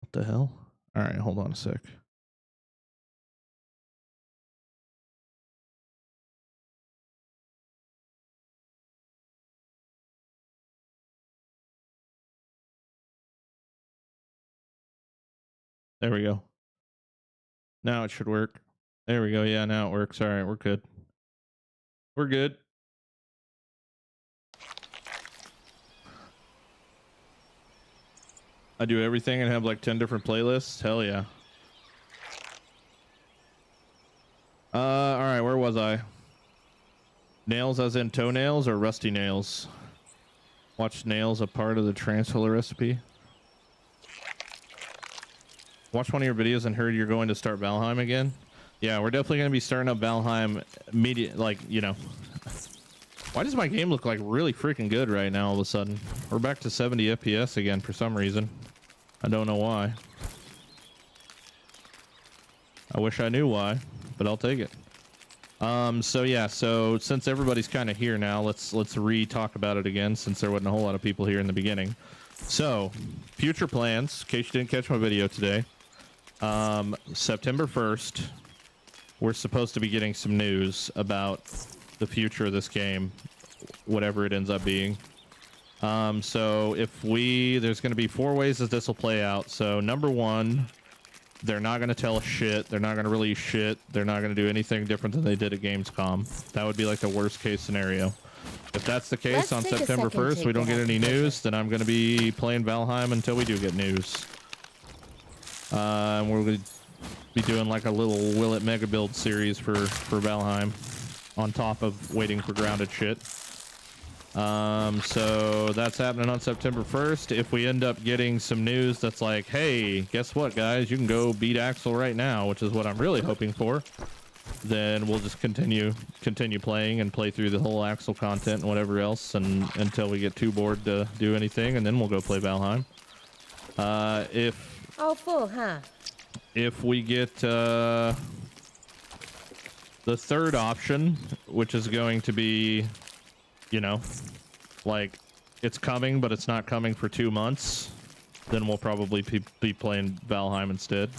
What the hell? All right, hold on a sec. There we go. Now it should work. There we go. Yeah, now it works. All right, we're good. We're good. I do everything and have like 10 different playlists. Hell yeah. All right, where was I? Nails as in toenails or rusty nails? Watch nails a part of the transfer recipe. Watch one of your videos and heard you're going to start Valheim again. Yeah, we're definitely going to be starting up Valheim immediate, like, you know. Why does my game look like really freaking good right now all of a sudden? We're back to 70 FPS again for some reason. I don't know why. I wish I knew why, but I'll take it. So yeah, so since everybody's kind of here now, let's re-talk about it again since there wasn't a whole lot of people here in the beginning. So, future plans, in case you didn't catch my video today. September 1st, we're supposed to be getting some news about the future of this game, whatever it ends up being. So there's going to be 4 ways that this will play out. So number 1, they're not going to tell us shit. They're not going to release shit. They're not going to do anything different than they did at Gamescom. That would be like the worst case scenario. If that's the case, on September 1st, we don't get any news, then I'm going to be playing Valheim until we do get news. And we're going to be doing like a little Will It Mega Build series for Valheim on top of waiting for grounded shit. So that's happening on September 1st. If we end up getting some news that's like, hey, guess what, guys? You can go beat Axel right now, which is what I'm really hoping for. Then we'll just continue playing and play through the whole Axel content and whatever else, and until we get too bored to do anything, and then we'll go play Valheim. Oh, full, huh? If we get the third option, which is going to be, you know, like it's coming, but it's not coming for 2 months, then we'll probably be playing Valheim instead.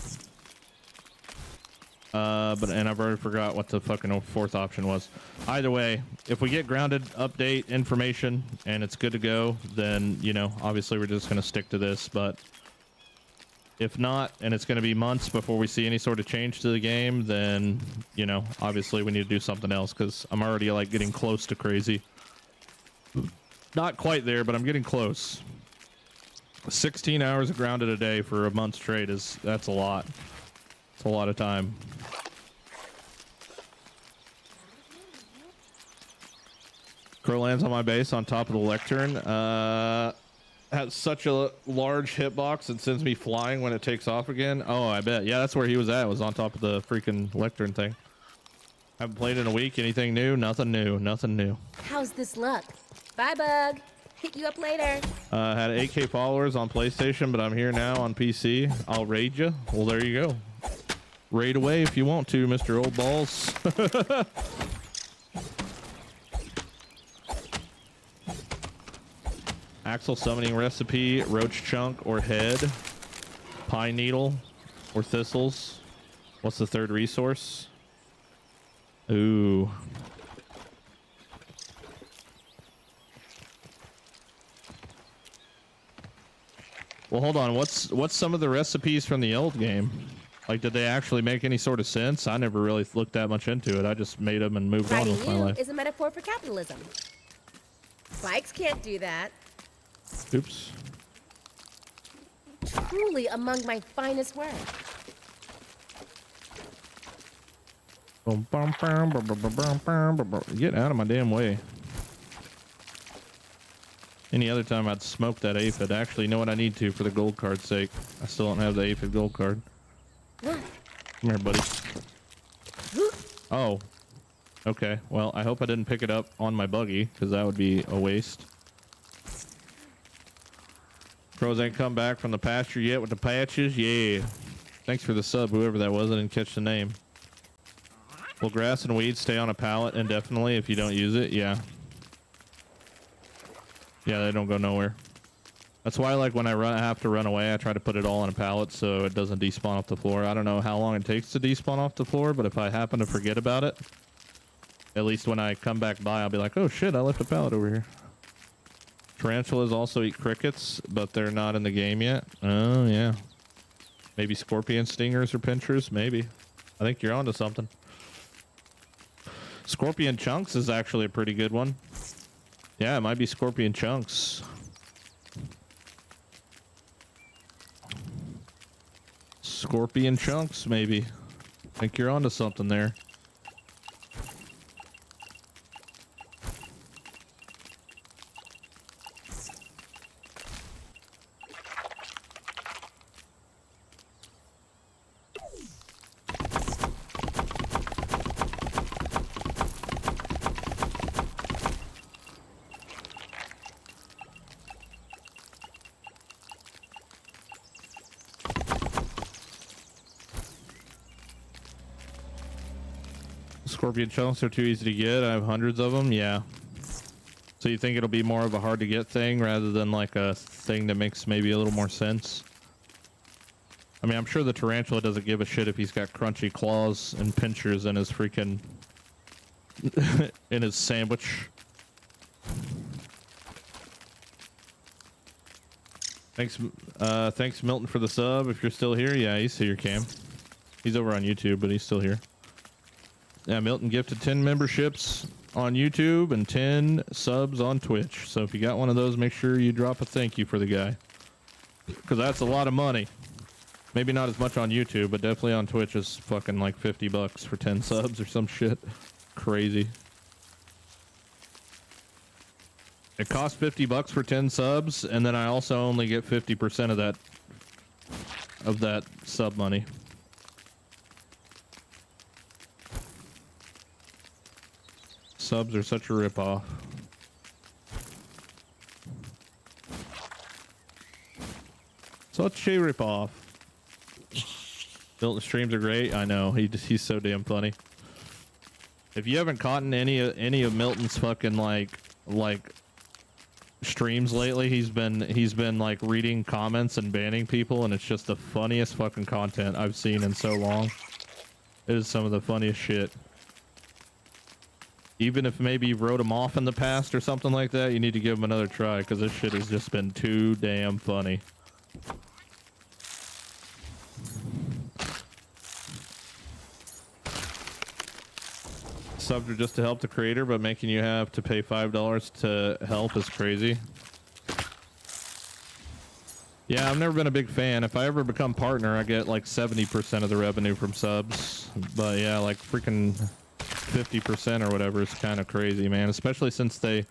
And I've already forgot what the fucking fourth option was. Either way, if we get grounded update information and it's good to go, then, you know, obviously we're just going to stick to this. But if not, and it's going to be months before we see any sort of change to the game, then, you know, obviously we need to do something else, because I'm already like getting close to crazy. Not quite there, but I'm getting close. 16 hours of grounded a day for a month straight that's a lot. It's a lot of time. Crow lands on my base on top of the lectern. Has such a large hitbox, it sends me flying when it takes off again. Oh, I bet. Yeah, that's where he was at. Was on top of the freaking lectern thing. Haven't played in a week. Anything new? Nothing new. Nothing new. How's this look? Bye, Bug. Hit you up later. Had 8K followers on PlayStation, but I'm here now on PC. I'll raid you. Well, there you go. Raid away if you want to, Mr. Old Balls. Axle summoning recipe, roach chunk or head, pine needle or thistles. What's the third resource? Ooh. Well, hold on. What's some of the recipes from the old game? Like, did they actually make any sort of sense? I never really looked that much into it. I just made them and moved on Fighting with my you life. is a metaphor for capitalism. Bikes can't do that. Oops. Truly among my finest work. Get out of my damn way. Any other time I'd smoke that aphid. Actually, you know what I need to for the gold card's sake. I still don't have the aphid gold card. Come here, buddy. Oh. Okay. Well, I hope I didn't pick it up on my buggy, because that would be a waste. Crows ain't come back from the pasture yet with the patches. Yeah. Thanks for the sub, whoever that was. I didn't catch the name. Will grass and weeds stay on a pallet indefinitely if you don't use it? Yeah. Yeah, they don't go nowhere. That's why, like, when I have to run away, I try to put it all on a pallet so it doesn't despawn off the floor. I don't know how long it takes to despawn off the floor, but if I happen to forget about it, at least when I come back by, I'll be like, oh shit, I left a pallet over here. Tarantulas also eat crickets, but they're not in the game yet. Oh, yeah. Maybe scorpion stingers or pinchers? Maybe. I think you're onto something. Scorpion chunks is actually a pretty good one. Yeah, it might be scorpion chunks. Scorpion chunks, maybe. I think you're onto something there. Scorpion chunks are too easy to get. I have hundreds of them. Yeah. So you think it'll be more of a hard to get thing rather than like a thing that makes maybe a little more sense? I mean, I'm sure the tarantula doesn't give a shit if he's got crunchy claws and pinchers in his freaking in his sandwich. Thanks Milton for the sub. If you're still here, yeah, he's here, Cam. He's over on YouTube, but he's still here. Yeah, Milton gifted 10 memberships on YouTube and 10 subs on Twitch. So if you got one of those, make sure you drop a thank you for the guy. Because that's a lot of money. Maybe not as much on YouTube, but definitely on Twitch is fucking like $50 for 10 subs or some shit. Crazy. It costs $50 for 10 subs, and then I also only get 50% of that sub money. Subs are such a ripoff. Such a ripoff. Milton streams are great. I know. He's so damn funny. If you haven't caught any of Milton's fucking like streams lately, he's been like reading comments and banning people, and it's just the funniest fucking content I've seen in so long. It is some of the funniest shit. Even if maybe you wrote him off in the past or something like that, you need to give him another try, because this shit has just been too damn funny. Subs are just to help the creator, but making you have to pay $5 to help is crazy. Yeah, I've never been a big fan. If I ever become partner, I get like 70% of the revenue from subs. But yeah, like freaking 50% or whatever is kind of crazy, man. Especially since they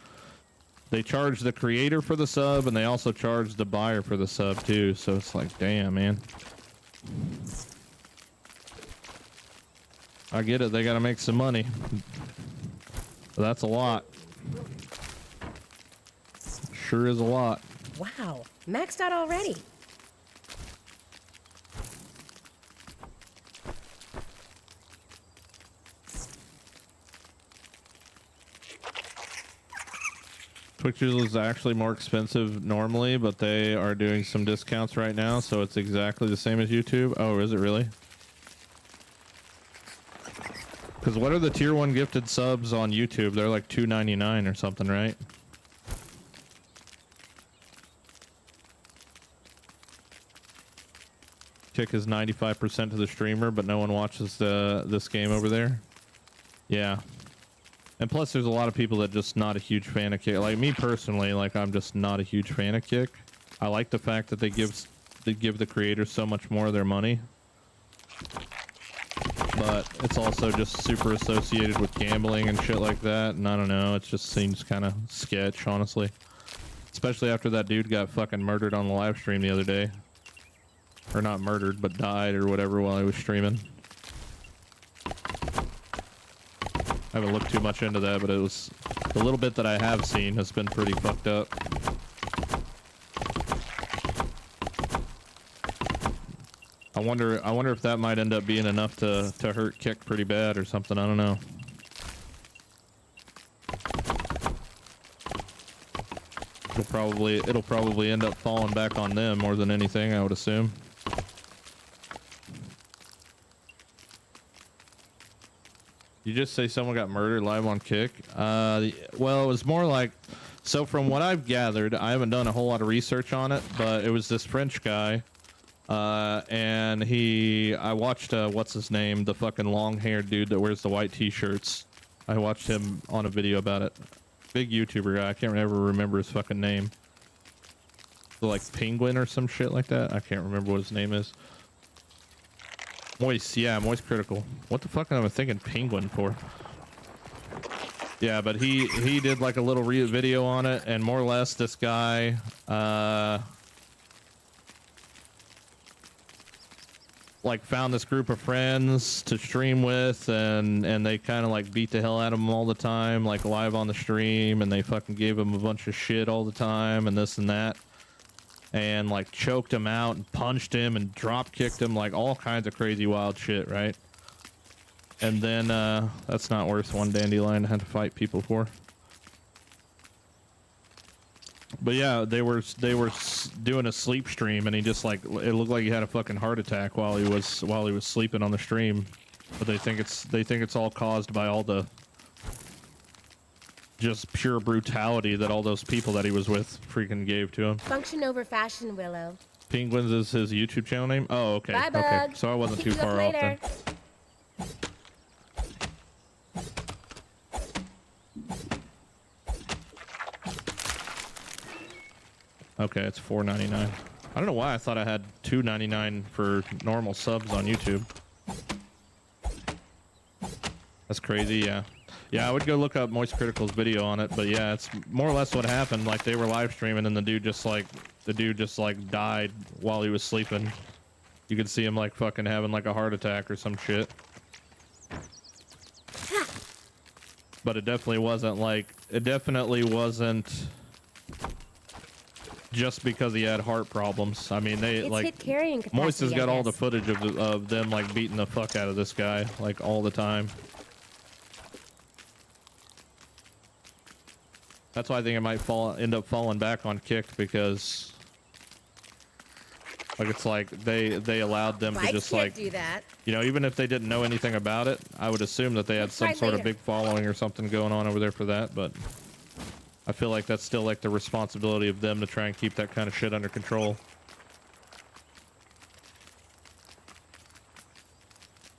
charge the creator for the sub, and they also charge the buyer for the sub too. So it's like, damn, man. I get it. They got to make some money. But that's a lot. Sure is a lot. Wow, maxed out already. Twitch is actually more expensive normally, but they are doing some discounts right now, so it's exactly the same as YouTube. Oh, is it really? Because what are the tier 1 gifted subs on YouTube? They're like $2.99 or something, right? Kick is 95% to the streamer, but no one watches this game over there. Yeah. And plus, there's a lot of people that just not a huge fan of Kick. Like me personally, like I'm just not a huge fan of Kick. I like the fact that they give the creators so much more of their money, but it's also just super associated with gambling and shit like that. And I don't know, it just seems kind of sketch, honestly. Especially after that dude got fucking murdered on the live stream the other day, or not murdered, but died or whatever while he was streaming. I haven't looked too much into that, but it was the little bit that I have seen has been pretty fucked up. I wonder if that might end up being enough to hurt Kick pretty bad or something. I don't know. It'll probably end up falling back on them more than anything, I would assume. You just say someone got murdered live on Kick? Well, it was more like, so from what I've gathered, I haven't done a whole lot of research on it, but it was this French guy, and I watched, what's his name? The fucking long-haired dude that wears the white t-shirts. I watched him on a video about it. Big YouTuber guy. I can't ever remember his fucking name. Like Penguin or some shit like that. I can't remember what his name is. Moist, yeah, Moist Critical. What the fuck am I thinking Penguin for? Yeah, but he did like a little video on it, and more or less this guy, like found this group of friends to stream with, and they kind of like beat the hell out of him all the time, like live on the stream, and they fucking gave him a bunch of shit all the time, and this and that. And like choked him out and punched him and drop kicked him, like all kinds of crazy wild shit, right? And then that's not worth one dandelion to have to fight people for. But yeah, they were doing a sleep stream, and he just like, it looked like he had a fucking heart attack while he was sleeping on the stream. But they think it's all caused by all the just pure brutality that all those people that he was with freaking gave to him. Function over fashion, Willow. Penguins is his YouTube channel name? Oh, okay. Bye, okay. Bug. So I wasn't too Pick you up far off later. then. Okay, it's $4.99. I don't know why I thought I had $2.99 for normal subs on YouTube. That's crazy, yeah. Yeah, I would go look up Moist Critical's video on it, but yeah, it's more or less what happened. Like they were live streaming, and the dude just like died while he was sleeping. You could see him like fucking having like a heart attack or some shit. But it definitely wasn't just because he had heart problems. I mean, It's like hit carrying capacity, Moist has got I all the guess. footage of them like beating the fuck out of this guy like all the time. That's why I think it might end up falling back on Kick, because like it's like they allowed them to I just can't like, do that. you know, even if they didn't know anything about it, I would assume that they had some Try sort of later. big following or something going on over there for that, but I feel like that's still like the responsibility of them to try and keep that kind of shit under control.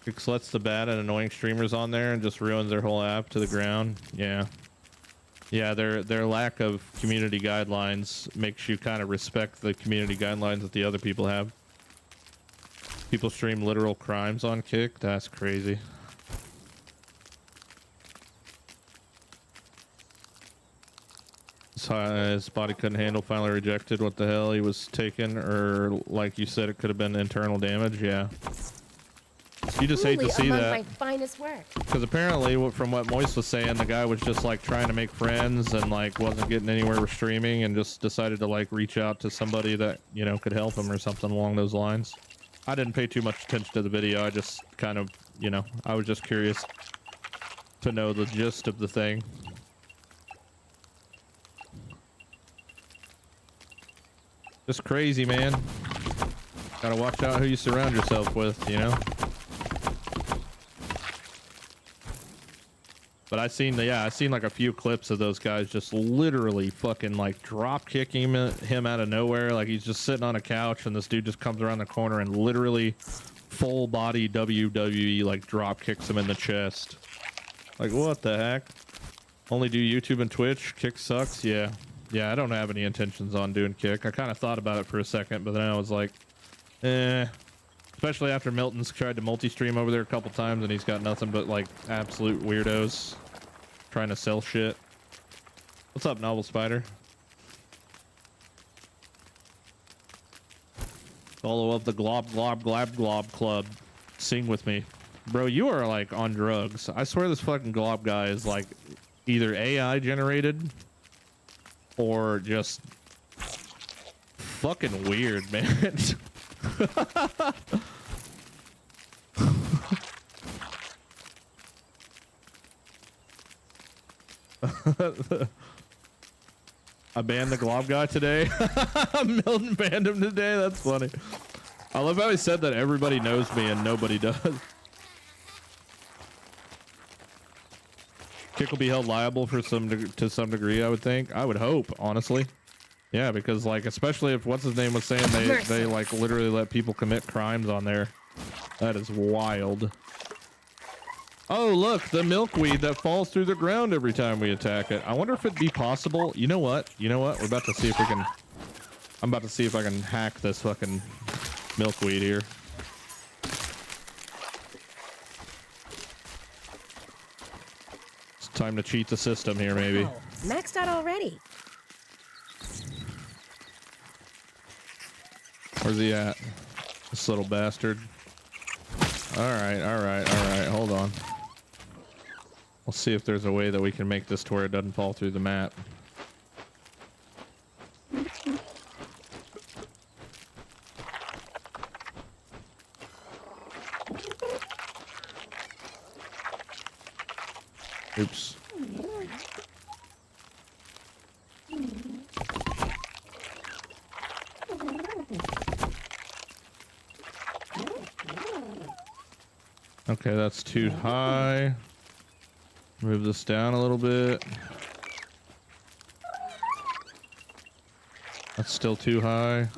Kick lets the bad and annoying streamers on there and just ruins their whole app to the ground. Yeah. Yeah, their lack of community guidelines makes you kind of respect the community guidelines that the other people have. People stream literal crimes on Kick? That's crazy. His body couldn't handle, finally rejected. What the hell? He was taken, or like you said, it could have been internal damage. Yeah. You just hate to Truly see among that. my finest work. Because apparently, from what Moist was saying, the guy was just like trying to make friends and like wasn't getting anywhere with streaming and just decided to like reach out to somebody that, you know, could help him or something along those lines. I didn't pay too much attention to the video. I just kind of, you know, I was just curious to know the gist of the thing. Just crazy, man. Gotta watch out who you surround yourself with, you know? But I seen like a few clips of those guys just literally fucking like drop kicking him out of nowhere. Like he's just sitting on a couch and this dude just comes around the corner and literally full body WWE like drop kicks him in the chest. Like what the heck? Only do YouTube and Twitch? Kick sucks? Yeah. Yeah, I don't have any intentions on doing Kick. I kind of thought about it for a second, but then I was like, especially after Milton's tried to multi-stream over there a couple times and he's got nothing but like absolute weirdos trying to sell shit. What's up, Novel Spider? Follow up the Glob Glob Glob Glob Club. Sing with me. Bro, you are like on drugs. I swear this fucking Glob guy is like either AI generated or just fucking weird, man. I banned the Glob guy today. Milton banned him today. That's funny. I love how he said that everybody knows me and nobody does. Kick will be held liable for to some degree, I would think. I would hope, honestly. Yeah, because like, especially if what's his name was saying they like literally let people commit crimes on there. That is wild. Oh, look, the milkweed that falls through the ground every time we attack it. I wonder if it'd be possible. You know what? You know what? We're about to see if we can. I'm about to see if I can hack this fucking milkweed here. It's time to cheat the system here, maybe. Oh, maxed out already. Where's he at? This little bastard. Alright, alright, alright. Hold on. We'll see if there's a way that we can make this to where it doesn't fall through the map. Oops. Okay, that's too high. Move this down a little bit. That's still too high.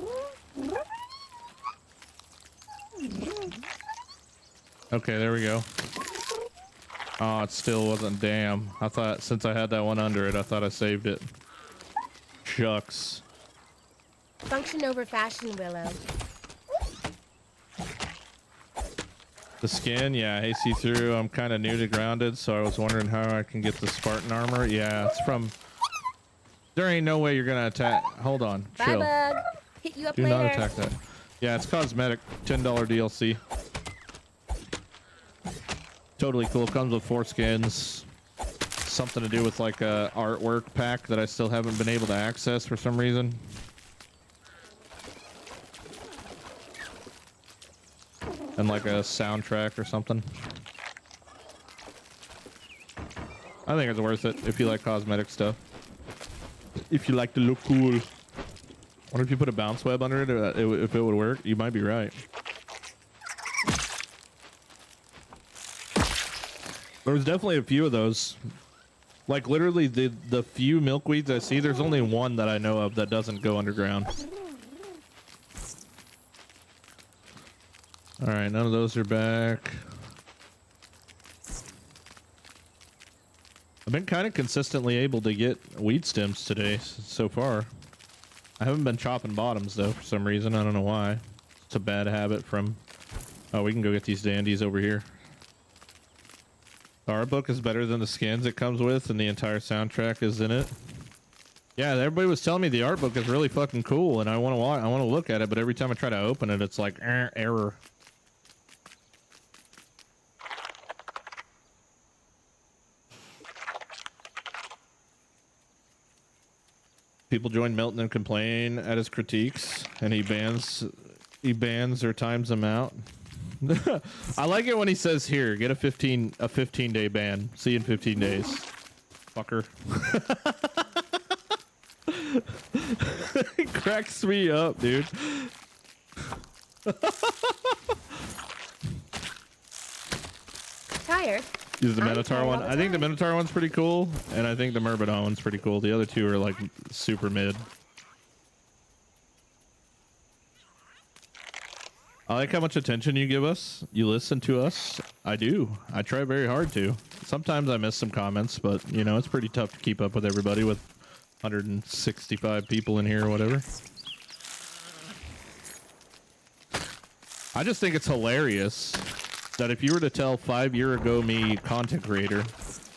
Okay, there we go. Oh, it still wasn't. Damn. I thought since I had that one under it, I thought I saved it. Shucks. Function over fashion, Willow. The skin, yeah, hey, see through. I'm kind of new to grounded, so I was wondering how I can get the Spartan armor. Yeah, it's from. There ain't no way you're gonna attack. Hold on, Bye, chill. bug. Hit you up Do later. not attack that. Yeah, it's cosmetic. $10 DLC. Totally cool. Comes with 4 skins. Something to do with like a artwork pack that I still haven't been able to access for some reason. And like a soundtrack or something. I think it's worth it if you like cosmetic stuff. If you like to look cool. Wonder if you put a bounce web under it, if it would work. You might be right. There was definitely a few of those. Like literally the few milkweeds I see, there's only one that I know of that doesn't go underground. All right, none of those are back. I've been kind of consistently able to get weed stems today so far. I haven't been chopping bottoms though for some reason. I don't know why. It's a bad habit from... Oh, we can go get these dandies over here. The art book is better than the skins it comes with, and the entire soundtrack is in it. Yeah, everybody was telling me the art book is really fucking cool, and I want to look at it, but every time I try to open it, it's like error. People join Milton and complain at his critiques, and he bans or times them out. I like it when he says, "Here, get a 15-day ban. See you in 15 days, fucker." It cracks me up, dude. Tired? Is the I'm Minotaur tired all one? the I think the time. Minotaur one's pretty cool, and I think the Myrmidon one's pretty cool. The other two are like super mid. I like how much attention you give us. You listen to us. I do. I try very hard to. Sometimes I miss some comments, but you know, it's pretty tough to keep up with everybody with 165 people in here or whatever. I just think it's hilarious that if you were to tell 5-year-ago me, content creator,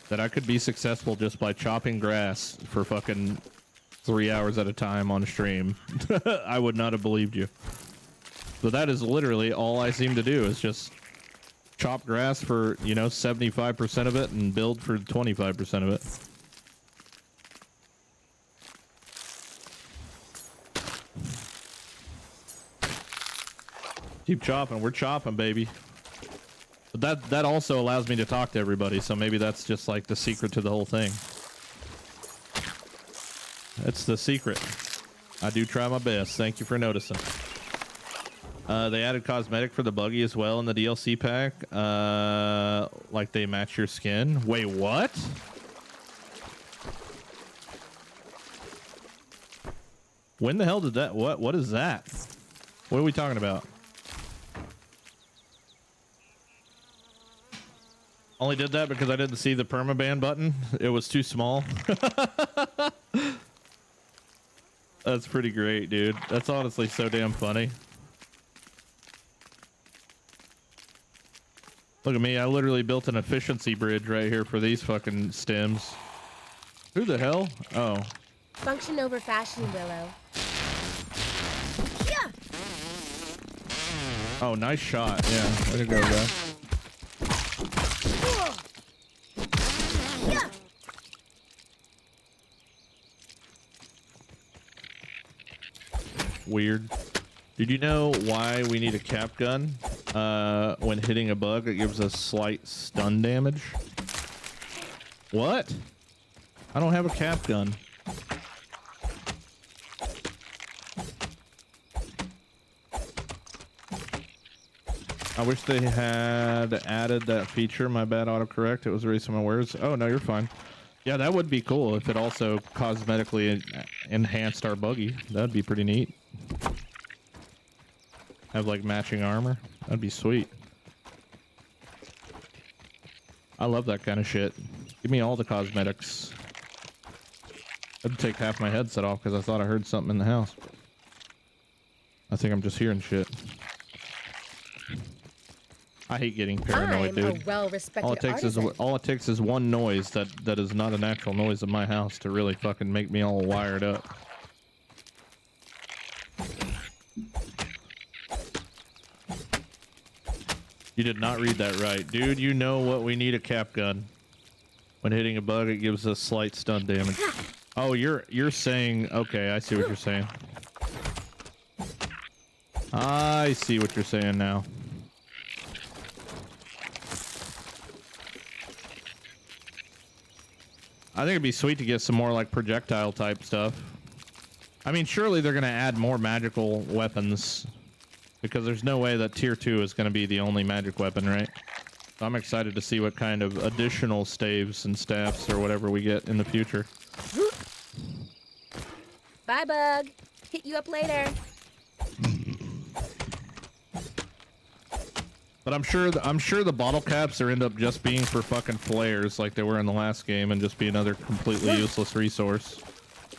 that I could be successful just by chopping grass for fucking 3 hours at a time on stream, I would not have believed you. But that is literally all I seem to do, is just chop grass for, you know, 75% of it and build for 25% of it. Keep chopping. We're chopping, baby. But that also allows me to talk to everybody, so maybe that's just like the secret to the whole thing. That's the secret. I do try my best. Thank you for noticing. They added cosmetic for the buggy as well in the DLC pack. Like they match your skin. Wait, what? When the hell did that? What is that? What are we talking about? Only did that because I didn't see the permaban button. It was too small. That's pretty great, dude. That's honestly so damn funny. Look at me. I literally built an efficiency bridge right here for these fucking stems. Who the hell? Oh. Function over fashion, Willow. Yeah. Oh, nice shot. Yeah. Way to go, guy. Yeah. Weird. Did you know why we need a cap gun? When hitting a bug, it gives us slight stun damage. What? I don't have a cap gun. I wish they had added that feature. My bad, autocorrect. It was erasing my words. Oh, no, you're fine. Yeah, that would be cool if it also cosmetically enhanced our buggy. That'd be pretty neat. Have like matching armor. That'd be sweet. I love that kind of shit. Give me all the cosmetics. I'd take half my headset off because I thought I heard something in the house. I think I'm just hearing shit. I hate getting paranoid, I'm dude. a well-respected All it takes is one noise that is not a natural noise in my house to really fucking make me all wired up. You did not read that right. Dude, you know what? We need a cap gun. When hitting a bug, it gives us slight stun damage. Oh, you're saying... Okay, I see what you're saying. I see what you're saying now. I think it'd be sweet to get some more like projectile type stuff. I mean, surely they're going to add more magical weapons. Because there's no way that tier 2 is going to be the only magic weapon, right? So I'm excited to see what kind of additional staves and staffs or whatever we get in the future. Bye, Bug. Hit you up later. But I'm sure the bottle caps are end up just being for fucking flares like they were in the last game and just be another completely useless resource.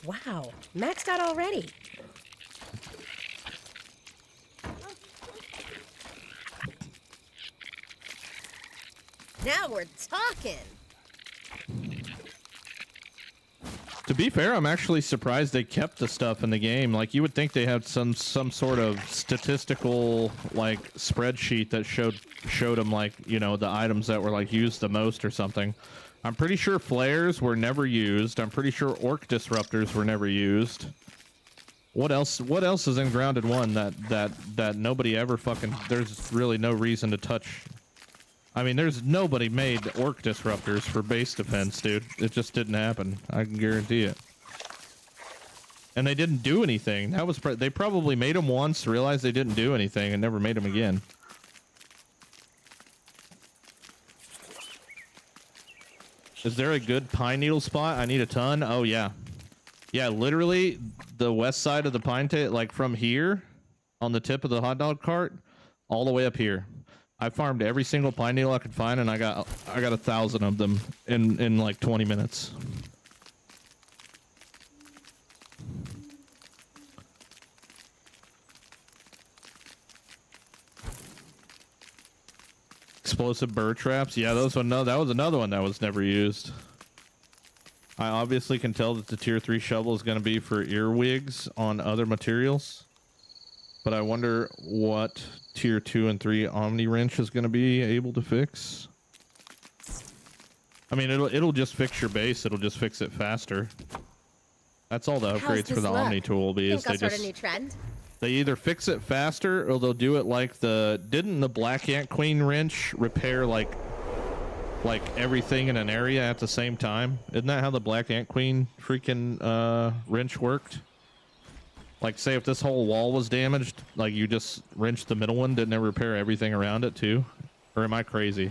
Wow, maxed out already. Now we're talking. To be fair, I'm actually surprised they kept the stuff in the game. Like, you would think they had some sort of statistical, like, spreadsheet that showed them, like, you know, the items that were, like, used the most or something. I'm pretty sure flares were never used. I'm pretty sure orc disruptors were never used. What else? What else is in Grounded 1 that nobody ever fucking? There's really no reason to touch. I mean, there's nobody made orc disruptors for base defense, dude. It just didn't happen. I can guarantee it. And they didn't do anything. That was they probably made them once, realized they didn't do anything, and never made them again. Is there a good pine needle spot? I need a ton. Oh yeah, yeah. Literally, the west side of the pine like from here, on the tip of the hot dog cart, all the way up here. I farmed every single pine needle I could find, and I got 1,000 of them in like 20 minutes. Explosive bird traps. Yeah, that was another one that was never used. I obviously can tell that the tier 3 shovel is going to be for earwigs on other materials. But I wonder what tier 2 and 3 Omni wrench is going to be able to fix. I mean, it'll just fix your base. It'll just fix it faster. That's all the upgrades for the Omni tool will be. Think I'll start a new trend? They either fix it faster or they'll do it like didn't the Black Ant Queen wrench repair like everything in an area at the same time? Isn't that how the Black Ant Queen freaking wrench worked? Like, say if this whole wall was damaged, like you just wrenched the middle one, didn't it repair everything around it too? Or am I crazy?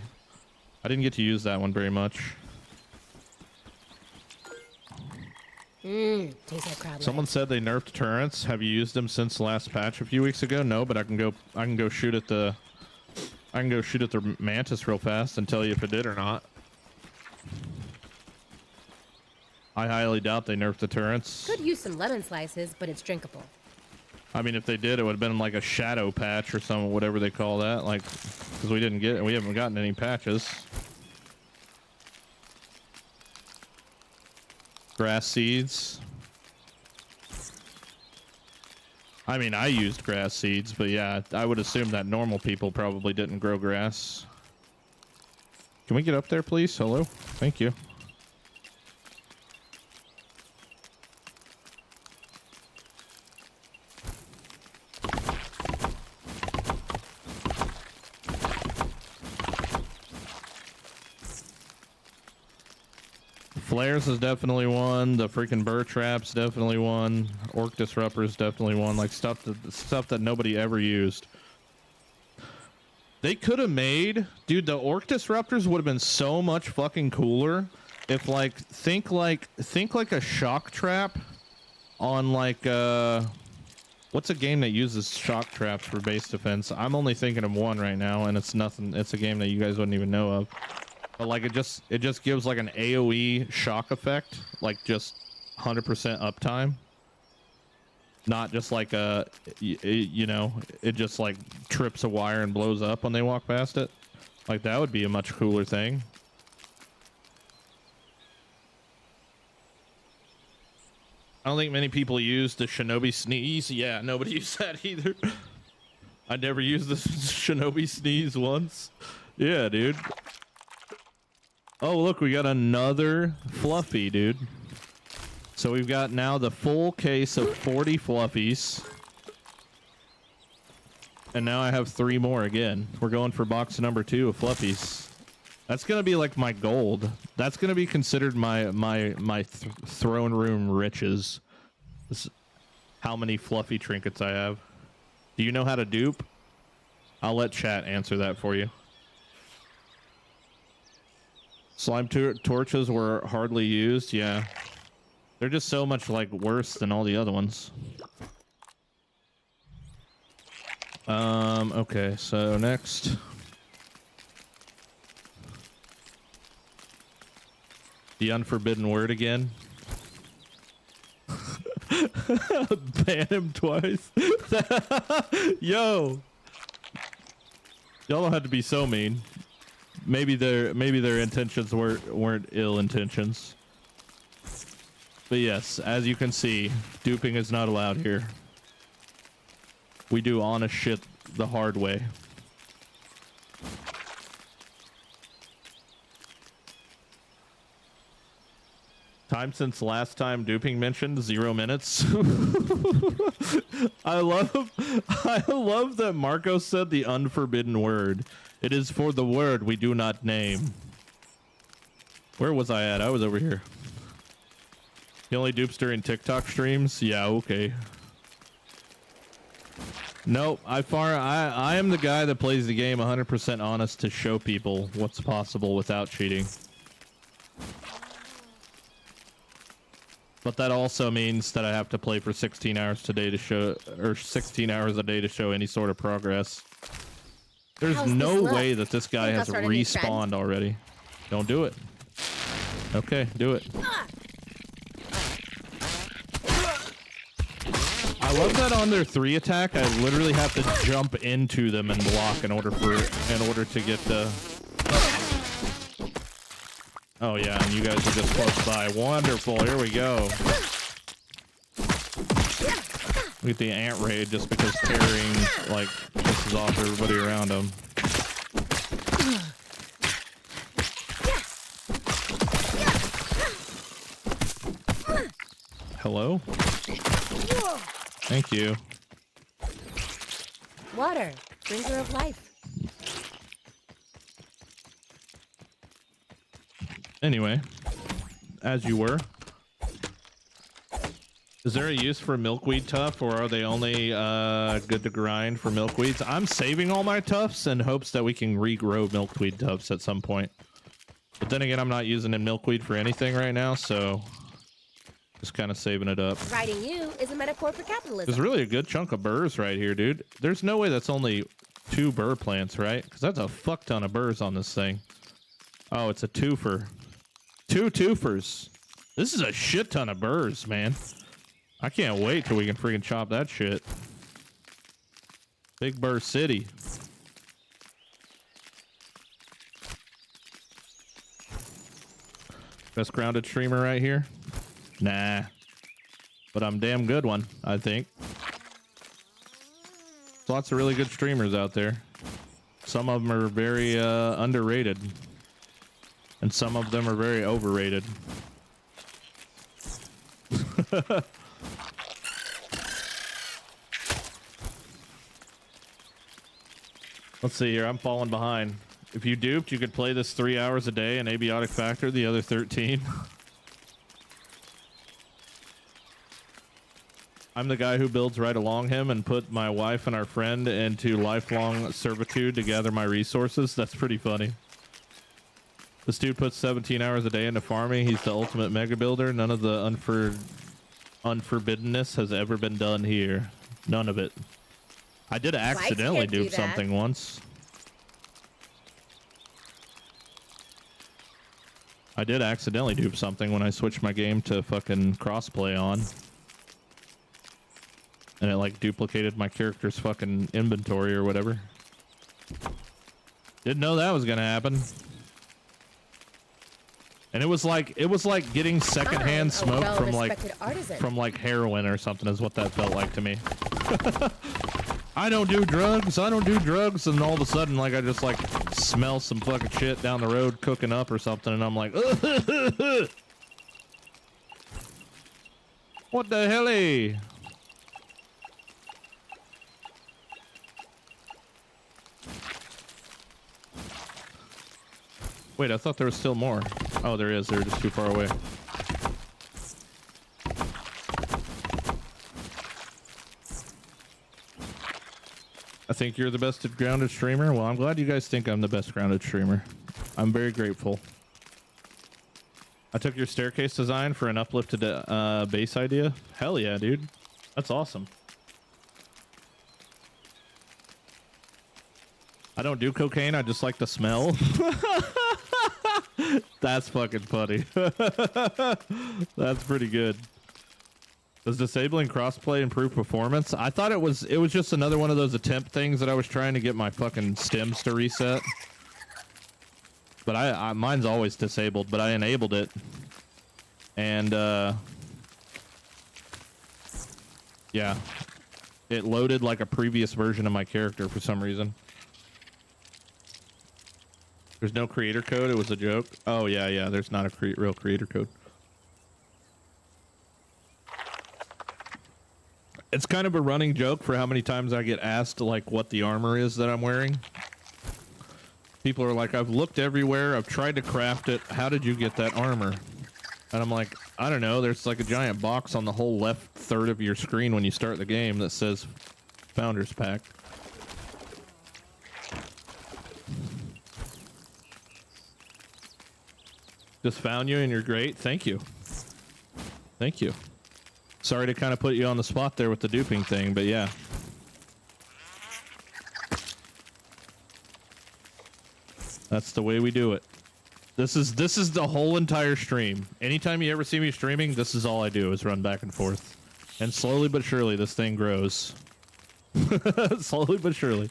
I didn't get to use that one very much. Tastes like crowd. Someone said they nerfed turrets. Have you used them since the last patch a few weeks ago? No, but I can go shoot at the mantis real fast and tell you if it did or not. I highly doubt they nerfed the turrets. Could use some lemon slices, but it's drinkable. I mean, if they did, it would have been like a shadow patch or some whatever they call that. Like, because we haven't gotten any patches. Grass seeds. I mean, I used grass seeds, but yeah, I would assume that normal people probably didn't grow grass. Can we get up there, please? Hello? Thank you. Flares is definitely one. The freaking burr traps definitely one. Orc disruptors definitely one. Like stuff that nobody ever used. They could have made, dude. The orc disruptors would have been so much fucking cooler if think like a shock trap on like what's a game that uses shock traps for base defense? I'm only thinking of one right now, and it's nothing. It's a game that you guys wouldn't even know of. But like it just gives like an AoE shock effect, like just 100% uptime. Not just like you know, it just like trips a wire and blows up when they walk past it. Like that would be a much cooler thing. I don't think many people use the Shinobi Sneeze. Yeah, nobody used that either. I never used the Shinobi Sneeze once. Yeah, dude. Oh, look, we got another Fluffy, dude. So we've got now the full case of 40 Fluffies. And now I have 3 more again. We're going for box number 2 of Fluffies. That's going to be like my gold. That's going to be considered my throne room riches. This, how many Fluffy trinkets I have. Do you know how to dupe? I'll let chat answer that for you. Slime torches were hardly used. Yeah. They're just so much like worse than all the other ones. Okay, so next. The unforbidden word again. Ban him twice. Yo. Y'all don't have to be so mean. Maybe their intentions weren't ill intentions. But yes, as you can see, duping is not allowed here. We do honest shit the hard way. Time since last time duping mentioned, 0 minutes. I love that Marco said the unforbidden word. It is for the word we do not name. Where was I at? I was over here. He only dupes during TikTok streams? Yeah, okay. Nope, I am the guy that plays the game 100% honest to show people what's possible without cheating. But that also means that I have to play for 16 hours today to show, or 16 hours a day to show any sort of progress. There's How's no this way look? that this guy Think I'll has start a new trend? respawned already. Don't do it. Okay, do it. I love that on their 3 attack, I literally have to jump into them and block in order to get the. Oh yeah, and you guys are just close by. Wonderful. Here we go. We get the ant raid just because carrying like pisses off everybody around him. Hello? Thank you. Water, bringer of life. Anyway, as you were. Is there a use for milkweed tuff, or are they only good to grind for milkweeds? I'm saving all my tufts in hopes that we can regrow milkweed tufts at some point. But then again, I'm not using a milkweed for anything right now, so just kind of saving it up. Riding you is a metaphor for capitalism. There's really a good chunk of burrs right here, dude. There's no way that's only 2 burr plants, right? Because that's a fuck ton of burrs on this thing. Oh, it's a twofer. 2 twofers. This is a shit ton of burrs, man. I can't wait till we can freaking chop that shit. Big Burr City. Best grounded streamer right here? Nah. But I'm a damn good one, I think. There's lots of really good streamers out there. Some of them are very underrated. And some of them are very overrated. Let's see here. I'm falling behind. If you duped, you could play this 3 hours a day and abiotic factor the other 13. I'm the guy who builds right along him and put my wife and our friend into lifelong servitude to gather my resources. That's pretty funny. This dude puts 17 hours a day into farming. He's the ultimate mega builder. None of the unforbiddenness has ever been done here. None of it. I did accidentally dupe something once. I did accidentally dupe something when I switched my game to fucking crossplay on. And it like duplicated my character's fucking inventory or whatever. Didn't know that was gonna happen. And it was like getting secondhand smoke from like heroin or something is what that felt like to me. I don't do drugs. And all of a sudden, like, I just like smell some fucking shit down the road cooking up or something. And I'm like, what the hell-y? Wait, I thought there was still more. Oh, there is. They're just too far away. I think you're the best grounded streamer. Well, I'm glad you guys think I'm the best grounded streamer. I'm very grateful. I took your staircase design for an uplifted base idea. Hell yeah, dude. That's awesome. I don't do cocaine. I just like the smell. That's fucking funny. That's pretty good. Does disabling crossplay improve performance? I thought it was just another one of those attempt things that I was trying to get my fucking stems to reset. But I mine's always disabled, but I enabled it. And yeah. It loaded like a previous version of my character for some reason. There's no creator code. It was a joke. Oh, yeah. There's not a real creator code. It's kind of a running joke for how many times I get asked like what the armor is that I'm wearing. People are like, I've looked everywhere. I've tried to craft it. How did you get that armor? And I'm like, I don't know. There's like a giant box on the whole left third of your screen when you start the game that says Founders Pack. Just found you and you're great. Thank you. Thank you. Sorry to kind of put you on the spot there with the duping thing, but yeah. That's the way we do it. This is the whole entire stream. Anytime you ever see me streaming, this is all I do is run back and forth. And slowly but surely this thing grows. Slowly but surely.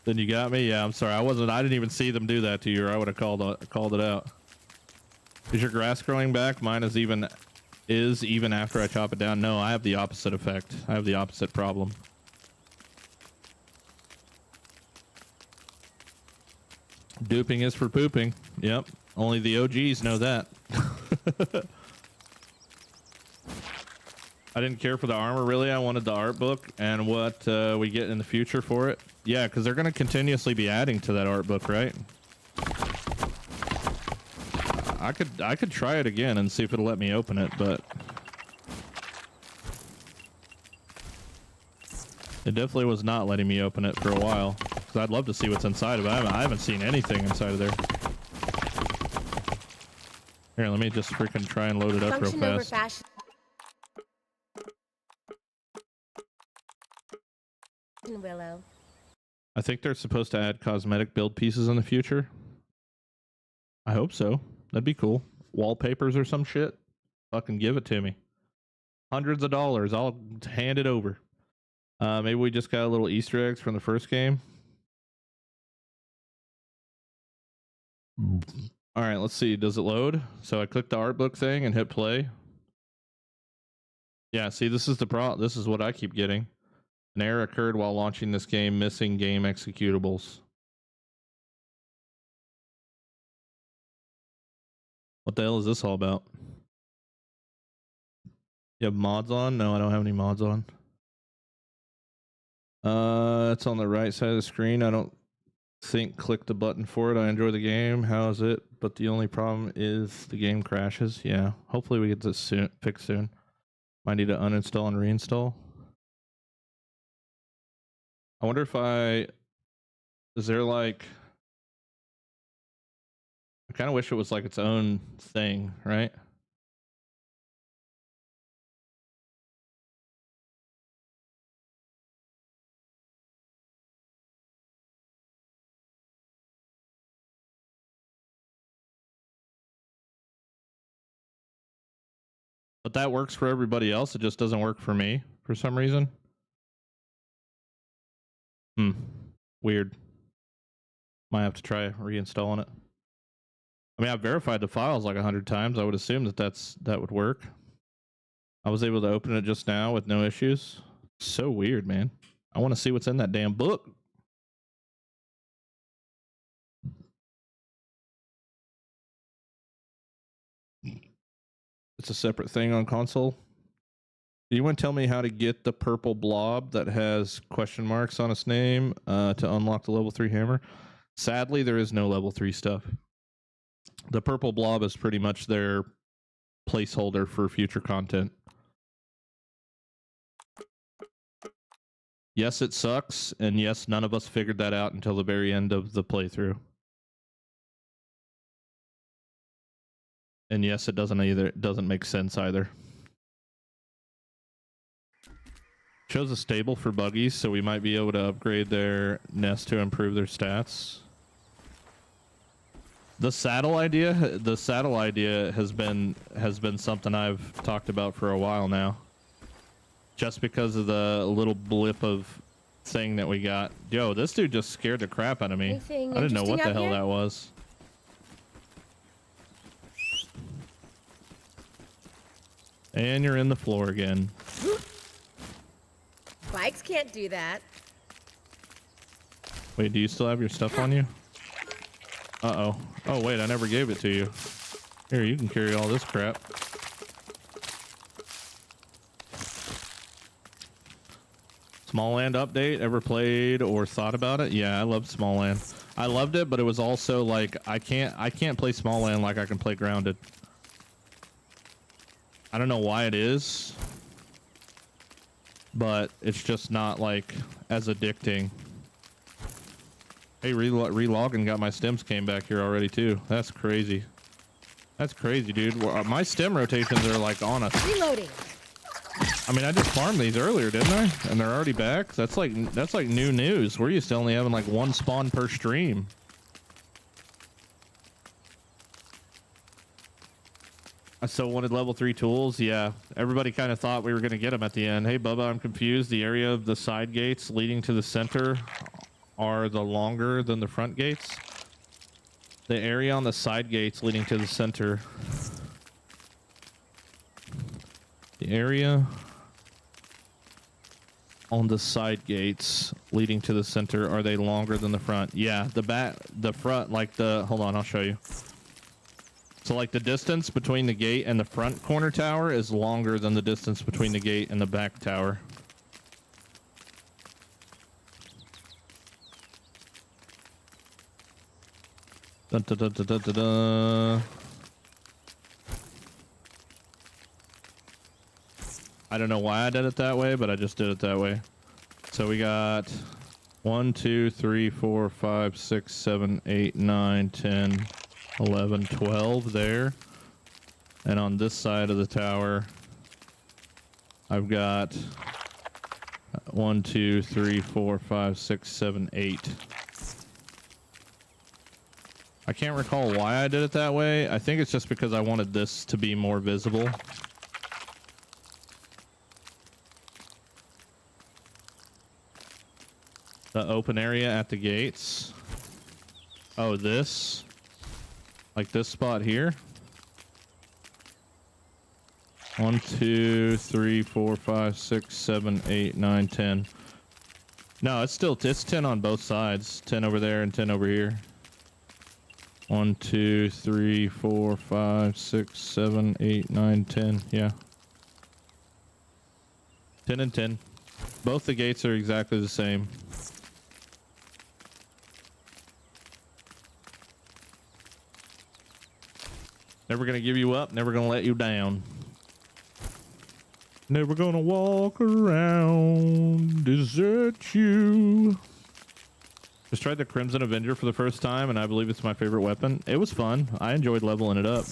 Then you got me? Yeah, I'm sorry. I didn't even see them do that to you, or I would have called it out. Is your grass growing back? Mine is even after I chop it down. No, I have the opposite effect. I have the opposite problem. Duping is for pooping. Yep. Only the OGs know that. I didn't care for the armor, really. I wanted the art book and what we get in the future for it. Yeah, because they're going to continuously be adding to that art book, right? I could try it again and see if it'll let me open it, but it definitely was not letting me open it for a while. Because I'd love to see what's inside of it. I haven't seen anything inside of there. Here, let me just freaking try and load it up real fast. Willow. I think they're supposed to add cosmetic build pieces in the future. I hope so. That'd be cool. Wallpapers or some shit. Fucking give it to me. Hundreds of dollars. I'll hand it over. Maybe we just got a little Easter eggs from the first game. All right, let's see. Does it load? So I click the art book thing and hit play. Yeah, see, this is the problem. This is what I keep getting. An error occurred while launching this game, missing game executables. What the hell is this all about? You have mods on? No, I don't have any mods on. It's on the right side of the screen. I don't think click the button for it. I enjoy the game. How is it? But the only problem is the game crashes. Yeah, hopefully we get this fixed soon. Might need to uninstall and reinstall. I wonder if is there like, I kind of wish it was like its own thing, right? But that works for everybody else. It just doesn't work for me for some reason. Weird. Might have to try reinstalling it. I mean, I've verified the files like 100 times. I would assume that would work. I was able to open it just now with no issues. So weird, man. I want to see what's in that damn book. It's a separate thing on console. Do you want to tell me how to get the purple blob that has question marks on its name to unlock the level 3 hammer? Sadly, there is no level 3 stuff. The purple blob is pretty much their placeholder for future content. Yes, it sucks, and yes, none of us figured that out until the very end of the playthrough. And yes, it doesn't make sense either. Shows a stable for buggies, so we might be able to upgrade their nest to improve their stats. The saddle idea has been something I've talked about for a while now. Just because of the little blip of thing that we got. Yo, this dude just scared the crap out of me. Anything I didn't know what the hell here? that was. And you're in the floor again. Bikes can't do that. Wait, do you still have your stuff on you? Uh-oh. Oh, wait, I never gave it to you. Here, you can carry all this crap. Small Land update. Ever played or thought about it? Yeah, I loved Small Land. I loved it, but it was also like I can't play Small Land like I can play Grounded. I don't know why it is, but it's just not like as addicting. Hey, relogging got my stems came back here already too. That's crazy. That's crazy, dude. My stem rotations are like on us. Reloading. I mean, I just farmed these earlier, didn't I? And they're already back. That's like new news. We're used to only having like one spawn per stream. I still wanted level 3 tools. Yeah, everybody kind of thought we were going to get them at the end. Hey, Bubba, I'm confused. The area of the side gates leading to the center are the longer than the front gates. The area on the side gates leading to the center. The area on the side gates leading to the center, are they longer than the front? Yeah, the front, like hold on, I'll show you. So like the distance between the gate and the front corner tower is longer than the distance between the gate and the back tower. Dun, dun, dun, dun, dun, dun, dun. I don't know why I did it that way, but I just did it that way. So we got 1, 2, 3, 4, 5, 6, 7, 8, 9, 10, 11, 12 there. And on this side of the tower, I've got 1, 2, 3, 4, 5, 6, 7, 8. I can't recall why I did it that way. I think it's just because I wanted this to be more visible. The open area at the gates. Oh, this? Like this spot here? 1, 2, 3, 4, 5, 6, 7, 8, 9, 10. No, it's 10 on both sides. 10 over there and 10 over here. 1, 2, 3, 4, 5, 6, 7, 8, 9, 10. Yeah. 10 and 10. Both the gates are exactly the same. Never gonna give you up, never gonna let you down. Never gonna walk around, desert you. Just tried the Crimson Avenger for the first time, and I believe it's my favorite weapon. It was fun. I enjoyed leveling it up.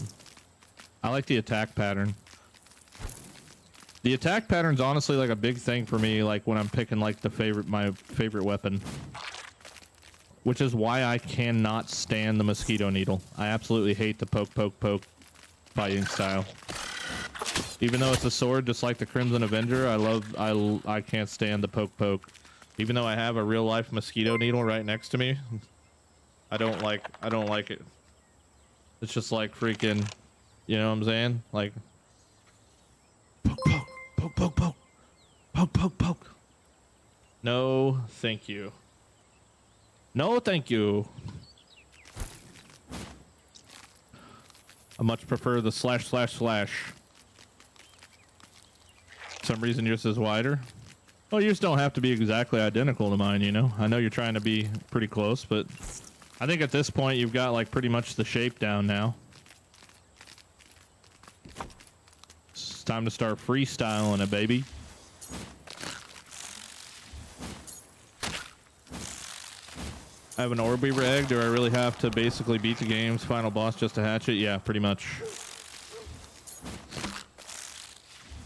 I like the attack pattern. The attack pattern's honestly like a big thing for me, like when I'm picking like my favorite weapon. Which is why I cannot stand the mosquito needle. I absolutely hate the poke fighting style. Even though it's a sword, just like the Crimson Avenger, I can't stand the poke. Even though I have a real life mosquito needle right next to me, I don't like it. It's just like freaking, you know what I'm saying? Like poke. No, thank you. No, thank you. I much prefer the slash. For some reason yours is wider. Well, yours don't have to be exactly identical to mine, you know? I know you're trying to be pretty close, but I think at this point you've got like pretty much the shape down now. It's time to start freestyling it, baby. I have an orb weaver egg. Do I really have to basically beat the game's final boss just to hatch it? Yeah, pretty much.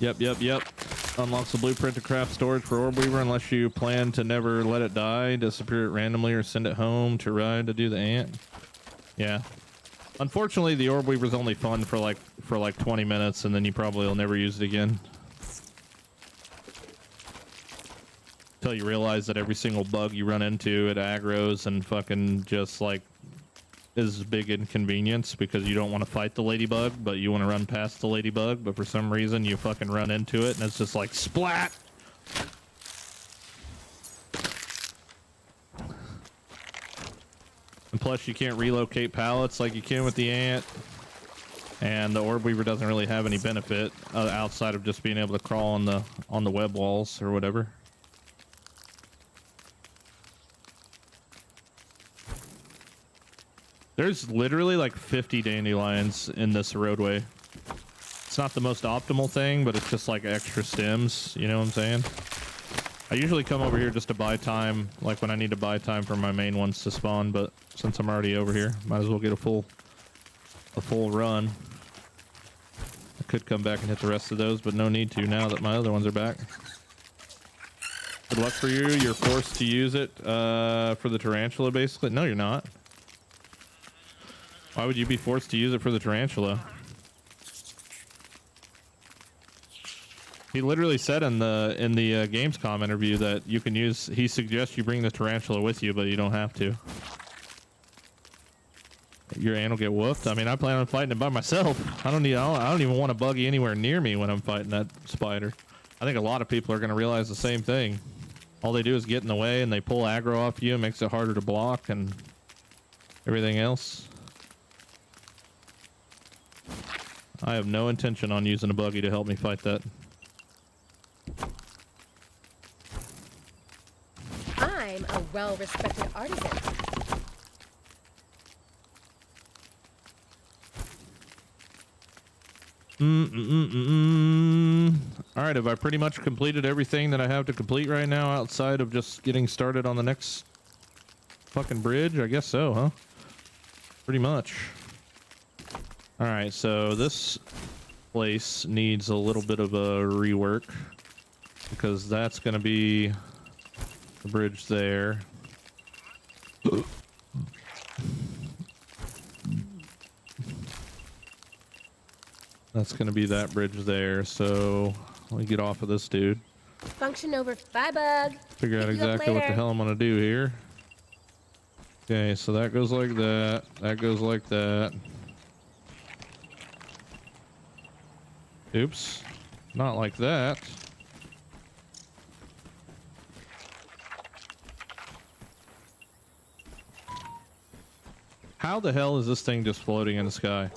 Yep. Unlocks the blueprint to craft storage for orb weaver unless you plan to never let it die, disappear it randomly, or send it home to ride to do the ant. Yeah. Unfortunately, the orb weaver's only fun for like 20 minutes, and then you probably will never use it again. Until you realize that every single bug you run into, it aggroes and fucking just like is big inconvenience because you don't want to fight the ladybug, but you want to run past the ladybug, but for some reason you fucking run into it and it's just like splat. And plus you can't relocate pallets like you can with the ant. And the orb weaver doesn't really have any benefit outside of just being able to crawl on the web walls or whatever. There's literally like 50 dandelions in this roadway. It's not the most optimal thing, but it's just like extra stems. You know what I'm saying? I usually come over here just to buy time, like when I need to buy time for my main ones to spawn, but since I'm already over here, might as well get a full run. I could come back and hit the rest of those, but no need to now that my other ones are back. Good luck for you. You're forced to use it for the tarantula, basically. No, you're not. Why would you be forced to use it for the tarantula? He literally said in the Gamescom interview that you can use. He suggests you bring the tarantula with you, but you don't have to. Your ant will get whooped. I mean, I plan on fighting it by myself. I don't even want a buggy anywhere near me when I'm fighting that spider. I think a lot of people are going to realize the same thing. All they do is get in the way and they pull aggro off you. It makes it harder to block and everything else. I have no intention on using a buggy to help me fight that. I'm a well-respected artisan. All right, have I pretty much completed everything that I have to complete right now outside of just getting started on the next fucking bridge? I guess so, huh? Pretty much. All right, so this place needs a little bit of a rework because that's going to be the bridge there. That's going to be that bridge there, so let me get off of this dude. Function over. Bye, bug. Figure out Pick you up exactly what the later. hell I'm going to do here. Okay, so that goes like that. That goes like that. Oops. Not like that. How the hell is this thing just floating in the sky?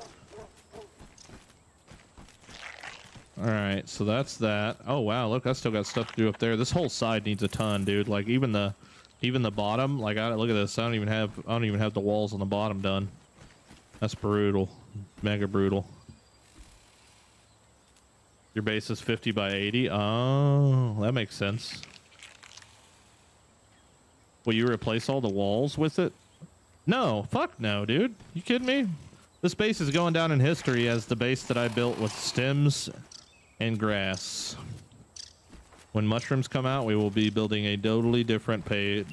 Alright, so that's that. Oh wow, look, I still got stuff to do up there. This whole side needs a ton, dude. Like even the bottom, like look at this. I don't even have the walls on the bottom done. That's brutal. Mega brutal. Your base is 50 by 80. Oh, that makes sense. Will you replace all the walls with it? No, fuck no, dude. You kidding me? This base is going down in history as the base that I built with stems and grass. When mushrooms come out, we will be building a totally different thing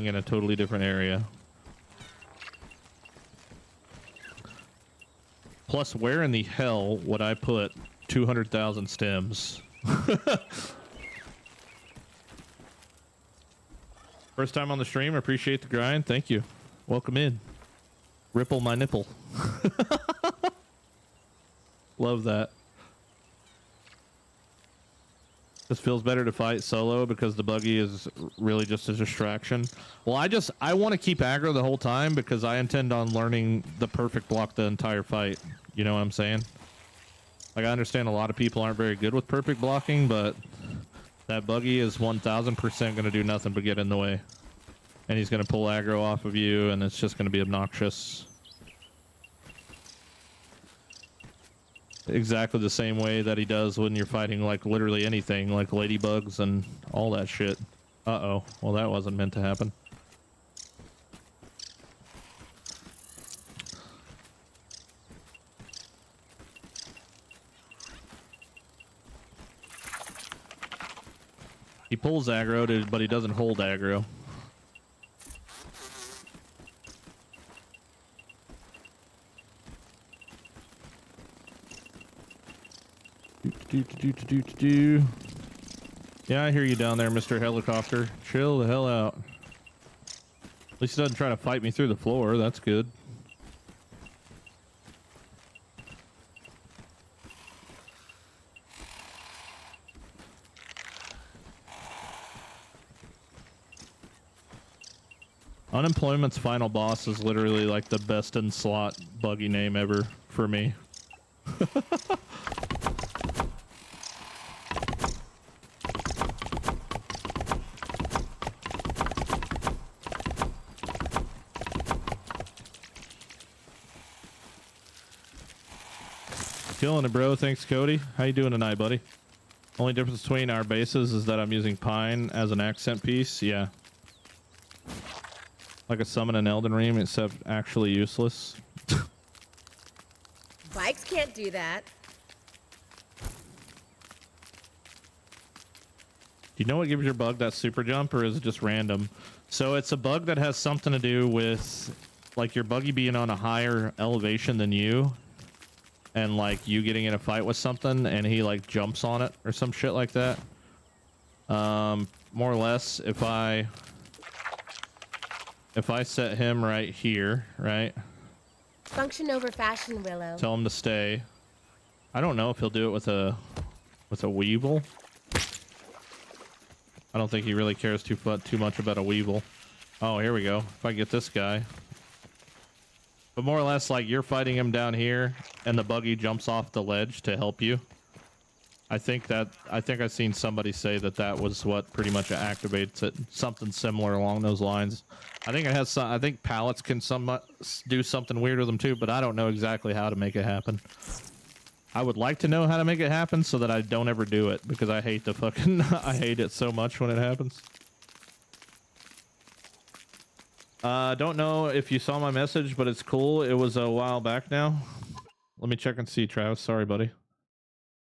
in a totally different area. Plus, where in the hell would I put 200,000 stems? First time on the stream, appreciate the grind. Thank you. Welcome in. Ripple my nipple. Love that. This feels better to fight solo because the buggy is really just a distraction. Well, I want to keep aggro the whole time because I intend on learning the perfect block the entire fight. You know what I'm saying? Like, I understand a lot of people aren't very good with perfect blocking, but that buggy is 1000% going to do nothing but get in the way. And he's going to pull aggro off of you, and it's just going to be obnoxious. Exactly the same way that he does when you're fighting, like, literally anything, like ladybugs and all that shit. Uh-oh. Well, that wasn't meant to happen. He pulls aggro, but he doesn't hold aggro. Yeah, I hear you down there, Mr. Helicopter. Chill the hell out. At least he doesn't try to fight me through the floor. That's good. Unemployment's final boss is literally like the best in slot buggy name ever for me. Killing it, bro. Thanks, Cody. How you doing tonight, buddy? Only difference between our bases is that I'm using pine as an accent piece. Yeah. Like a summon in Elden Ring, except actually useless. Bikes can't do that. Do you know what gives your bug that super jump, or is it just random? So it's a bug that has something to do with like your buggy being on a higher elevation than you, and like you getting in a fight with something and he like jumps on it or some shit like that. More or less, if I set him right here, right? Function over fashion, Willow. Tell him to stay. I don't know if he'll do it with a weevil. I don't think he really cares too much about a weevil. Oh, here we go. If I get this guy. But more or less, like, you're fighting him down here, and the buggy jumps off the ledge to help you. I think I've seen somebody say that was what pretty much activates it. Something similar along those lines. I think it has some. I think pallets can somewhat do something weird with them too, but I don't know exactly how to make it happen. I would like to know how to make it happen so that I don't ever do it, because I hate the fucking I hate it so much when it happens. Don't know if you saw my message, but it's cool. It was a while back now. Let me check and see, Travis. Sorry, buddy.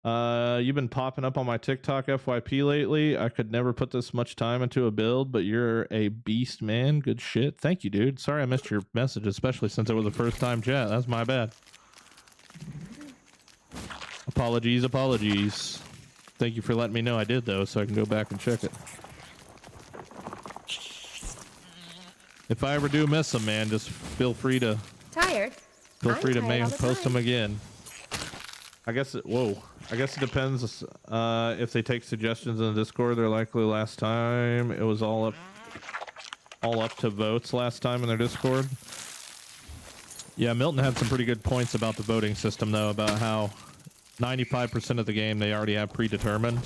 You've been popping up on my TikTok FYP lately. I could never put this much time into a build, but you're a beast, man. Good shit. Thank you, dude. Sorry I missed your message, especially since it was the first time chat. That's my bad. Apologies. Thank you for letting me know I did, though, so I can go back and check it. If I ever do miss them, man, just feel free to... Tired? Feel free to tired all the post them time. again. I guess it... Whoa. I guess it depends. If they take suggestions in the Discord, they're likely last time. It was all up to votes last time in their Discord. Yeah, Milton had some pretty good points about the voting system, though, about how 95% of the game they already have predetermined.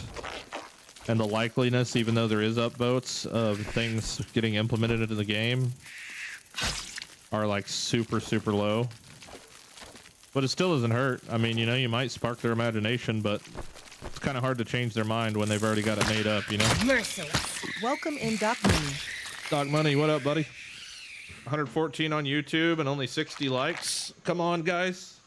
And the likeliness, even though there is upvotes of things getting implemented into the game, are like super, super low. But it still doesn't hurt. I mean, you know, you might spark their imagination, but it's kind of hard to change their mind when they've already got it made up, you know? Merciless. Welcome in, Doc Money. Doc Money, what up, buddy? 114 on YouTube and only 60 likes. Come on, guys.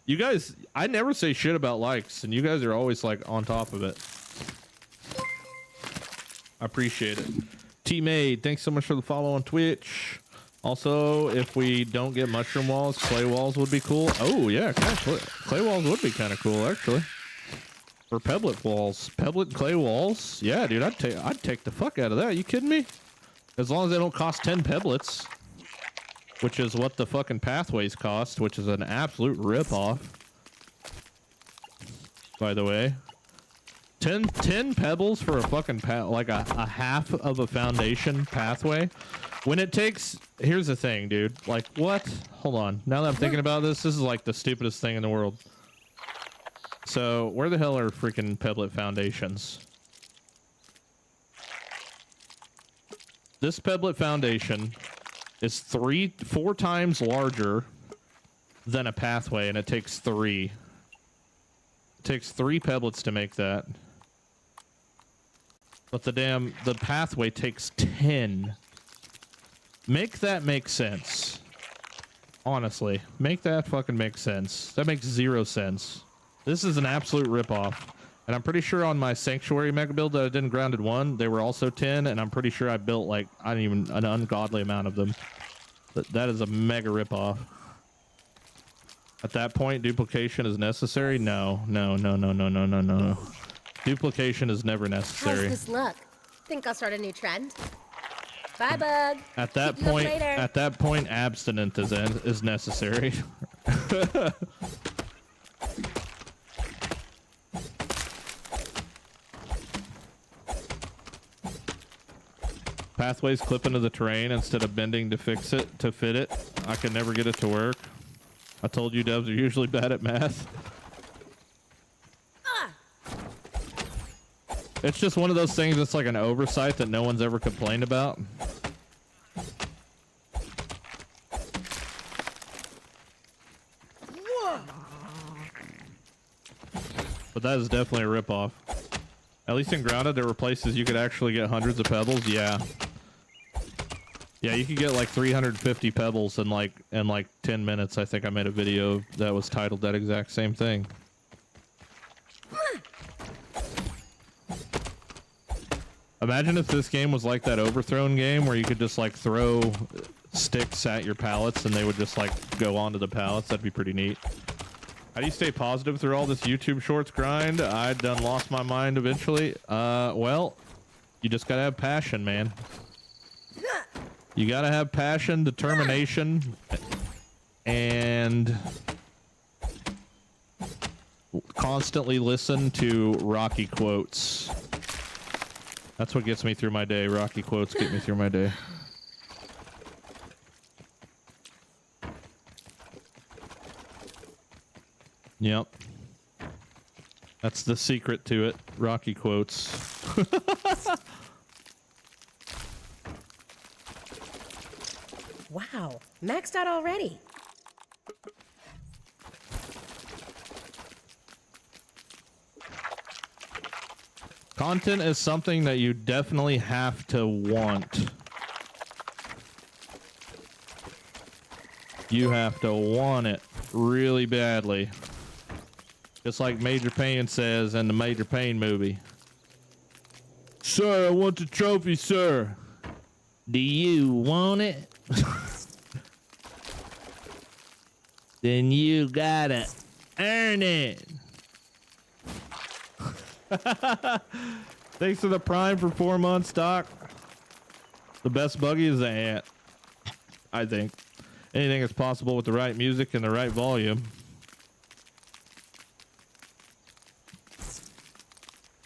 You guys, I never say shit about likes, and you guys are always like on top of it. I appreciate it. T-Made, thanks so much for the follow on Twitch. Also, if we don't get mushroom walls, clay walls would be cool. Oh yeah, clay walls would be kind of cool actually. Or pebblet walls, pebblet clay walls. Yeah, dude, I'd take the fuck out of that. You kidding me? As long as they don't cost 10 pebblets, which is what the fucking pathways cost, which is an absolute ripoff. By the way, 10 pebbles for a fucking like a half of a foundation pathway. When it takes, here's the thing, dude. Like, what? Hold on. Now that I'm thinking about this is like the stupidest thing in the world. So, where the hell are freaking pebblet foundations? This pebblet foundation is 4 times larger than a pathway, and it takes 3. It takes 3 pebblets to make that. But the pathway takes 10. Make that make sense. Honestly, make that fucking make sense. That makes 0 sense. This is an absolute ripoff. And I'm pretty sure on my Sanctuary mega build that I did in Grounded 1, they were also 10, and I'm pretty sure I built like, an ungodly amount of them. That is a mega ripoff. At that point, duplication is necessary? No. Duplication is never necessary. How's this look? Think I'll start a new trend? Bye, bug. At that point, abstinence is necessary. Pathways clip into the terrain instead of bending to fit it. I can never get it to work. I told you devs are usually bad at math. It's just one of those things that's like an oversight that no one's ever complained about. that is definitely a ripoff. At least in Grounded, there were places you could actually get hundreds of pebbles. Yeah. Yeah, you could get like 350 pebbles in like 10 minutes. I think I made a video that was titled that exact same thing. Imagine if this game was like that Overthrown game where you could just like throw sticks at your pallets and they would just like go onto the pallets. That'd be pretty neat. How do you stay positive through all this YouTube Shorts grind? I done lost my mind eventually. Well, you just gotta have passion, man. You gotta have passion, determination, and constantly listen to Rocky quotes. That's what gets me through my day. Rocky quotes get me through my day. Yep. That's the secret to it. Rocky quotes. Wow, maxed out already. Content is something that you definitely have to want. You have to want it really badly. Just like Major Payne says in the Major Payne movie. Sir, I want the trophy, sir. Do you want it? Then you gotta earn it. Thanks for the Prime for 4 months, Doc. The best buggy is the ant, I think. Anything is possible with the right music and the right volume.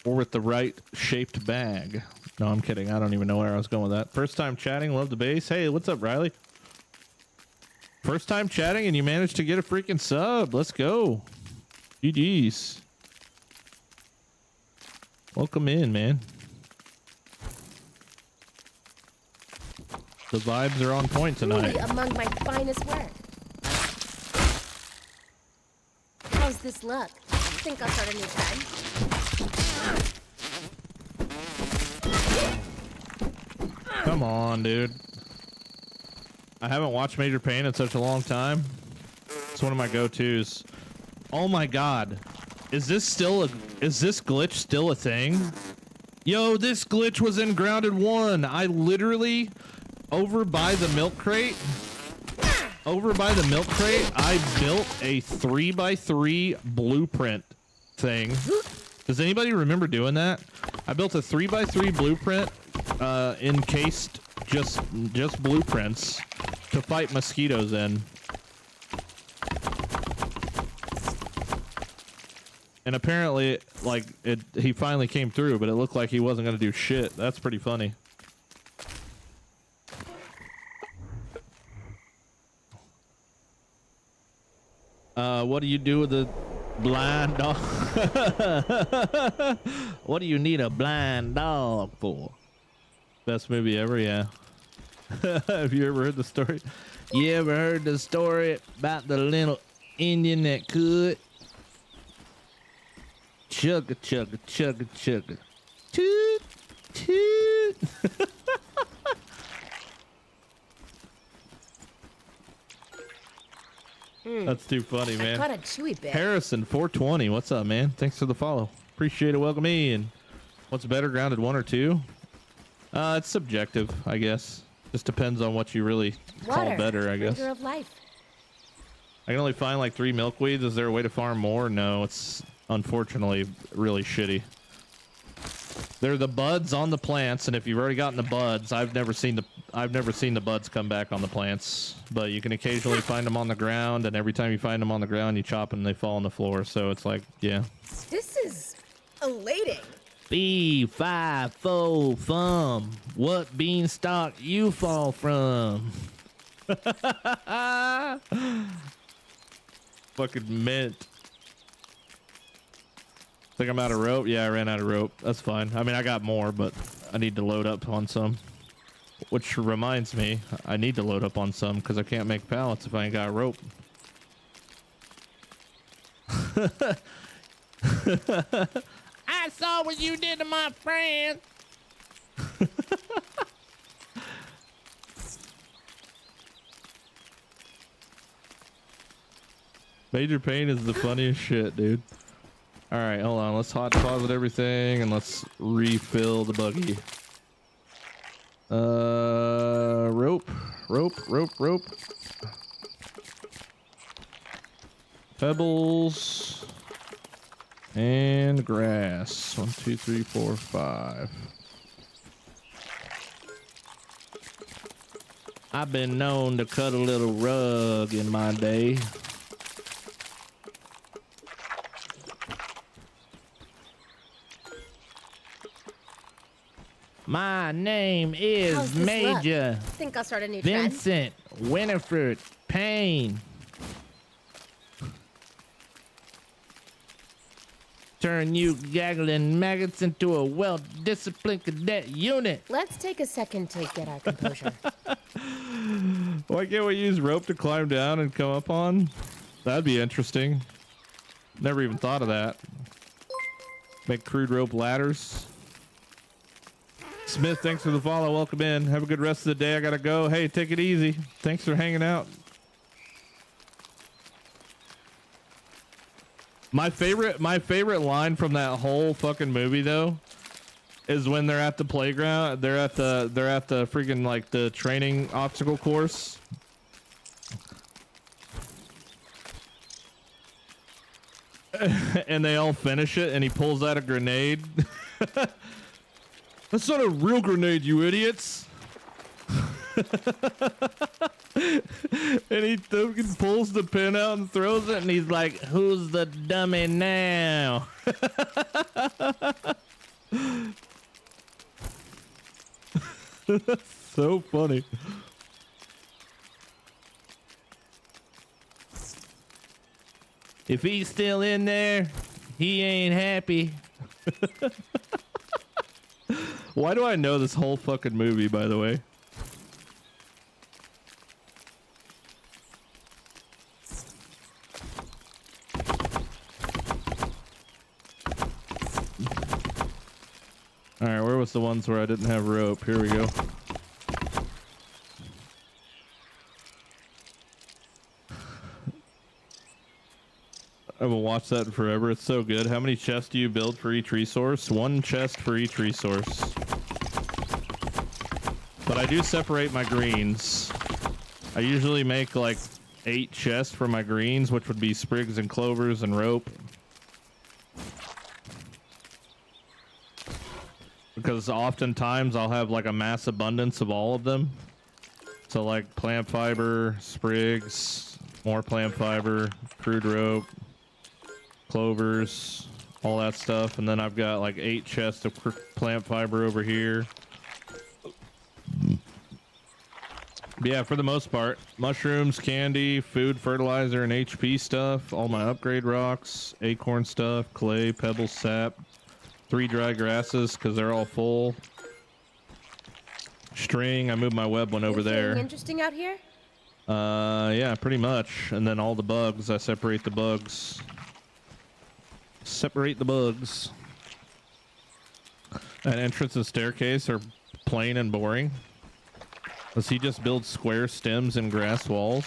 Or with the right shaped bag. No, I'm kidding. I don't even know where I was going with that. First time chatting, love the bass. Hey, what's up, Riley? First time chatting and you managed to get a freaking sub. Let's go. GG's. Welcome in, man. The vibes are on point tonight. Truly among my finest work. How's this look? Think I'll start a new trend? Come on, dude. I haven't watched Major Payne in such a long time. It's one of my go-tos. Oh my god. Is this glitch still a thing? Yo, this glitch was in Grounded 1. I literally over by the milk crate, I built a 3x3 blueprint thing. Does anybody remember doing that? I built a 3x3 blueprint, encased just blueprints to fight mosquitoes in. And apparently, like, he finally came through, but it looked like he wasn't going to do shit. That's pretty funny. What do you do with a blind dog? What do you need a blind dog for? Best movie ever, yeah. Have you ever heard the story? You ever heard the story about the little Indian that could? Chugga, chugga, chugga, chugga. Toot, toot. That's too funny, man. I caught a chewy bit. Harrison 420, what's up, man? Thanks for the follow. Appreciate it. Welcome in. What's better, Grounded 1 or 2? It's subjective, I guess. Just depends on what you really call better, I guess. Drinker of life. I can only find like 3 milkweeds. Is there a way to farm more? No, it's unfortunately really shitty. They're the buds on the plants, and if you've already gotten the buds, I've never seen the buds come back on the plants. But you can occasionally find them on the ground, and every time you find them on the ground, you chop them and they fall on the floor. So it's like, yeah. This is elating. B5 thumb. What beanstalk you fall from? Fucking mint. Think I'm out of rope? Yeah, I ran out of rope. That's fine. I mean, I got more, but I need to load up on some. Which reminds me, I need to load up on some because I can't make pallets if I ain't got rope. I saw what you did to my friend. Major Pain is the funniest shit, dude. All right, hold on. Let's hot deposit everything and let's refill the buggy. Rope. Pebbles and grass. 1, 2, 3, 4, 5. I've been known to cut a little rug in my day. My name is How's this Major look? Think I'll start a new trend? Vincent Winifred Payne. Turn you gaggling maggots into a well-disciplined cadet unit. Let's take a second to get our composure. Why can't we use rope to climb down and come up on? That'd be interesting. Never even thought of that. Make crude rope ladders. Smith, thanks for the follow. Welcome in. Have a good rest of the day. I gotta go. Hey, take it easy. Thanks for hanging out. My favorite line from that whole fucking movie though is when they're at the playground. They're at the freaking like the training obstacle course. And they all finish it and he pulls out a grenade. That's not a real grenade, you idiots. And he pulls the pin out and throws it and he's like, who's the dummy now? That's so funny. If he's still in there, he ain't happy. Why do I know this whole fucking movie, by the way? All right, where was the ones where I didn't have rope? Here we go. I haven't watched that in forever. It's so good. How many chests do you build for each resource? 1 chest for each resource. But I do separate my greens. I usually make like 8 chests for my greens, which would be sprigs and clovers and rope. Because oftentimes I'll have like a mass abundance of all of them. So like plant fiber, sprigs, more plant fiber, crude rope, clovers, all that stuff. And then I've got like 8 chests of plant fiber over here. But yeah, for the most part, mushrooms, candy, food, fertilizer, and HP stuff, all my upgrade rocks, acorn stuff, clay, pebbles, sap, 3 dry grasses because they're all full. String, I moved my web one over there. Interesting out here? Yeah, pretty much. And then all the bugs, I separate the bugs. Separate the bugs. An entrance and staircase are plain and boring. Does he just build square stems and grass walls?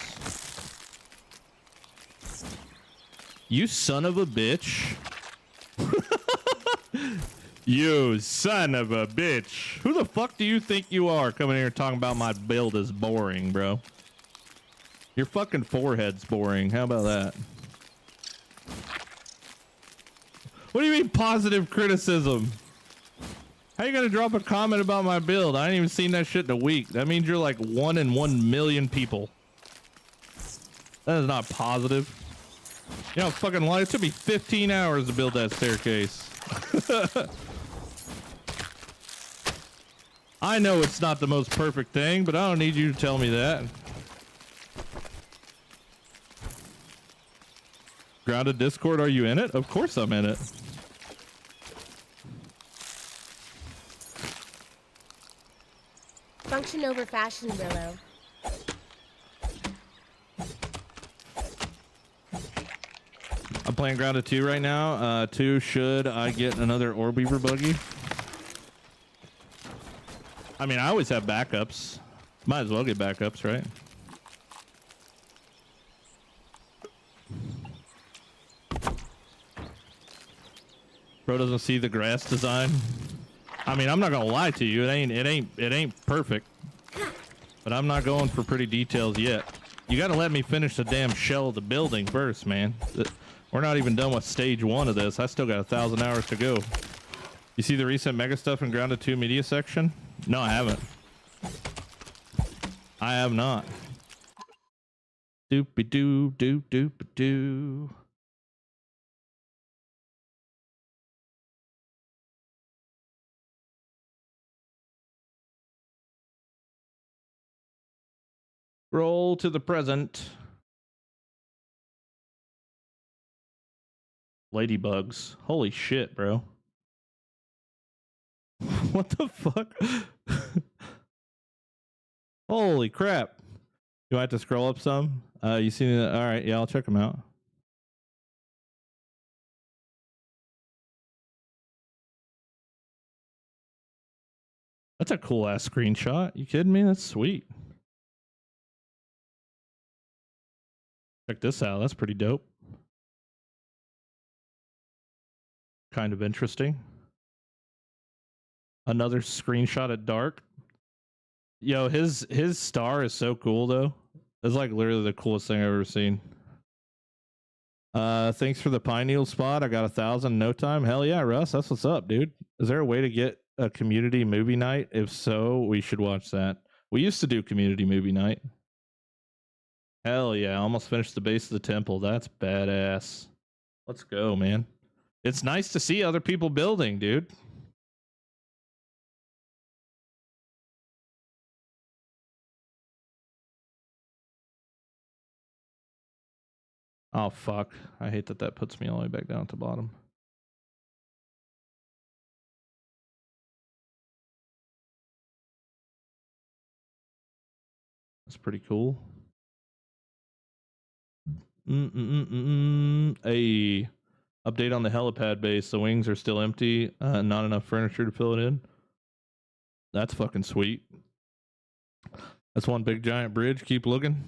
You son of a bitch. You son of a bitch. Who the fuck do you think you are coming here talking about my build is boring, bro? Your fucking forehead's boring. How about that? What do you mean positive criticism? How you gonna drop a comment about my build? I ain't even seen that shit in a week. That means you're like 1 in 1 million people. That is not positive. You know, fucking lie. It took me 15 hours to build that staircase. I know it's not the most perfect thing, but I don't need you to tell me that. Grounded Discord, are you in it? Of course I'm in it. Function over fashion, Willow. I'm playing Grounded 2 right now. 2, should I get another ore beaver buggy? I mean, I always have backups. Might as well get backups, right? Bro doesn't see the grass design. I mean, I'm not gonna lie to you. It ain't perfect. But I'm not going for pretty details yet. You gotta let me finish the damn shell of the building first, man. We're not even done with stage 1 of this. I still got 1,000 hours to go. You see the recent mega stuff in Grounded 2 media section? No, I haven't. I have not. Doopy doo doo doopy doo. Roll to the present. Ladybugs. Holy shit, bro. What the fuck? Holy crap. Do I have to scroll up some? You see that? All right, yeah, I'll check them out. That's a cool ass screenshot. You kidding me? That's sweet. Check this out. That's pretty dope. Kind of interesting. Another screenshot at dark. Yo, his star is so cool though. It's like literally the coolest thing I've ever seen. Thanks for the pine needle spot. I got 1,000 in no time. Hell yeah, Russ. That's what's up, dude. Is there a way to get a community movie night? If so, we should watch that. We used to do community movie night. Hell yeah, almost finished the base of the temple. That's badass. Let's go, man. It's nice to see other people building, dude. Oh, fuck. I hate that that puts me all the way back down at the bottom. That's pretty cool. A update on the helipad base. The wings are still empty. Not enough furniture to fill it in. That's fucking sweet. That's one big giant bridge. Keep looking.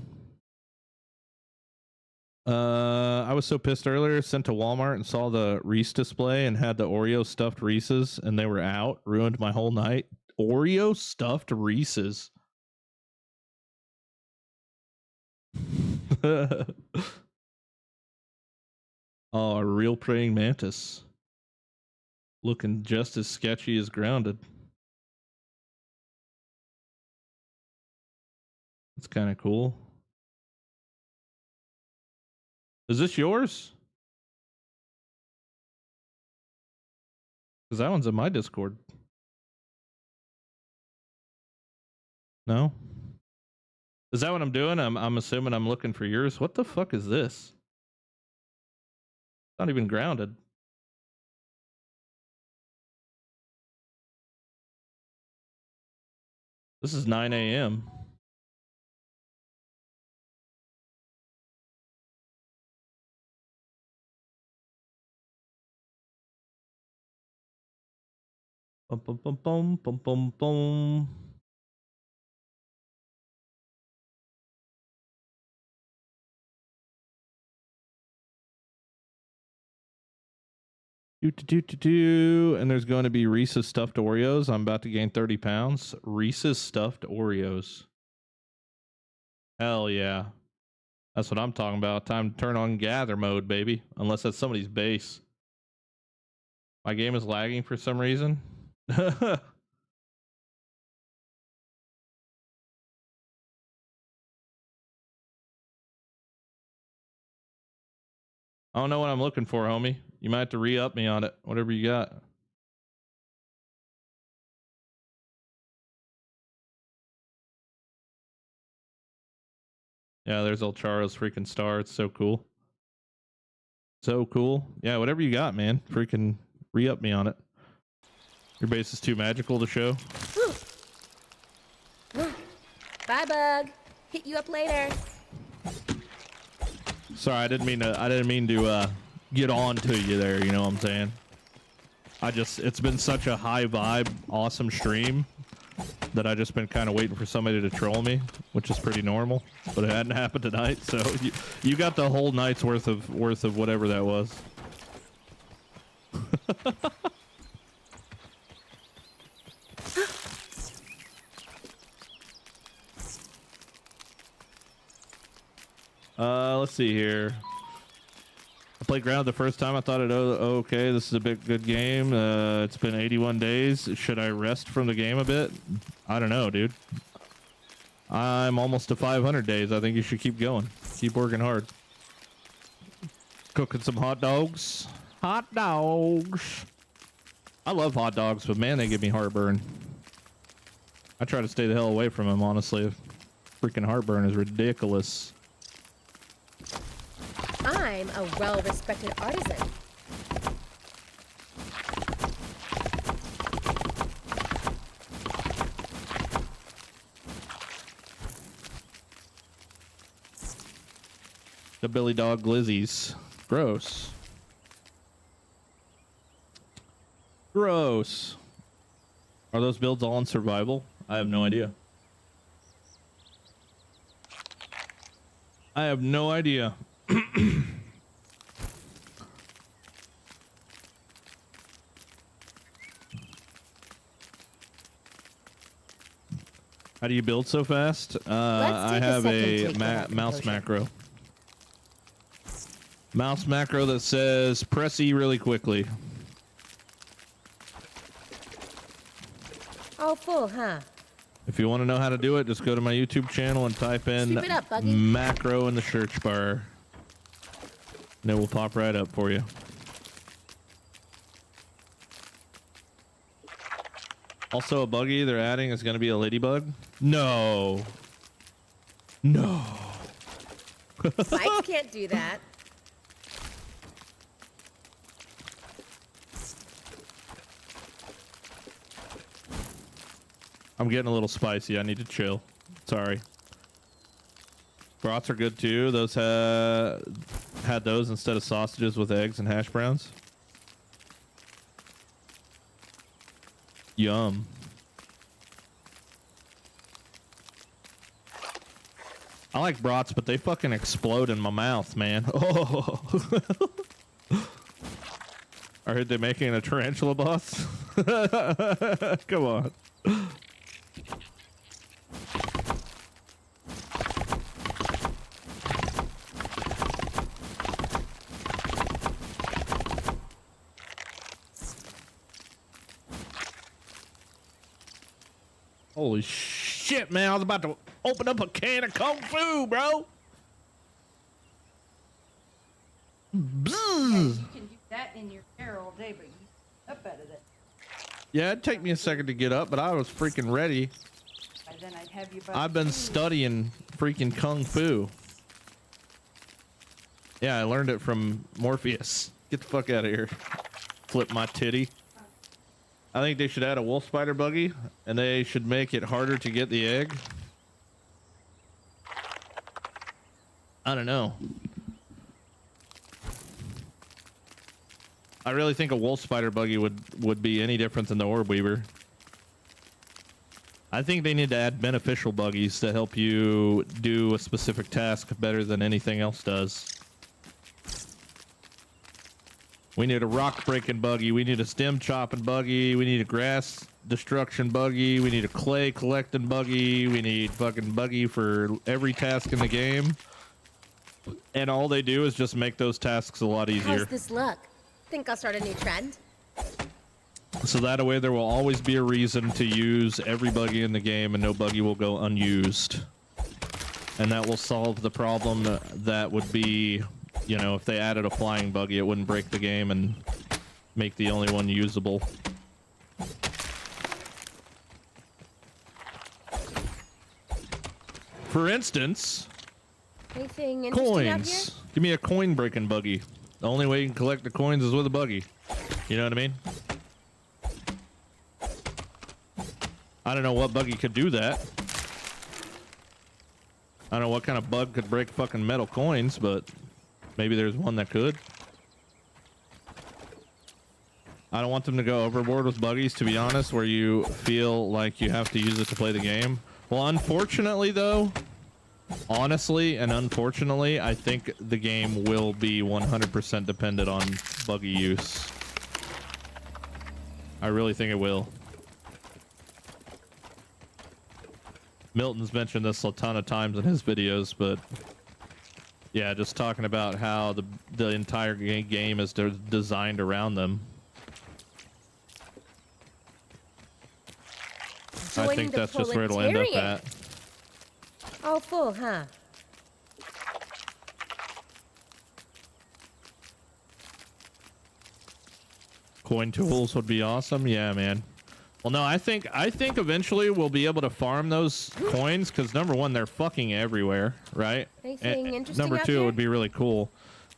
I was so pissed earlier. Sent to Walmart and saw the Reese display and had the Oreo stuffed Reese's and they were out. Ruined my whole night. Oreo stuffed Reese's. Oh, a real praying mantis. Looking just as sketchy as Grounded. That's kind of cool. Is this yours? Because that one's in my Discord. No? Is that what I'm doing? I'm assuming I'm looking for yours. What the fuck is this? Not even Grounded. This is 9 a.m. Bum, bum, bum, bum, bum, bum, bum. And there's going to be Reese's stuffed Oreos. I'm about to gain 30 pounds. Reese's stuffed Oreos. Hell yeah. That's what I'm talking about. Time to turn on gather mode, baby. Unless that's somebody's base. My game is lagging for some reason. I don't know what I'm looking for, homie. You might have to re-up me on it. Whatever you got. Yeah, there's El Charo's freaking star. It's so cool. So cool. Yeah, whatever you got, man. Freaking re-up me on it. Your base is too magical to show. Bye, Bug. Hit you up later. Sorry, I didn't mean to get on to you there, you know what I'm saying? It's been such a high vibe, awesome stream that I just been kind of waiting for somebody to troll me, which is pretty normal, but it hadn't happened tonight. So you got the whole night's worth of whatever that was. Let's see here. I played Ground the first time. I thought okay, this is a good game. It's been 81 days. Should I rest from the game a bit? I don't know, dude. I'm almost to 500 days. I think you should keep going. Keep working hard. Cooking some hot dogs. Hot dogs. I love hot dogs, but man, they give me heartburn. I try to stay the hell away from them, honestly. Freaking heartburn is ridiculous. I'm a well-respected artisan. The Billy Dog Glizzies. Gross. Gross. Are those builds all in survival? I have no idea. I have no idea. How do you build so fast? I have a mouse macro. Mouse macro that says press E really quickly. Oh, full, huh? If you want to know how to do it, just go to my YouTube channel and type in Sweep it up, Buggy. macro in the search bar. And it will pop right up for you. Also, a buggy they're adding is going to be a ladybug. No. No. Mike can't do that. I'm getting a little spicy. I need to chill. Sorry. Brats are good too. Those had those instead of sausages with eggs and hash browns. Yum. I like brats, but they fucking explode in my mouth, man. Oh. I heard they're making a tarantula boss. Come on. Holy shit, man. I was about to open up a can of Kung Fu, bro. You can do that in your hair all day, but you up out of it. Yeah, it'd take me a second to get up, but I was freaking ready. By then I'd have you by I've been studying freaking Kung Fu. Yeah, I learned it from Morpheus. Get the fuck out of here. Flip my titty. I think they should add a wolf spider buggy, and they should make it harder to get the egg. I don't know. I really think a wolf spider buggy would be any different than the orb weaver. I think they need to add beneficial buggies to help you do a specific task better than anything else does. We need a rock breaking buggy. We need a stem chopping buggy. We need a grass destruction buggy. We need a clay collecting buggy. We need fucking buggy for every task in the game. And all they do is just make those tasks a lot easier. How's this look? Think I'll start a new trend? So that way there will always be a reason to use every buggy in the game and no buggy will go unused. And that will solve the problem that would be, you know, if they added a flying buggy, it wouldn't break the game and make the only one usable. For instance, Anything interesting out here? coins. Give me a coin breaking buggy. The only way you can collect the coins is with a buggy. You know what I mean? I don't know what buggy could do that. I don't know what kind of bug could break fucking metal coins, but maybe there's one that could. I don't want them to go overboard with buggies, to be honest, where you feel like you have to use it to play the game. Well, unfortunately, though, honestly and unfortunately, I think the game will be 100% dependent on buggy use. I really think it will. Milton's mentioned this a ton of times in his videos, but yeah, just talking about how the entire game is designed around them. I think that's just where it'll end up at. All full, huh? Coin tools would be awesome. Yeah, man. Well, no, I think eventually we'll be able to farm those coins because number one, they're fucking everywhere, right? Anything interesting number out two, there? it would be really cool.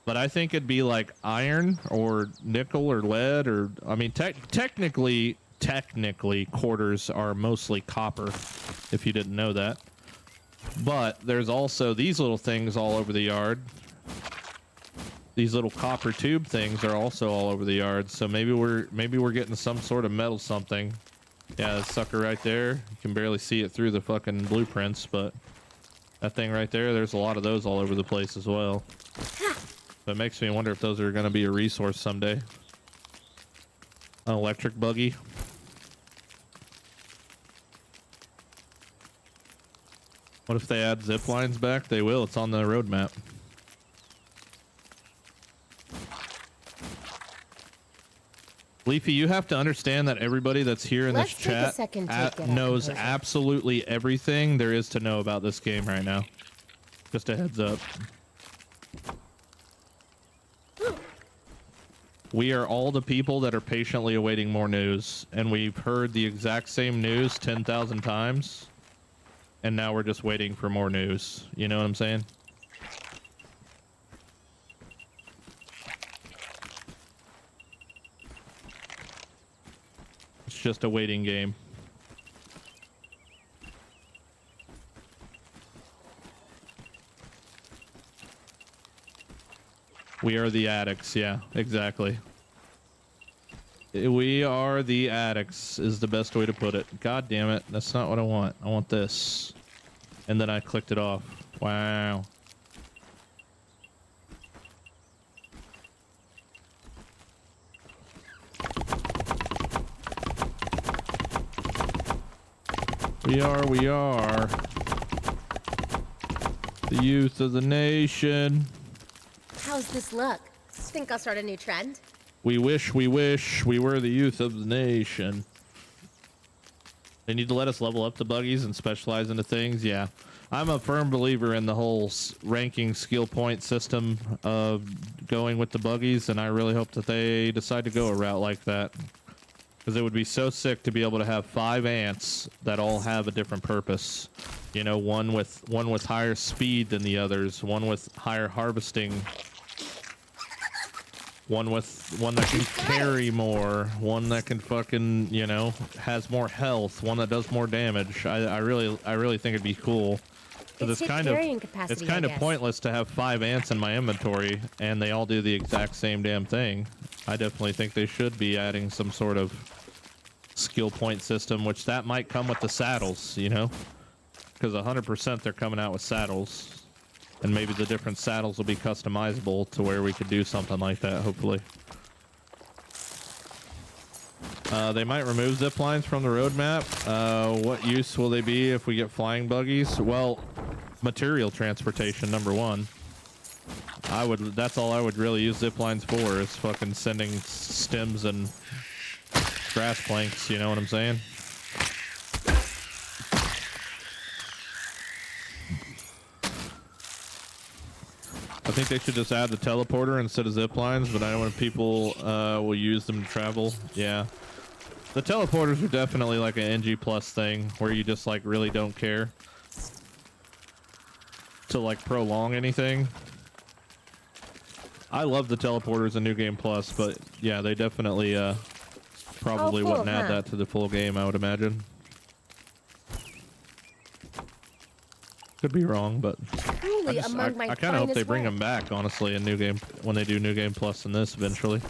But I think it'd be like iron or nickel or lead or I mean, technically quarters are mostly copper, if you didn't know that. But there's also these little things all over the yard. These little copper tube things are also all over the yard. So maybe we're getting some sort of metal something. Yeah, that sucker right there. You can barely see it through the fucking blueprints, but that thing right there, there's a lot of those all over the place as well. So it makes me wonder if those are going to be a resource someday. An electric buggy. What if they add zip lines back? They will. It's on the roadmap. Leafy, you have to understand that everybody that's here in this chat knows absolutely everything there is to know about this game right now. Just a heads up. We are all the people that are patiently awaiting more news, and we've heard the exact same news 10,000 times, and now we're just waiting for more news. You know what I'm saying? It's just a waiting game. We are the addicts. Yeah, exactly. We are the addicts is the best way to put it. God damn it. That's not what I want. I want this. And then I clicked it off. Wow. We are the youth of the nation. How's this look? Think I'll start a new trend? We wish we were the youth of the nation. They need to let us level up the buggies and specialize into things. Yeah, I'm a firm believer in the whole ranking skill point system of going with the buggies, and I really hope that they decide to go a route like that. Because it would be so sick to be able to have 5 ants that all have a different purpose. You know, one with higher speed than the others, one with higher harvesting, one that can carry more, one that can fucking, you know, has more health, one that does more damage. I really think it'd be cool. It's kind of pointless to have 5 ants in my inventory and they all do the exact same damn thing. I definitely think they should be adding some sort of skill point system, which that might come with the saddles, you know, because 100% they're coming out with saddles, and maybe the different saddles will be customizable to where we could do something like that, hopefully. They might remove zip lines from the roadmap. What use will they be if we get flying buggies? Well, material transportation, number one. That's all I would really use zip lines for, is fucking sending stems and grass planks, you know what I'm saying? I think they should just add the teleporter instead of zip lines, but I know when people will use them to travel. Yeah. The teleporters are definitely like an NG plus thing where you just like really don't care to like prolong anything. I love the teleporters in New Game Plus, but yeah, they definitely probably wouldn't add that to the full game, I would imagine. Could be wrong, but I kind of hope they bring them back, honestly, in New Game when they do New Game Plus in this eventually.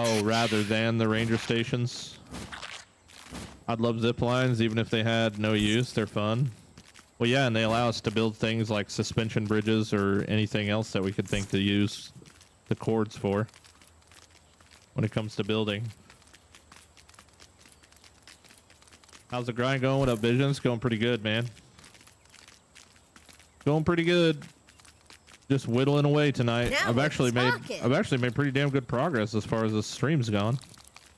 Oh, rather than the ranger stations. I'd love zip lines, even if they had no use. They're fun. Well, yeah, and they allow us to build things like suspension bridges or anything else that we could think to use the cords for when it comes to building. How's the grind going? What up, Visions? Going pretty good, man. Going pretty good. Just whittling away tonight. Now I've we're actually talking. made pretty damn good progress as far as the stream's gone.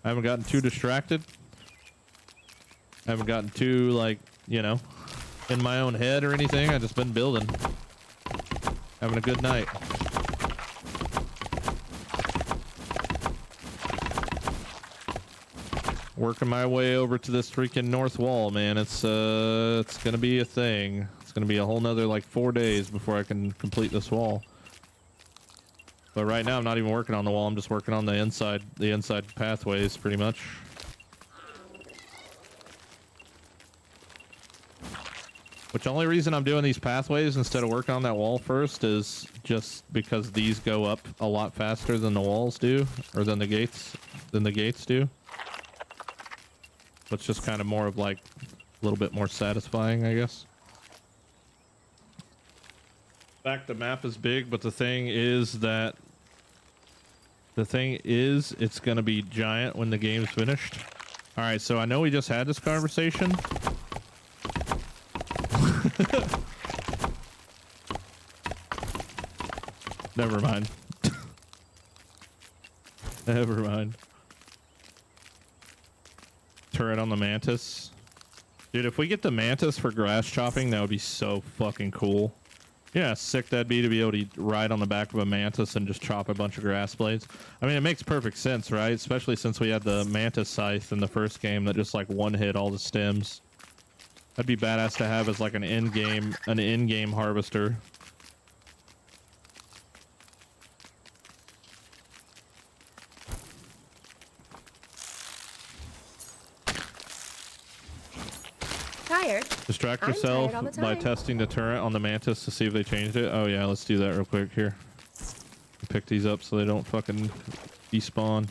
I haven't gotten too distracted. I haven't gotten too, like, you know, in my own head or anything. I've just been building. Having a good night. Working my way over to this freaking north wall, man. It's gonna be a thing. It's gonna be a whole nother like 4 days before I can complete this wall. But right now I'm not even working on the wall. I'm just working on the inside pathways pretty much. Which the only reason I'm doing these pathways instead of working on that wall first is just because these go up a lot faster than the walls do, or than the gates do. So it's just kind of more of like a little bit more satisfying, I guess. In fact, the map is big, but the thing is it's gonna be giant when the game's finished. All right, so I know we just had this conversation. Never mind. Never mind. Turret on the mantis. Dude, if we get the mantis for grass chopping, that would be so fucking cool. Yeah, sick that'd be to be able to ride on the back of a mantis and just chop a bunch of grass blades. I mean, it makes perfect sense, right? Especially since we had the mantis scythe in the first game that just like one hit all the stems. That'd be badass to have as like an in-game harvester. Tired? Distract I'm yourself tired all the by time. testing the turret on the mantis to see if they changed it. Oh yeah, let's do that real quick here. Pick these up so they don't fucking despawn.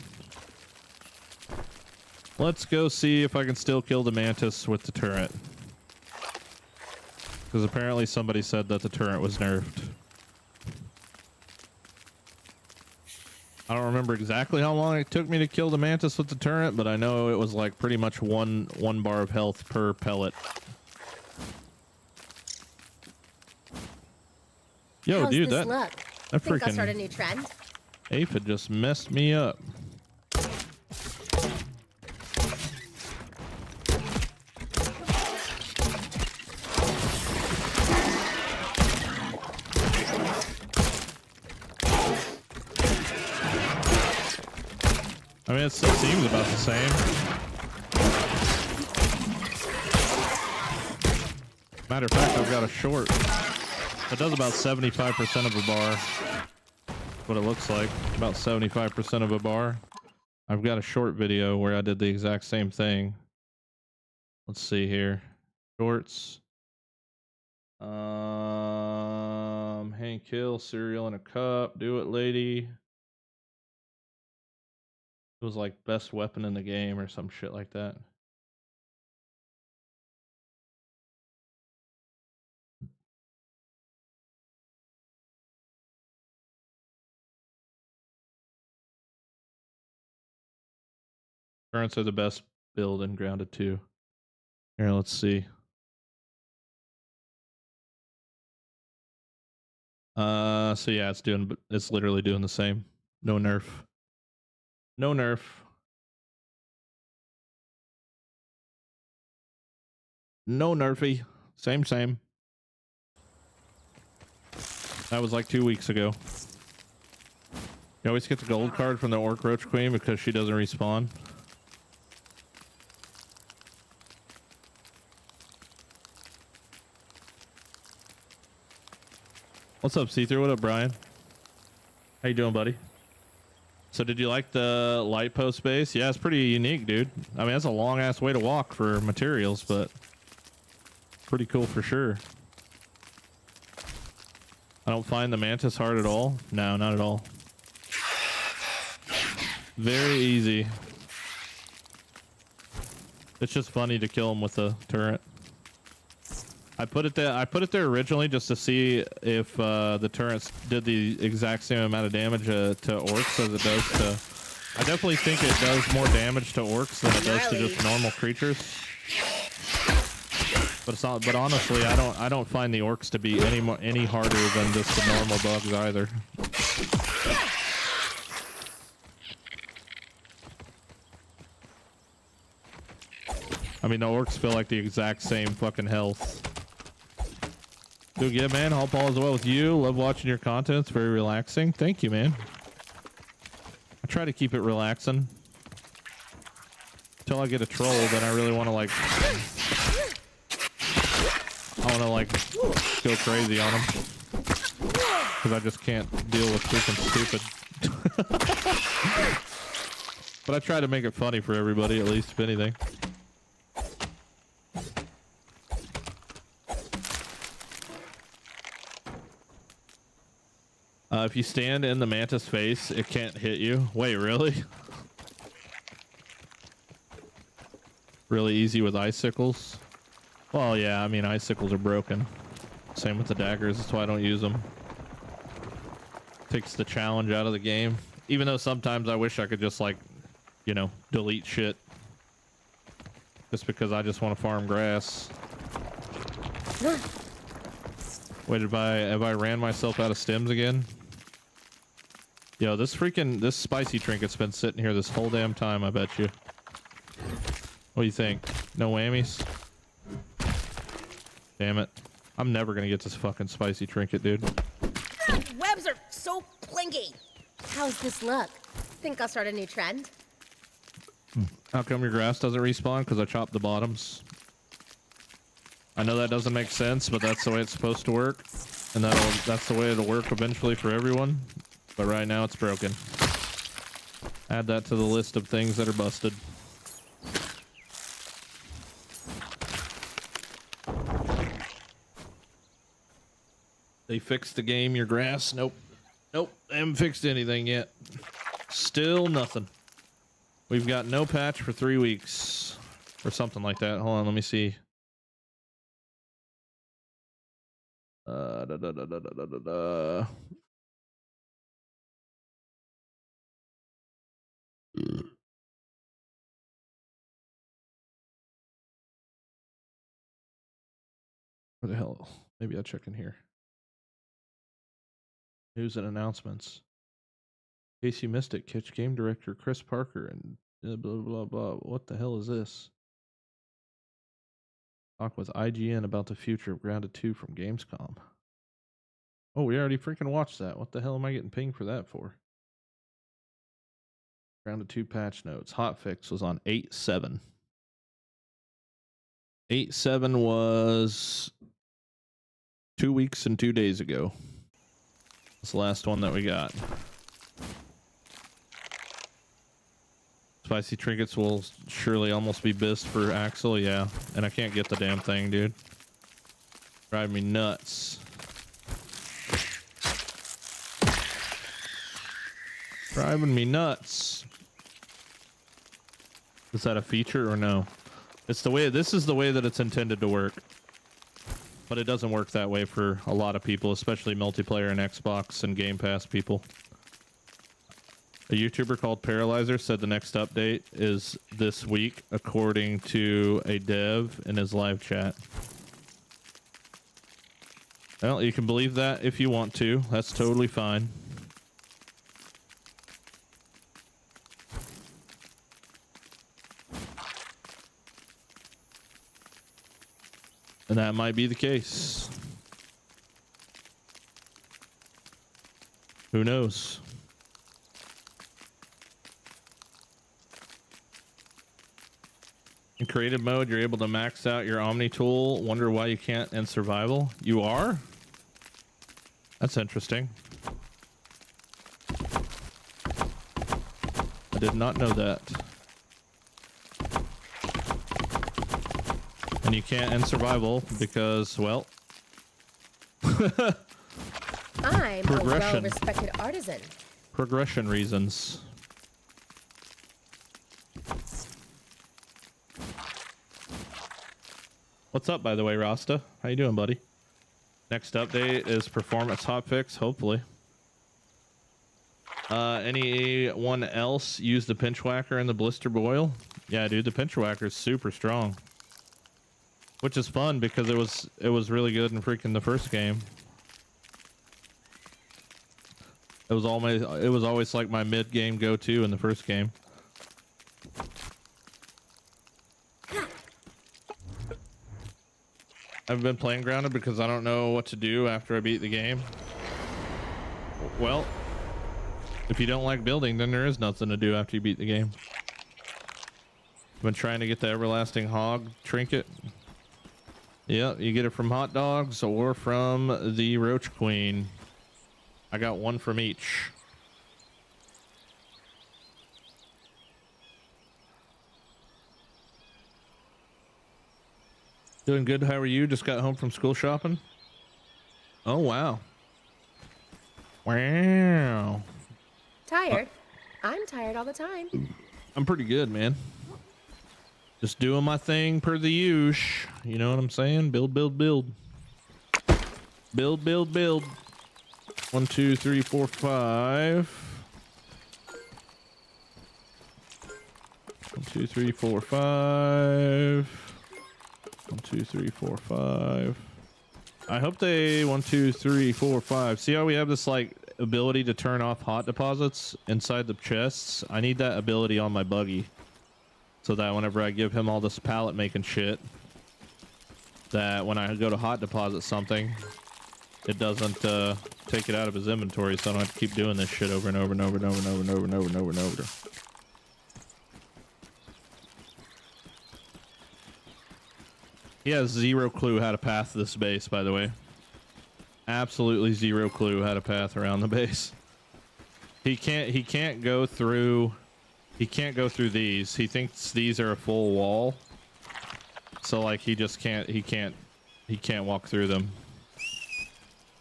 Let's go see if I can still kill the mantis with the turret. Because apparently somebody said that the turret was nerfed. I don't remember exactly how long it took me to kill the mantis with the turret, but I know it was like pretty much one bar of health per pellet. Yo, How's dude, this that look? that Think I'll start a freaking new trend? aphid just messed me up. I mean, it still seems about the same. Matter of fact, I've got a short. It does about 75% of a bar. What it looks like. About 75% of a bar. I've got a short video where I did the exact same thing. Let's see here. Shorts. Hank Hill, cereal in a cup. Do it, lady. It was like best weapon in the game or some shit like that. Currents are the best build in Grounded 2. Here, let's see. So yeah, it's literally doing the same. No nerf. No nerf. No nerfy. Same. That was like 2 weeks ago. You always get the gold card from the Orc Roach Queen because she doesn't respawn. What's up, See-Through? What up, Brian? How you doing, buddy? So did you like the light post base? Yeah, it's pretty unique, dude. I mean, that's a long-ass way to walk for materials, but pretty cool for sure. I don't find the mantis hard at all. No, not at all. Very easy. It's just funny to kill them with a turret. I put it there originally just to see if the turrets did the exact same amount of damage to orcs as it does to. I definitely think it does more damage to orcs than it does to just normal creatures. But it's not. But honestly, I don't find the orcs to be any harder than just the normal bugs either. I mean, the orcs feel like the exact same fucking health. Dude, yeah, man. Hope all is well with you. Love watching your content. It's very relaxing. Thank you, man. I try to keep it relaxing. Until I get a troll, then I really want to, like... I want to, like, go crazy on them. Because I just can't deal with freaking stupid. But I try to make it funny for everybody, at least, if anything. If you stand in the mantis face, it can't hit you. Wait, really? Really easy with icicles? Well, yeah, I mean, icicles are broken. Same with the daggers, that's why I don't use them. Takes the challenge out of the game. Even though sometimes I wish I could just, like, you know, delete shit. Just because I just want to farm grass. Wait, have I ran myself out of stems again? Yo, this spicy trinket's been sitting here this whole damn time, I bet you. What do you think? No whammies? Damn it. I'm never gonna get this fucking spicy trinket, dude. Webs are so clingy. How's this look? Think I'll start a new trend? How come your grass doesn't respawn? Because I chopped the bottoms. I know that doesn't make sense, but that's the way it's supposed to work. And that's the way it'll work eventually for everyone. But right now it's broken. Add that to the list of things that are busted. They fixed the game, your grass? Nope. Nope, they haven't fixed anything yet. Still nothing. We've got no patch for 3 weeks. Or something like that. Hold on, let me see. Where the hell? Maybe I'll check in here. News and announcements. In case you missed it, catch game director Chris Parker and blah blah blah. What the hell is this? Talk with IGN about the future of Grounded 2 from Gamescom. Oh, we already freaking watched that. What the hell am I getting pinged for that for? Grounded 2 patch notes. Hotfix was on 8.7. 8.7 was 2 weeks and 2 days ago. That's the last one that we got. Spicy trinkets will surely almost be best for Axel, yeah. And I can't get the damn thing, dude. Drive me nuts. Driving me nuts. Is that a feature or no? It's the way, this is the way that it's intended to work. But it doesn't work that way for a lot of people, especially multiplayer and Xbox and Game Pass people. A YouTuber called Paralyzer said the next update is this week, according to a dev in his live chat. Well, you can believe that if you want to. That's totally fine. And that might be the case. Who knows? In creative mode, you're able to max out your Omni tool. Wonder why you can't in survival? You are? That's interesting. I did not know that. And you can't end survival because, well... I'm a well-respected artisan. Progression reasons. What's up, by the way, Rasta? How you doing, buddy? Next update is performance hotfix, hopefully. Anyone else use the pinch whacker and the blister boil? Yeah, dude, the pinch whacker is super strong. Which is fun because it was really good in freaking the first game. It was always like my mid-game go-to in the first game. I've been playing grounded because I don't know what to do after I beat the game. Well, if you don't like building, then there is nothing to do after you beat the game. I've been trying to get the everlasting hog trinket. Yep, you get it from hot dogs or from the roach queen. I got one from each. Doing good. How are you? Just got home from school shopping. Oh, wow. Wow. Tired? I'm tired all the time. I'm pretty good, man. Just doing my thing per the usual. You know what I'm saying? Build, build, build. Build, build, build. 1, 2, 3, 4, 5. 1, 2, 3, 4, 5. 1, 2, 3, 4, 5. I hope they 1, 2, 3, 4, 5. See how we have this like ability to turn off hot deposits inside the chests? I need that ability on my buggy, so that whenever I give him all this pallet making shit, that when I go to hot deposit something, it doesn't take it out of his inventory, so I don't have to keep doing this shit over and over and over and over and over and over and over and over and over. He has zero clue how to path this base, by the way. Absolutely zero clue how to path around the base. He can't go through these. He thinks these are a full wall. So like he can't walk through them.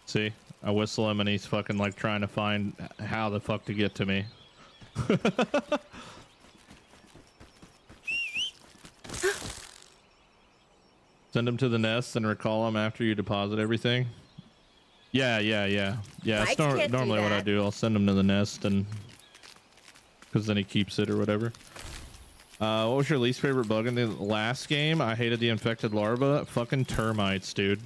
See? I whistle him and he's fucking like trying to find how the fuck to get to me. Send him to the nest and recall him after you deposit everything. Yeah. That's normally what I do. I'll send him to the nest, and because then he keeps it or whatever. What was your least favorite bug in the last game? I hated the infected larva. Fucking termites, dude.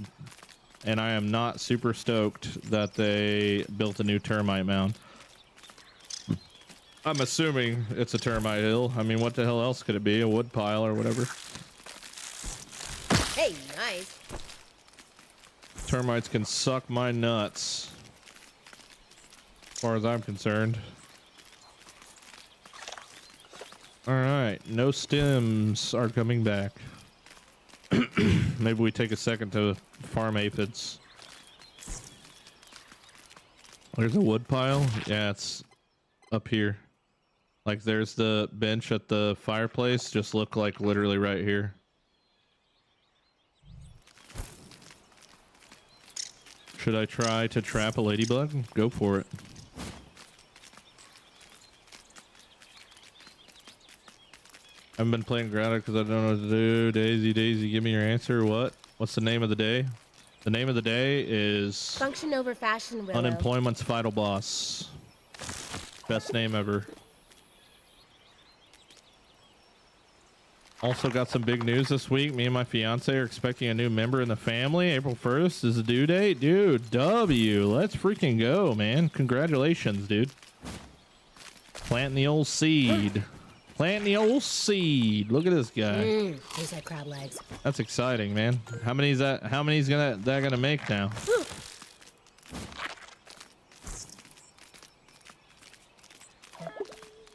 And I am not super stoked that they built a new termite mound. I'm assuming it's a termite hill. I mean, what the hell else could it be? A wood pile or whatever. Hey, nice. Termites can suck my nuts, as far as I'm concerned. All right, no stems are coming back. Maybe we take a second to farm aphids. There's a wood pile. Yeah, it's up here. Like there's the bench at the fireplace. Just look like literally right here. Should I try to trap a ladybug? Go for it. I haven't been playing grounded because I don't know what to do. Daisy, give me your answer. What's the name of the day? The name of the day is Function over fashion, Willow. Unemployment's Final Boss. Best name ever. Also got some big news this week. Me and my fiance are expecting a new member in the family. April 1st is the due date. Dude, W. Let's freaking go, man. Congratulations, dude. Planting the old seed. Planting the old seed. Look at this guy. He's had crab legs. That's exciting, man. How many's gonna make now?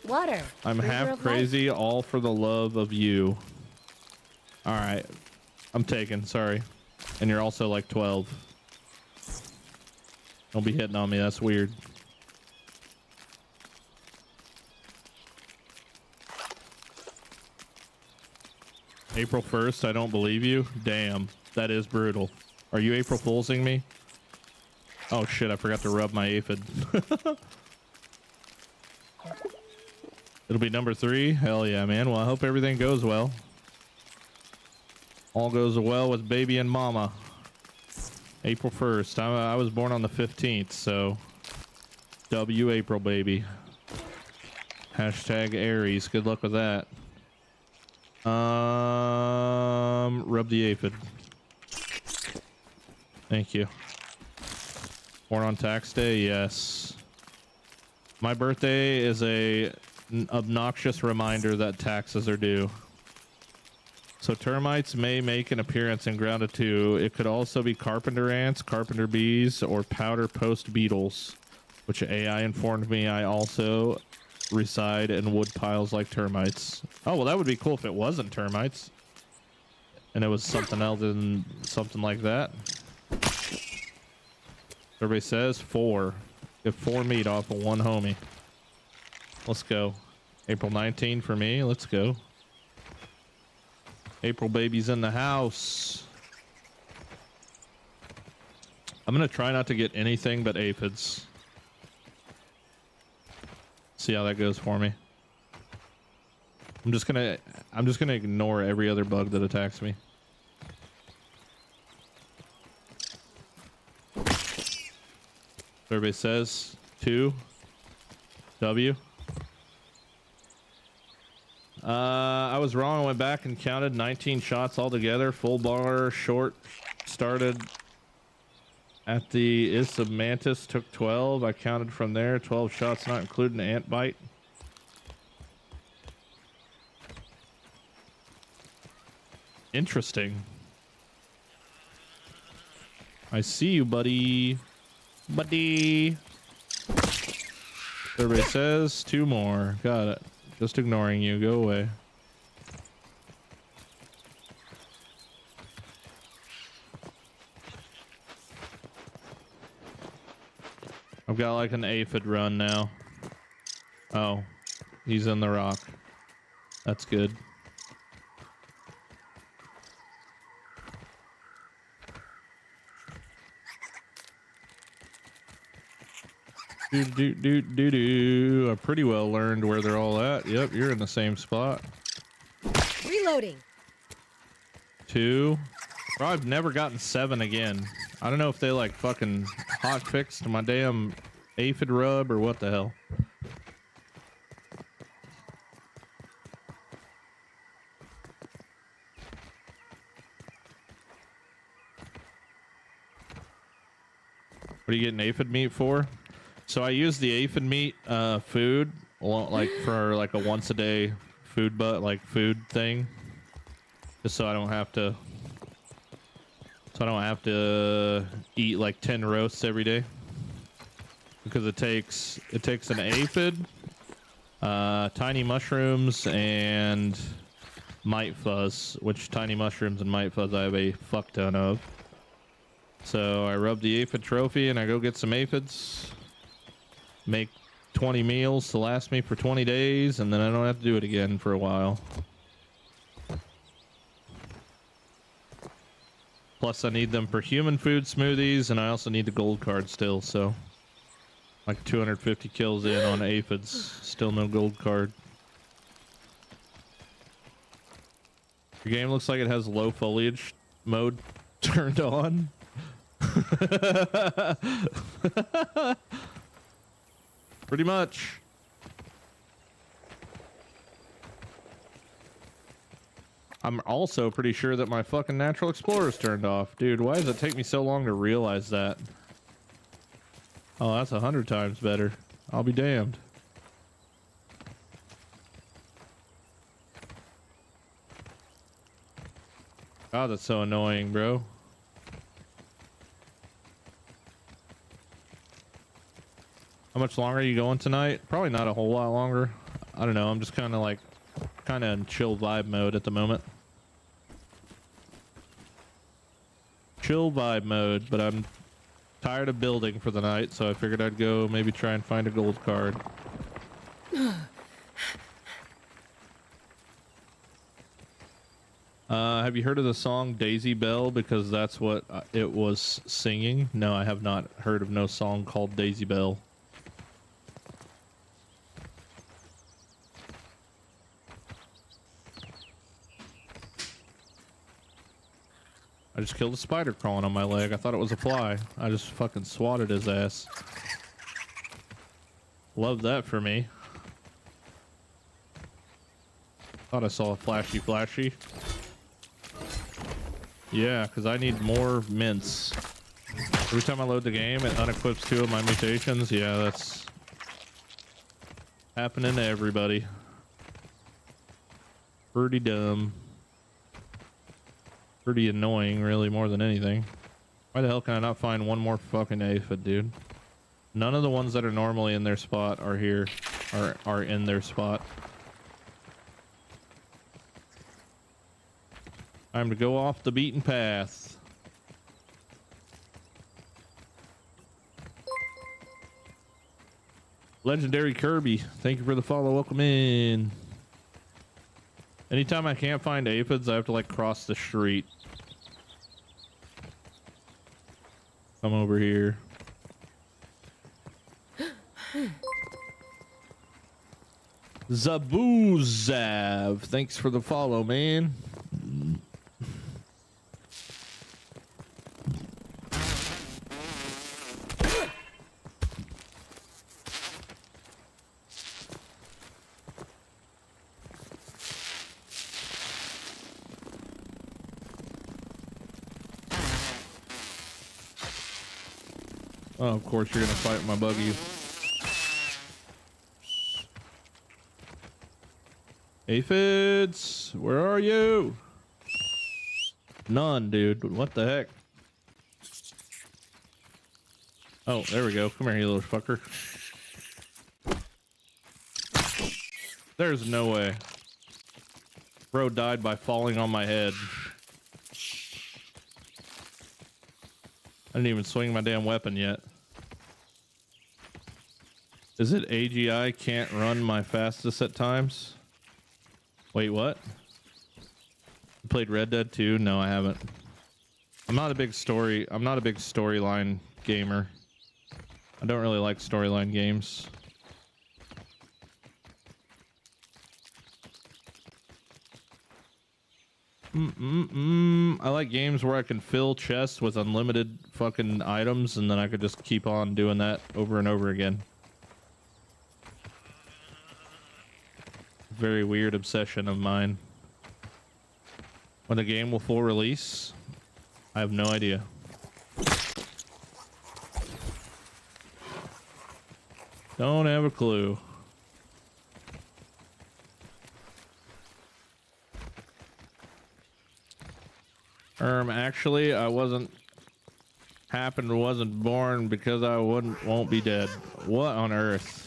Water. I'm River half of crazy, all for the love of you. All right. I'm taken, sorry. And you're also like 12. Don't be hitting on me, that's weird. April 1st, I don't believe you. Damn, that is brutal. Are you April Foolsing me? Oh shit, I forgot to rub my aphid. It'll be number 3. Hell yeah, man. Well, I hope everything goes well. All goes well with baby and mama. April 1st. I was born on the 15th, so W April, baby. Hashtag Aries. Good luck with that. Rub the aphid. Thank you. Born on tax day? Yes. My birthday is an obnoxious reminder that taxes are due. So termites may make an appearance in Grounded 2. It could also be carpenter ants, carpenter bees, or powder post beetles, which AI informed me I also reside in wood piles like termites. Oh, well, that would be cool if it wasn't termites. And it was something else than something like that. Everybody says 4. Get 4 meat off of 1 homie. Let's go. April 19 for me. Let's go. April baby's in the house. I'm gonna try not to get anything but aphids. See how that goes for me. I'm just gonna ignore every other bug that attacks me. Everybody says 2 W. I was wrong. I went back and counted 19 shots altogether. Full bar short started at the Is of Mantis, took 12. I counted from there. 12 shots, not including ant bite. Interesting. I see you, buddy. Buddy. Everybody says 2 more. Got it. Just ignoring you. Go away. I've got like an aphid run now. Oh, he's in the rock. That's good. I pretty well learned where they're all at. Yep, you're in the same spot. Reloading. 2. Bro, I've never gotten 7 again. I don't know if they like fucking hotfixed my damn aphid rub or what the hell. What are you getting aphid meat for? So I use the aphid meat food like for like a once a day food food thing, just so I don't have to eat like 10 roasts every day, because it takes an aphid, tiny mushrooms, and mite fuzz, which tiny mushrooms and mite fuzz I have a fuck ton of. So I rub the aphid trophy and I go get some aphids. Make 20 meals to last me for 20 days, and then I don't have to do it again for a while. Plus I need them for human food smoothies, and I also need the gold card still, so like 250 kills in on aphids, still no gold card. Your game looks like it has low foliage mode turned on. Pretty much. I'm also pretty sure that my fucking Natural Explorer's turned off. Dude, why does it take me so long to realize that? Oh, that's 100 times better. I'll be damned. God, that's so annoying, bro. How much longer are you going tonight? Probably not a whole lot longer. I don't know. I'm just kind of in chill vibe mode at the moment. Chill vibe mode, but I'm tired of building for the night, so I figured I'd go maybe try and find a gold card. Have you heard of the song Daisy Bell? Because that's what it was singing. No, I have not heard of no song called Daisy Bell. I just killed a spider crawling on my leg. I thought it was a fly. I just fucking swatted his ass. Love that for me. Thought I saw a flashy. Yeah, because I need more mints. Every time I load the game, it unequips 2 of my mutations. Yeah, that's happening to everybody. Pretty dumb. Pretty annoying, really, more than anything. Why the hell can I not find one more fucking aphid, dude? None of the ones that are normally in their spot are here, are in their spot. Time to go off the beaten path. Legendary Kirby, thank you for the follow. Welcome in. Anytime I can't find aphids, I have to like cross the street. Come over here. Zabuzav, thanks for the follow, man. Oh, of course you're gonna fight my buggy. Aphids, where are you? None, dude. What the heck? Oh, there we go. Come here, you little fucker. There's no way. Bro died by falling on my head. I didn't even swing my damn weapon yet. Is it AGI can't run my fastest at times? Wait, what? You played Red Dead 2? No, I haven't. I'm not a big storyline gamer. I don't really like storyline games. I like games where I can fill chests with unlimited fucking items and then I could just keep on doing that over and over again. Very weird obsession of mine. When the game will full release, I have no idea. Don't have a clue. Actually, I wasn't born because I won't be dead. What on earth?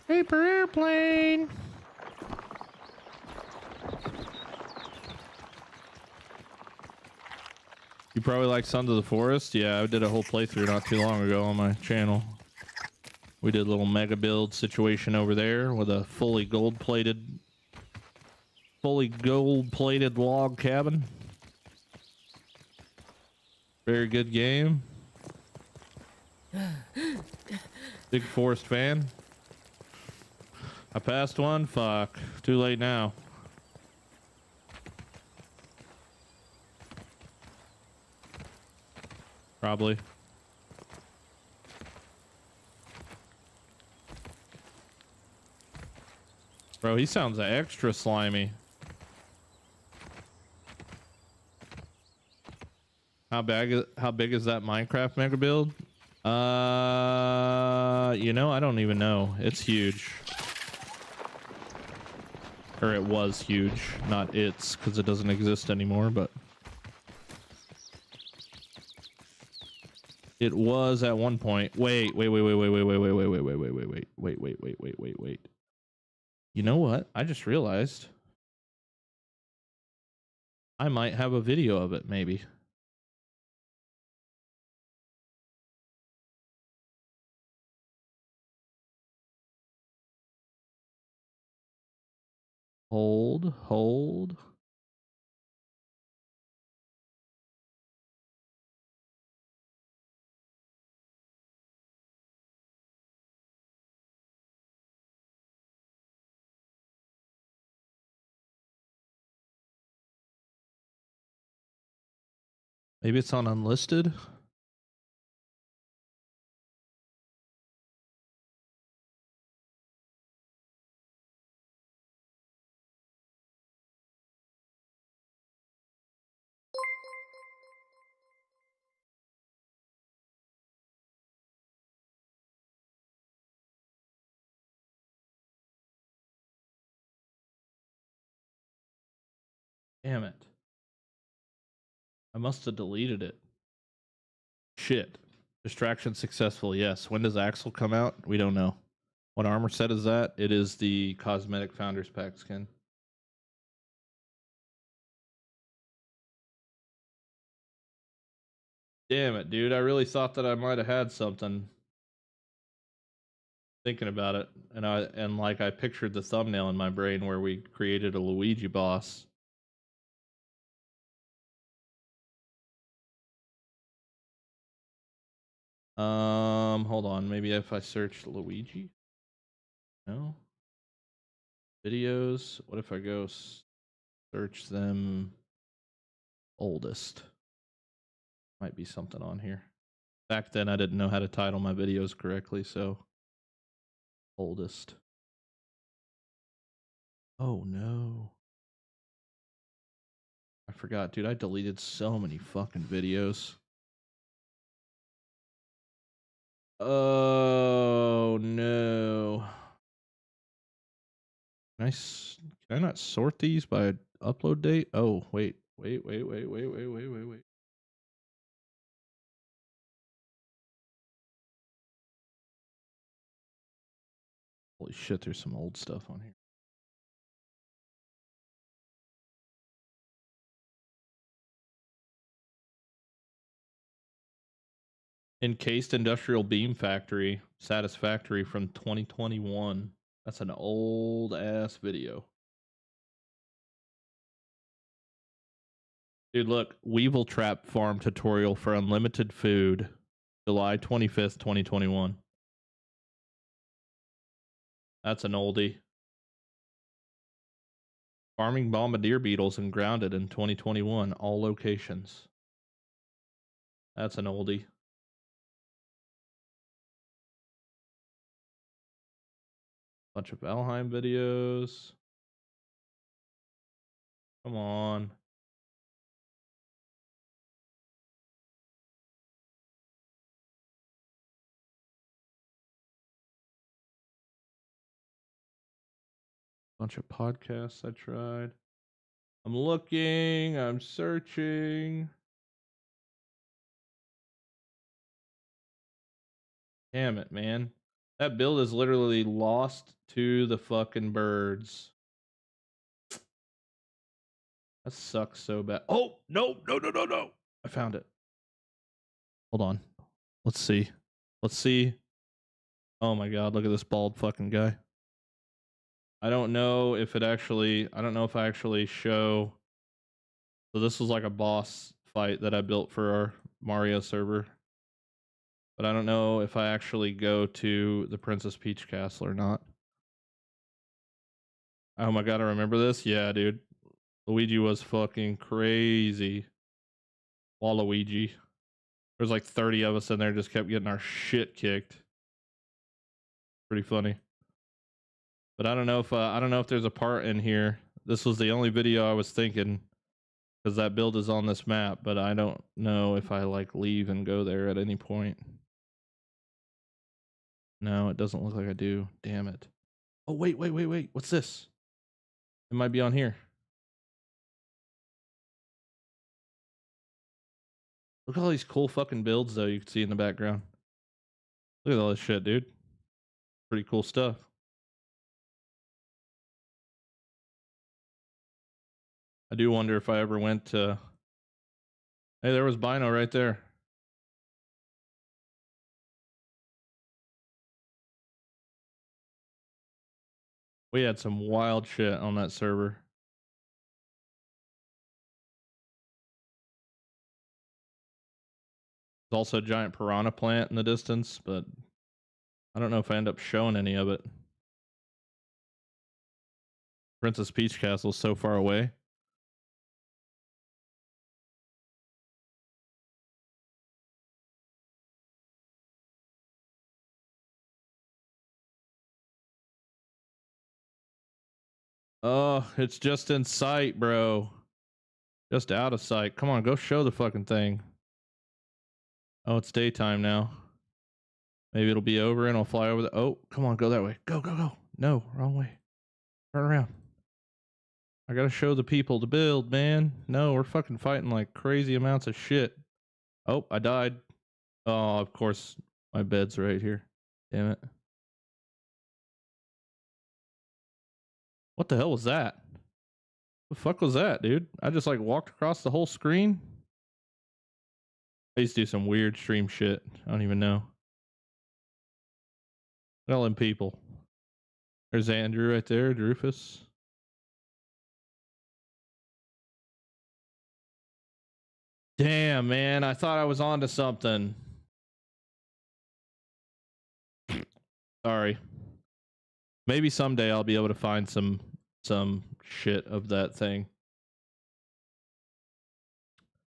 Paper airplane. You probably like Sons of the Forest? Yeah, I did a whole playthrough not too long ago on my channel. We did a little mega build situation over there with a fully gold-plated log cabin. Very good game. Big Forest fan. I passed one. Fuck. Too late now. Probably. Bro, he sounds extra slimy. How big is that Minecraft mega build? You know, I don't even know. It's huge. Or it was huge, not it's, because it doesn't exist anymore, but it was at one point. Wait. You know what? I just realized I might have a video of it, maybe. Hold. Maybe it's on unlisted. Damn it. I must have deleted it. Shit. Distraction successful. Yes. When does Axel come out? We don't know. What armor set is that? It is the cosmetic founders pack skin. Damn it, dude. I really thought that I might have had something. Thinking about it. And like I pictured the thumbnail in my brain where we created a Luigi boss. Hold on. Maybe if I search Luigi? No. Videos. What if I go search them oldest? Might be something on here. Back then I didn't know how to title my videos correctly, so oldest. Oh no. I forgot, dude. I deleted so many fucking videos. Oh no. Can I not sort these by upload date? Oh, wait. Wait. Holy shit, there's some old stuff on here. Encased Industrial Beam Factory, Satisfactory from 2021. That's an old ass video. Dude, look, Weevil Trap Farm tutorial for unlimited food, July 25th, 2021. That's an oldie. Farming bombardier beetles and grounded in 2021, all locations. That's an oldie. Bunch of Valheim videos. Come on. Bunch of podcasts I tried. I'm looking, I'm searching. Damn it, man. That build is literally lost to the fucking birds. That sucks so bad. Oh, no. I found it. Hold on. Let's see. Oh my god, look at this bald fucking guy. I don't know if I actually show. So this was like a boss fight that I built for our Mario server. But I don't know if I actually go to the Princess Peach Castle or not. Oh my god, I remember this? Yeah, dude. Luigi was fucking crazy. Waluigi. There's like 30 of us in there, just kept getting our shit kicked. Pretty funny. But I don't know if there's a part in here. This was the only video I was thinking, because that build is on this map, but I don't know if I like leave and go there at any point. No, it doesn't look like I do. Damn it. Oh, wait. What's this? It might be on here. Look at all these cool fucking builds, though, you can see in the background. Look at all this shit, dude. Pretty cool stuff. I do wonder if I ever went to... Hey, there was Bino right there. We had some wild shit on that server. There's also a giant piranha plant in the distance, but I don't know if I end up showing any of it. Princess Peach Castle is so far away. Oh, it's just in sight, bro. Just out of sight. Come on, go show the fucking thing. Oh, it's daytime now. Maybe it'll be over and I'll fly over the... Oh, come on, go that way. Go, go, go. No, wrong way. Turn around. I gotta show the people the build, man. No, we're fucking fighting like crazy amounts of shit. Oh, I died. Oh, of course, my bed's right here. Damn it. What the hell was that? The fuck was that, dude? I just like walked across the whole screen. I used to do some weird stream shit. I don't even know. Well, them people. There's Andrew right there, Drufus. Damn, man. I thought I was onto something. Sorry. Maybe someday I'll be able to find some shit of that thing.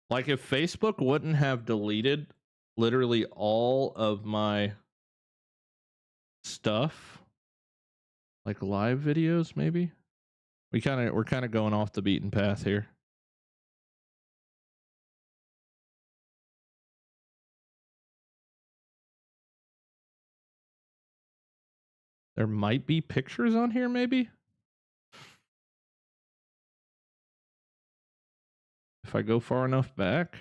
Like if Facebook wouldn't have deleted literally all of my stuff, like live videos, maybe we're kind of going off the beaten path here. There might be pictures on here, maybe. If I go far enough back.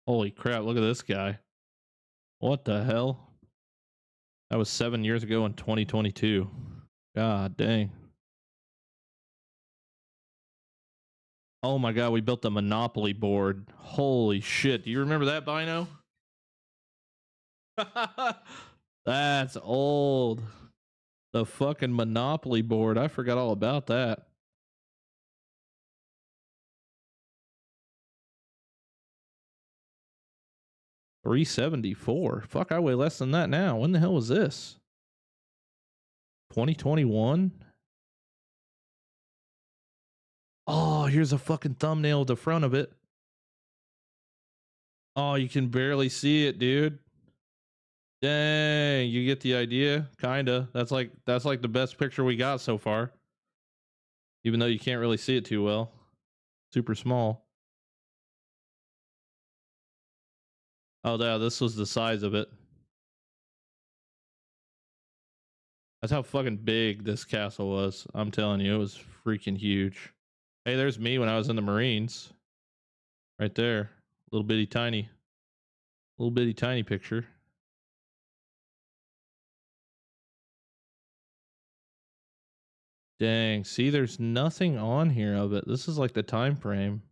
Holy crap, look at this guy. What the hell? That was 7 years ago in 2022. God dang. Oh my god, we built the Monopoly board. Holy shit. Do you remember that, Bino? That's old. The fucking Monopoly board. I forgot all about that. $374. Fuck, I weigh less than that now. When the hell was this? 2021? Oh, here's a fucking thumbnail of the front of it. Oh, you can barely see it, dude. Dang, you get the idea? Kinda. That's like the best picture we got so far. Even though you can't really see it too well. Super small. Oh, yeah, this was the size of it. That's how fucking big this castle was. I'm telling you, it was freaking huge. Hey, there's me when I was in the Marines. Right there. Little bitty tiny picture. Dang, see, there's nothing on here of it. This is like the time frame.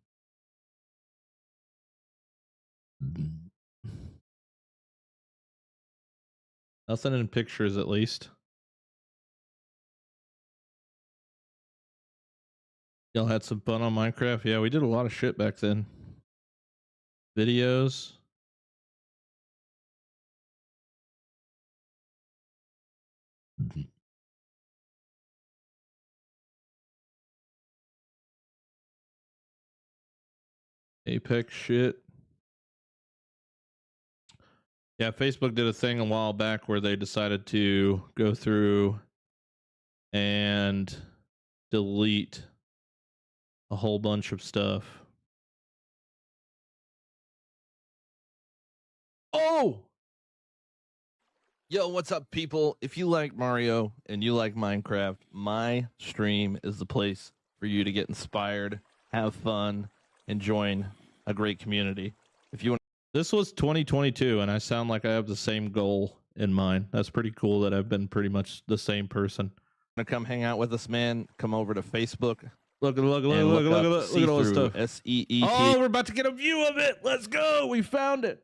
Nothing in pictures, at least. Y'all had some fun on Minecraft? Yeah, we did a lot of shit back then. Videos. Apex shit. Yeah, Facebook did a thing a while back where they decided to go through and delete a whole bunch of stuff. Oh! Yo, what's up, people? If you like Mario and you like Minecraft, my stream is the place for you to get inspired, have fun, and join a great community. If you want, this was 2022, and I sound like I have the same goal in mind. That's pretty cool that I've been pretty much the same person. Want to come hang out with us, man? Come over to Facebook. Look at all this stuff. SEET. Oh, we're about to get a view of it. Let's go. We found it.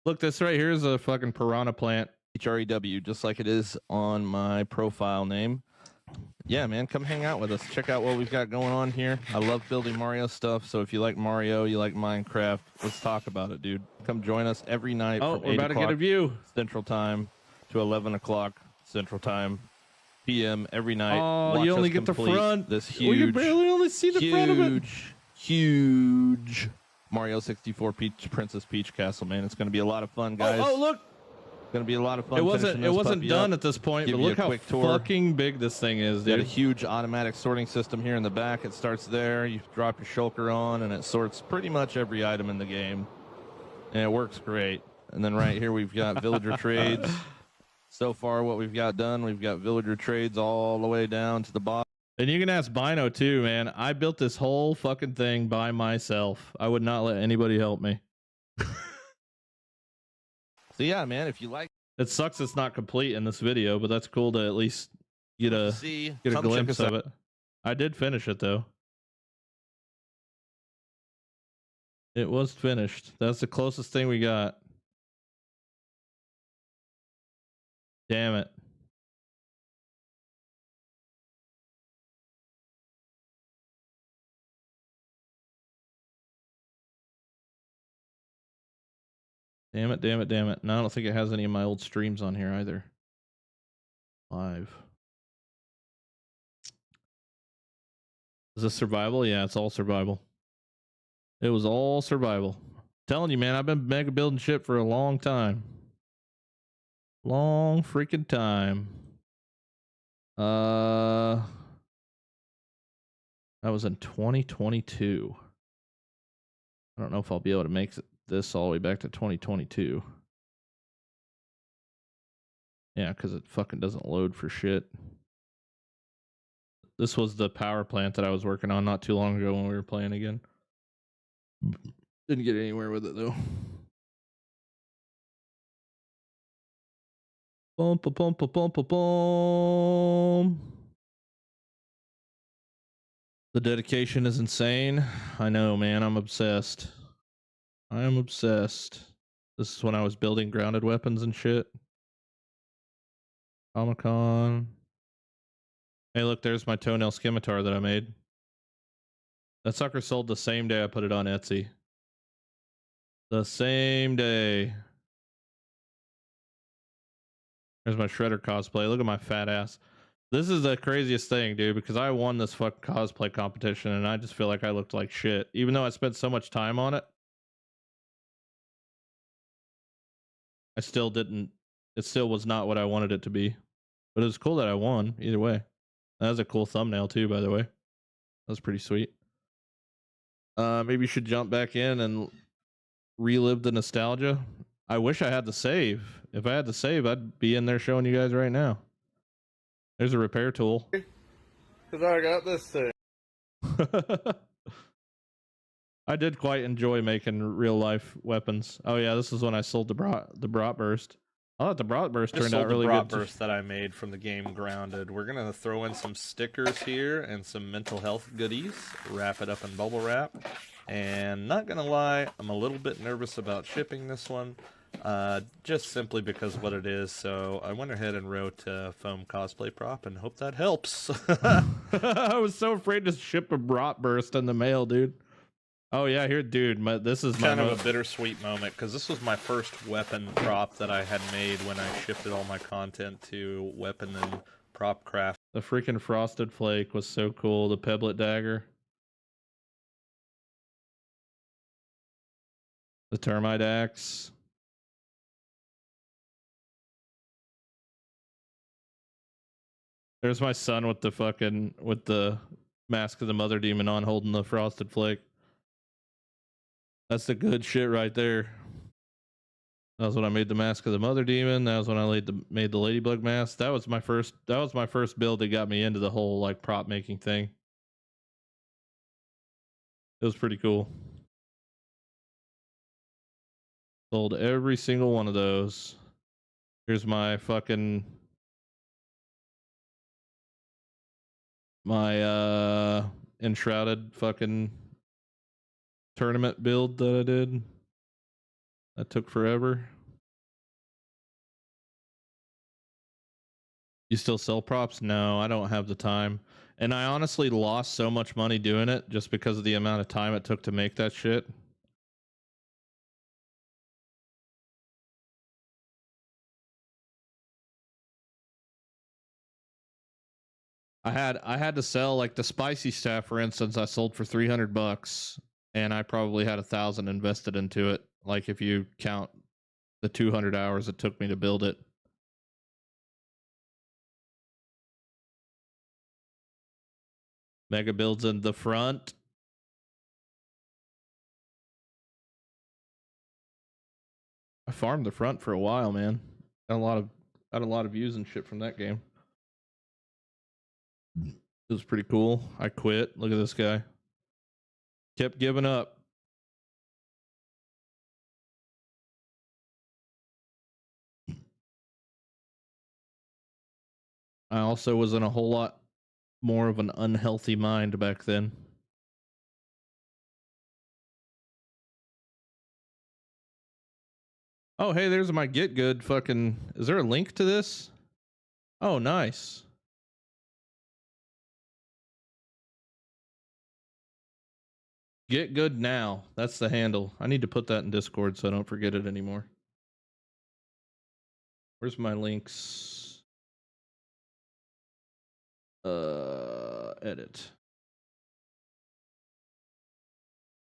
Look, this right here is a fucking piranha plant. HREW, just like it is on my profile name. Yeah, man, come hang out with us. Check out what we've got going on here. I love building Mario stuff, so if you like Mario, you like Minecraft, let's talk about it, dude. Come join us every night from 8 o'clock to get a view. Central Time to 11 o'clock Central Time PM every night. Oh, watch, you only get the front. This huge, you barely only see the front of it. Huge Mario 64 Princess Peach Castle, man. It's going to be a lot of fun, guys. Oh, look. It's going to be a lot of fun. It wasn't done at this point, but look how fucking big this thing is, dude. Got a huge automatic sorting system here in the back. It starts there. You drop your shulker on, and it sorts pretty much every item in the game. And it works great. And then right here, we've got villager trades. So far, what we've got done, we've got villager trades all the way down to the bottom. And you can ask Bino too, man. I built this whole fucking thing by myself. I would not let anybody help me. So yeah, man, if you like, it sucks it's not complete in this video, but that's cool to at least get a glimpse of it. I did finish it though. It was finished. That's the closest thing we got. Damn it. Damn it, damn it, damn it. No, I don't think it has any of my old streams on here either. Live. Is this survival? Yeah, it's all survival. It was all survival. Telling you, man, I've been mega building shit for a long time. Long freaking time. That was in 2022. I don't know if I'll be able to make this all the way back to 2022. Yeah, because it fucking doesn't load for shit. This was the power plant that I was working on not too long ago when we were playing again. Didn't get anywhere with it though. Boom, boom, boom, boom, boom, boom, boom. The dedication is insane. I know, man. I'm obsessed. I am obsessed. This is when I was building grounded weapons and shit. Comic-Con. Hey, look, there's my toenail scimitar that I made. That sucker sold the same day I put it on Etsy. The same day. There's my Shredder cosplay. Look at my fat ass. This is the craziest thing, dude, because I won this fucking cosplay competition and I just feel like I looked like shit. Even though I spent so much time on it. I still didn't. It still was not what I wanted it to be. But it was cool that I won, either way. That was a cool thumbnail, too, by the way. That was pretty sweet. Maybe you should jump back in and relive the nostalgia. I wish I had the save. If I had the save, I'd be in there showing you guys right now. There's a repair tool. Because I got this thing. I did quite enjoy making real life weapons. Oh yeah, this is when I sold the Bratwurst. I thought the Bratwurst turned out really good. The Bratwurst that I made from the game Grounded. We're gonna throw in some stickers here and some mental health goodies. Wrap it up in bubble wrap. And not gonna lie, I'm a little bit nervous about shipping this one. Just simply because of what it is. So I went ahead and wrote foam cosplay prop and hope that helps. I was so afraid to ship a Bratwurst in the mail, dude. Oh yeah, here, dude. This is kind of a bittersweet moment because this was my first weapon prop that I had made when I shifted all my content to weapon and prop craft. The freaking frosted flake was so cool. The pebblet dagger, the termite axe. There's my son with the mask of the mother demon on, holding the frosted flake. That's the good shit right there. That was when I made the mask of the mother demon. That was when I made the ladybug mask. That was my first build that got me into the whole like prop making thing. It was pretty cool. Sold every single one of those. Here's my fucking enshrouded fucking tournament build that I did. That took forever. You still sell props? No, I don't have the time. And I honestly lost so much money doing it just because of the amount of time it took to make that shit. I had to sell like the spicy staff, for instance. I sold for $300. and I probably had 1,000 invested into it. Like if you count the 200 hours it took me to build it. Mega builds in the front. I farmed the front for a while, man. Got a lot of views and shit from that game. It was pretty cool. I quit. Look at this guy. Kept giving up. I also was in a whole lot more of an unhealthy mind back then. Oh, hey, there's my Get Good fucking... Is there a link to this? Oh, nice. Get Good Now. That's the handle. I need to put that in Discord so I don't forget it anymore. Where's my links? Edit.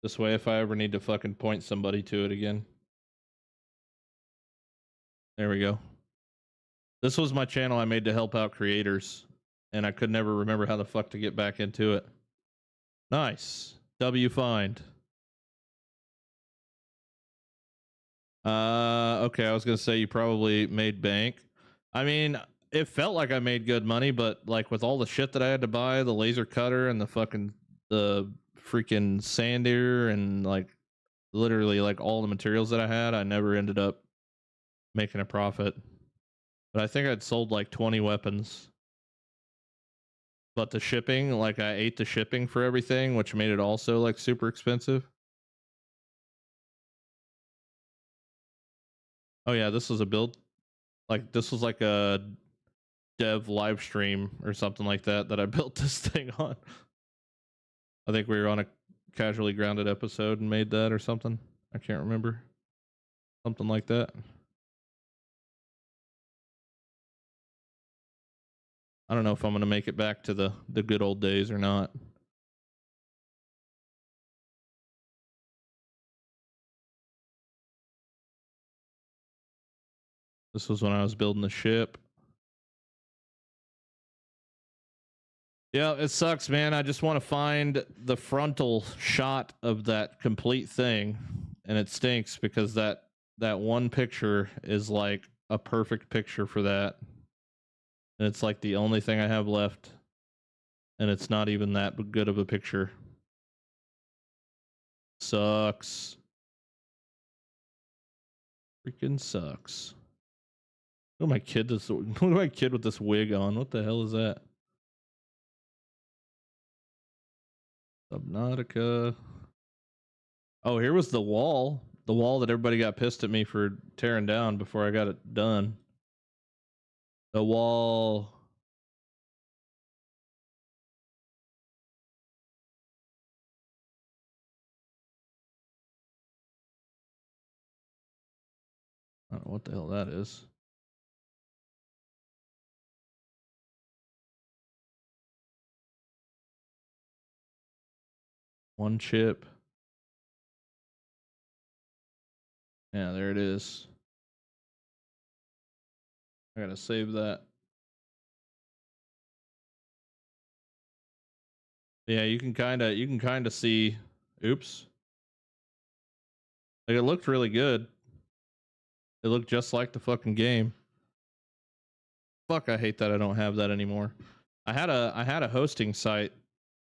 This way, if I ever need to fucking point somebody to it again. There we go. This was my channel I made to help out creators, and I could never remember how the fuck to get back into it. Nice. W find. Okay, I was gonna say you probably made bank. I mean, it felt like I made good money, but like with all the shit that I had to buy, the laser cutter and the freaking sander and like literally like all the materials that I had, I never ended up making a profit. But I think I'd sold like 20 weapons. But the shipping, like I ate the shipping for everything, which made it also like super expensive. Oh yeah, this was a build. Like this was like a dev live stream or something like that I built this thing on. I think we were on a Casually Grounded episode and made that or something. I can't remember. Something like that. I don't know if I'm going to make it back to the good old days or not. This was when I was building the ship. Yeah, it sucks, man. I just want to find the frontal shot of that complete thing, and it stinks because that one picture is like a perfect picture for that. And it's like the only thing I have left, and it's not even that good of a picture. Sucks. Freaking sucks. Look at my kid. Look at my kid with this wig on. What the hell is that? Subnautica. Oh, here was the wall. The wall that everybody got pissed at me for tearing down before I got it done. The wall. I don't know what the hell that is. One chip. Yeah, there it is. I gotta save that. Yeah, you can kind of see. Oops. Like it looked really good. It looked just like the fucking game. Fuck, I hate that I don't have that anymore. I had a hosting site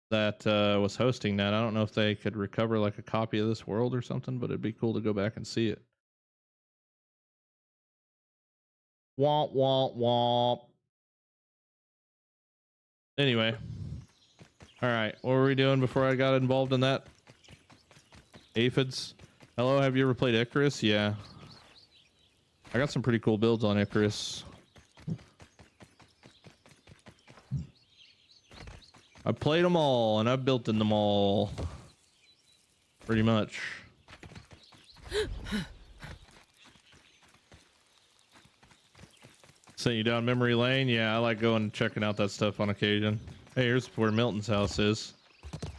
that was hosting that. I don't know if they could recover like a copy of this world or something, but it'd be cool to go back and see it. Womp womp womp. Anyway. Alright, what were we doing before I got involved in that? Aphids. Hello, have you ever played Icarus? Yeah. I got some pretty cool builds on Icarus. I played them all, and I've built in them all. Pretty much. Sent you down memory lane? Yeah, I like going and checking out that stuff on occasion. Hey, here's where Milton's house is.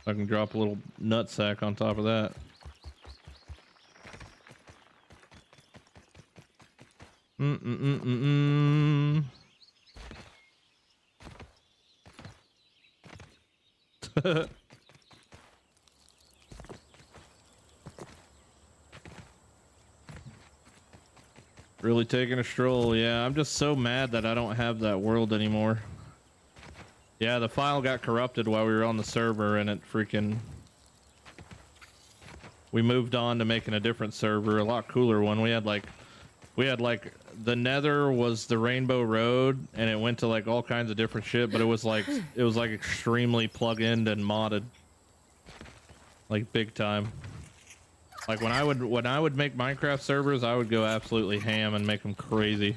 I can drop a little nutsack on top of that. Really taking a stroll. Yeah, I'm just so mad that I don't have that world anymore. Yeah, the file got corrupted while we were on the server, and it freaking... We moved on to making a different server, a lot cooler one. We had like the Nether was the Rainbow Road, and it went to like all kinds of different shit, but it was like extremely plug-in and modded, like big time. Like when I would make Minecraft servers, I would go absolutely ham and make them crazy.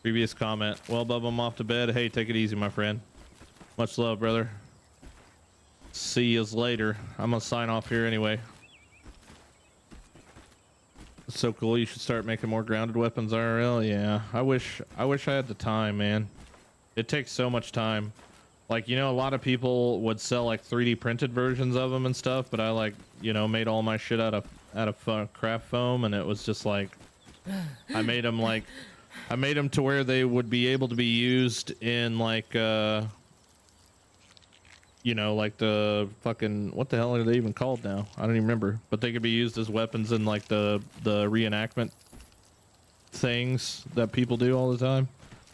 Previous comment. Well, Bub, I'm off to bed. Hey, take it easy, my friend. Much love, brother. See yous later. I'm gonna sign off here anyway. It's so cool. You should start making more grounded weapons IRL. Yeah, I wish I had the time, man. It takes so much time. Like, you know, a lot of people would sell like 3D printed versions of them and stuff, but I like, you know, made all my shit out of craft foam, and it was just like I made them to where they would be able to be used in like you know, like the fucking, what the hell are they even called now? I don't even remember, but they could be used as weapons in like the reenactment things that people do all the time.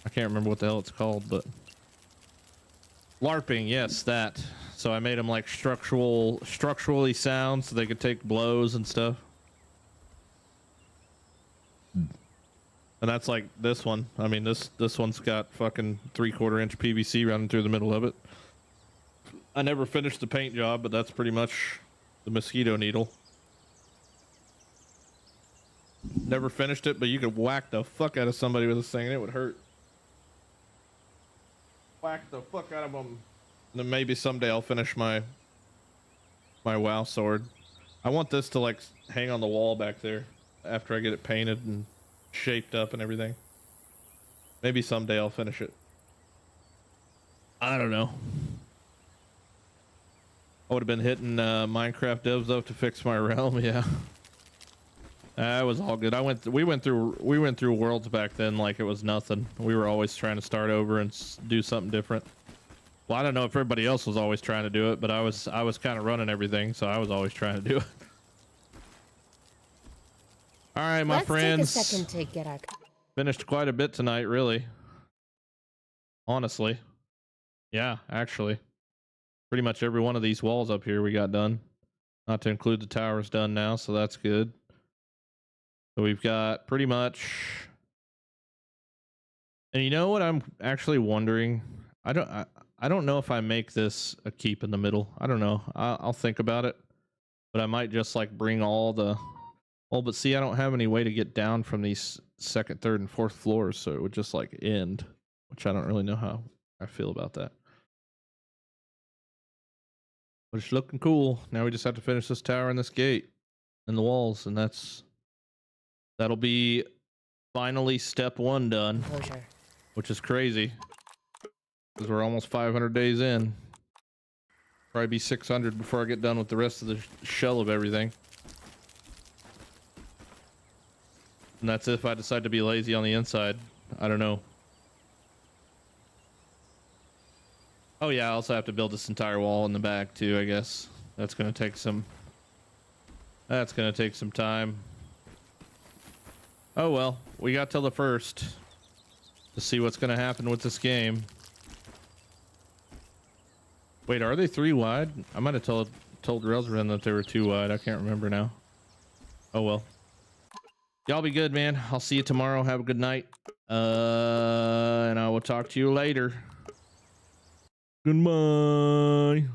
I can't remember what the hell it's called, but LARPing, yes, that. So I made them like structurally sound so they could take blows and stuff. And that's like this one. I mean, this one's got fucking 3/4 inch PVC running through the middle of it. I never finished the paint job, but that's pretty much the mosquito needle. Never finished it, but you could whack the fuck out of somebody with this thing and it would hurt. Whack the fuck out of them. And then maybe someday I'll finish my WoW sword. I want this to like hang on the wall back there after I get it painted and shaped up and everything. Maybe someday I'll finish it. I don't know. I would have been hitting Minecraft devs up to fix my realm. Yeah, that was all good. We went through worlds back then like it was nothing. We were always trying to start over and do something different. Well, I don't know if everybody else was always trying to do it, but I was kind of running everything, so I was always trying to do it. All right, my friends. Let's take a second to get our... Finished quite a bit tonight, really. Honestly. Yeah, actually. Pretty much every one of these walls up here we got done. Not to include the towers done now, so that's good. So we've got pretty much... And you know what I'm actually wondering? I don't know if I make this a keep in the middle. I don't know. I'll think about it. But I might just like bring all the... Oh, but see, I don't have any way to get down from these second, third, and fourth floors, so it would just like end, which I don't really know how I feel about that. But it's looking cool. Now we just have to finish this tower and this gate and the walls, and that'll be finally step 1 done. Closure. Which is crazy because we're almost 500 days in. Probably be 600 before I get done with the rest of the shell of everything. And that's if I decide to be lazy on the inside. I don't know. Oh yeah, I also have to build this entire wall in the back too, I guess. That's gonna take some time. Oh well, we got till the 1st to see what's gonna happen with this game. Wait, are they 3 wide? I might have told Relzrin that they were 2 wide. I can't remember now. Oh well. Y'all be good, man. I'll see you tomorrow. Have a good night. And I will talk to you later. Goodbye.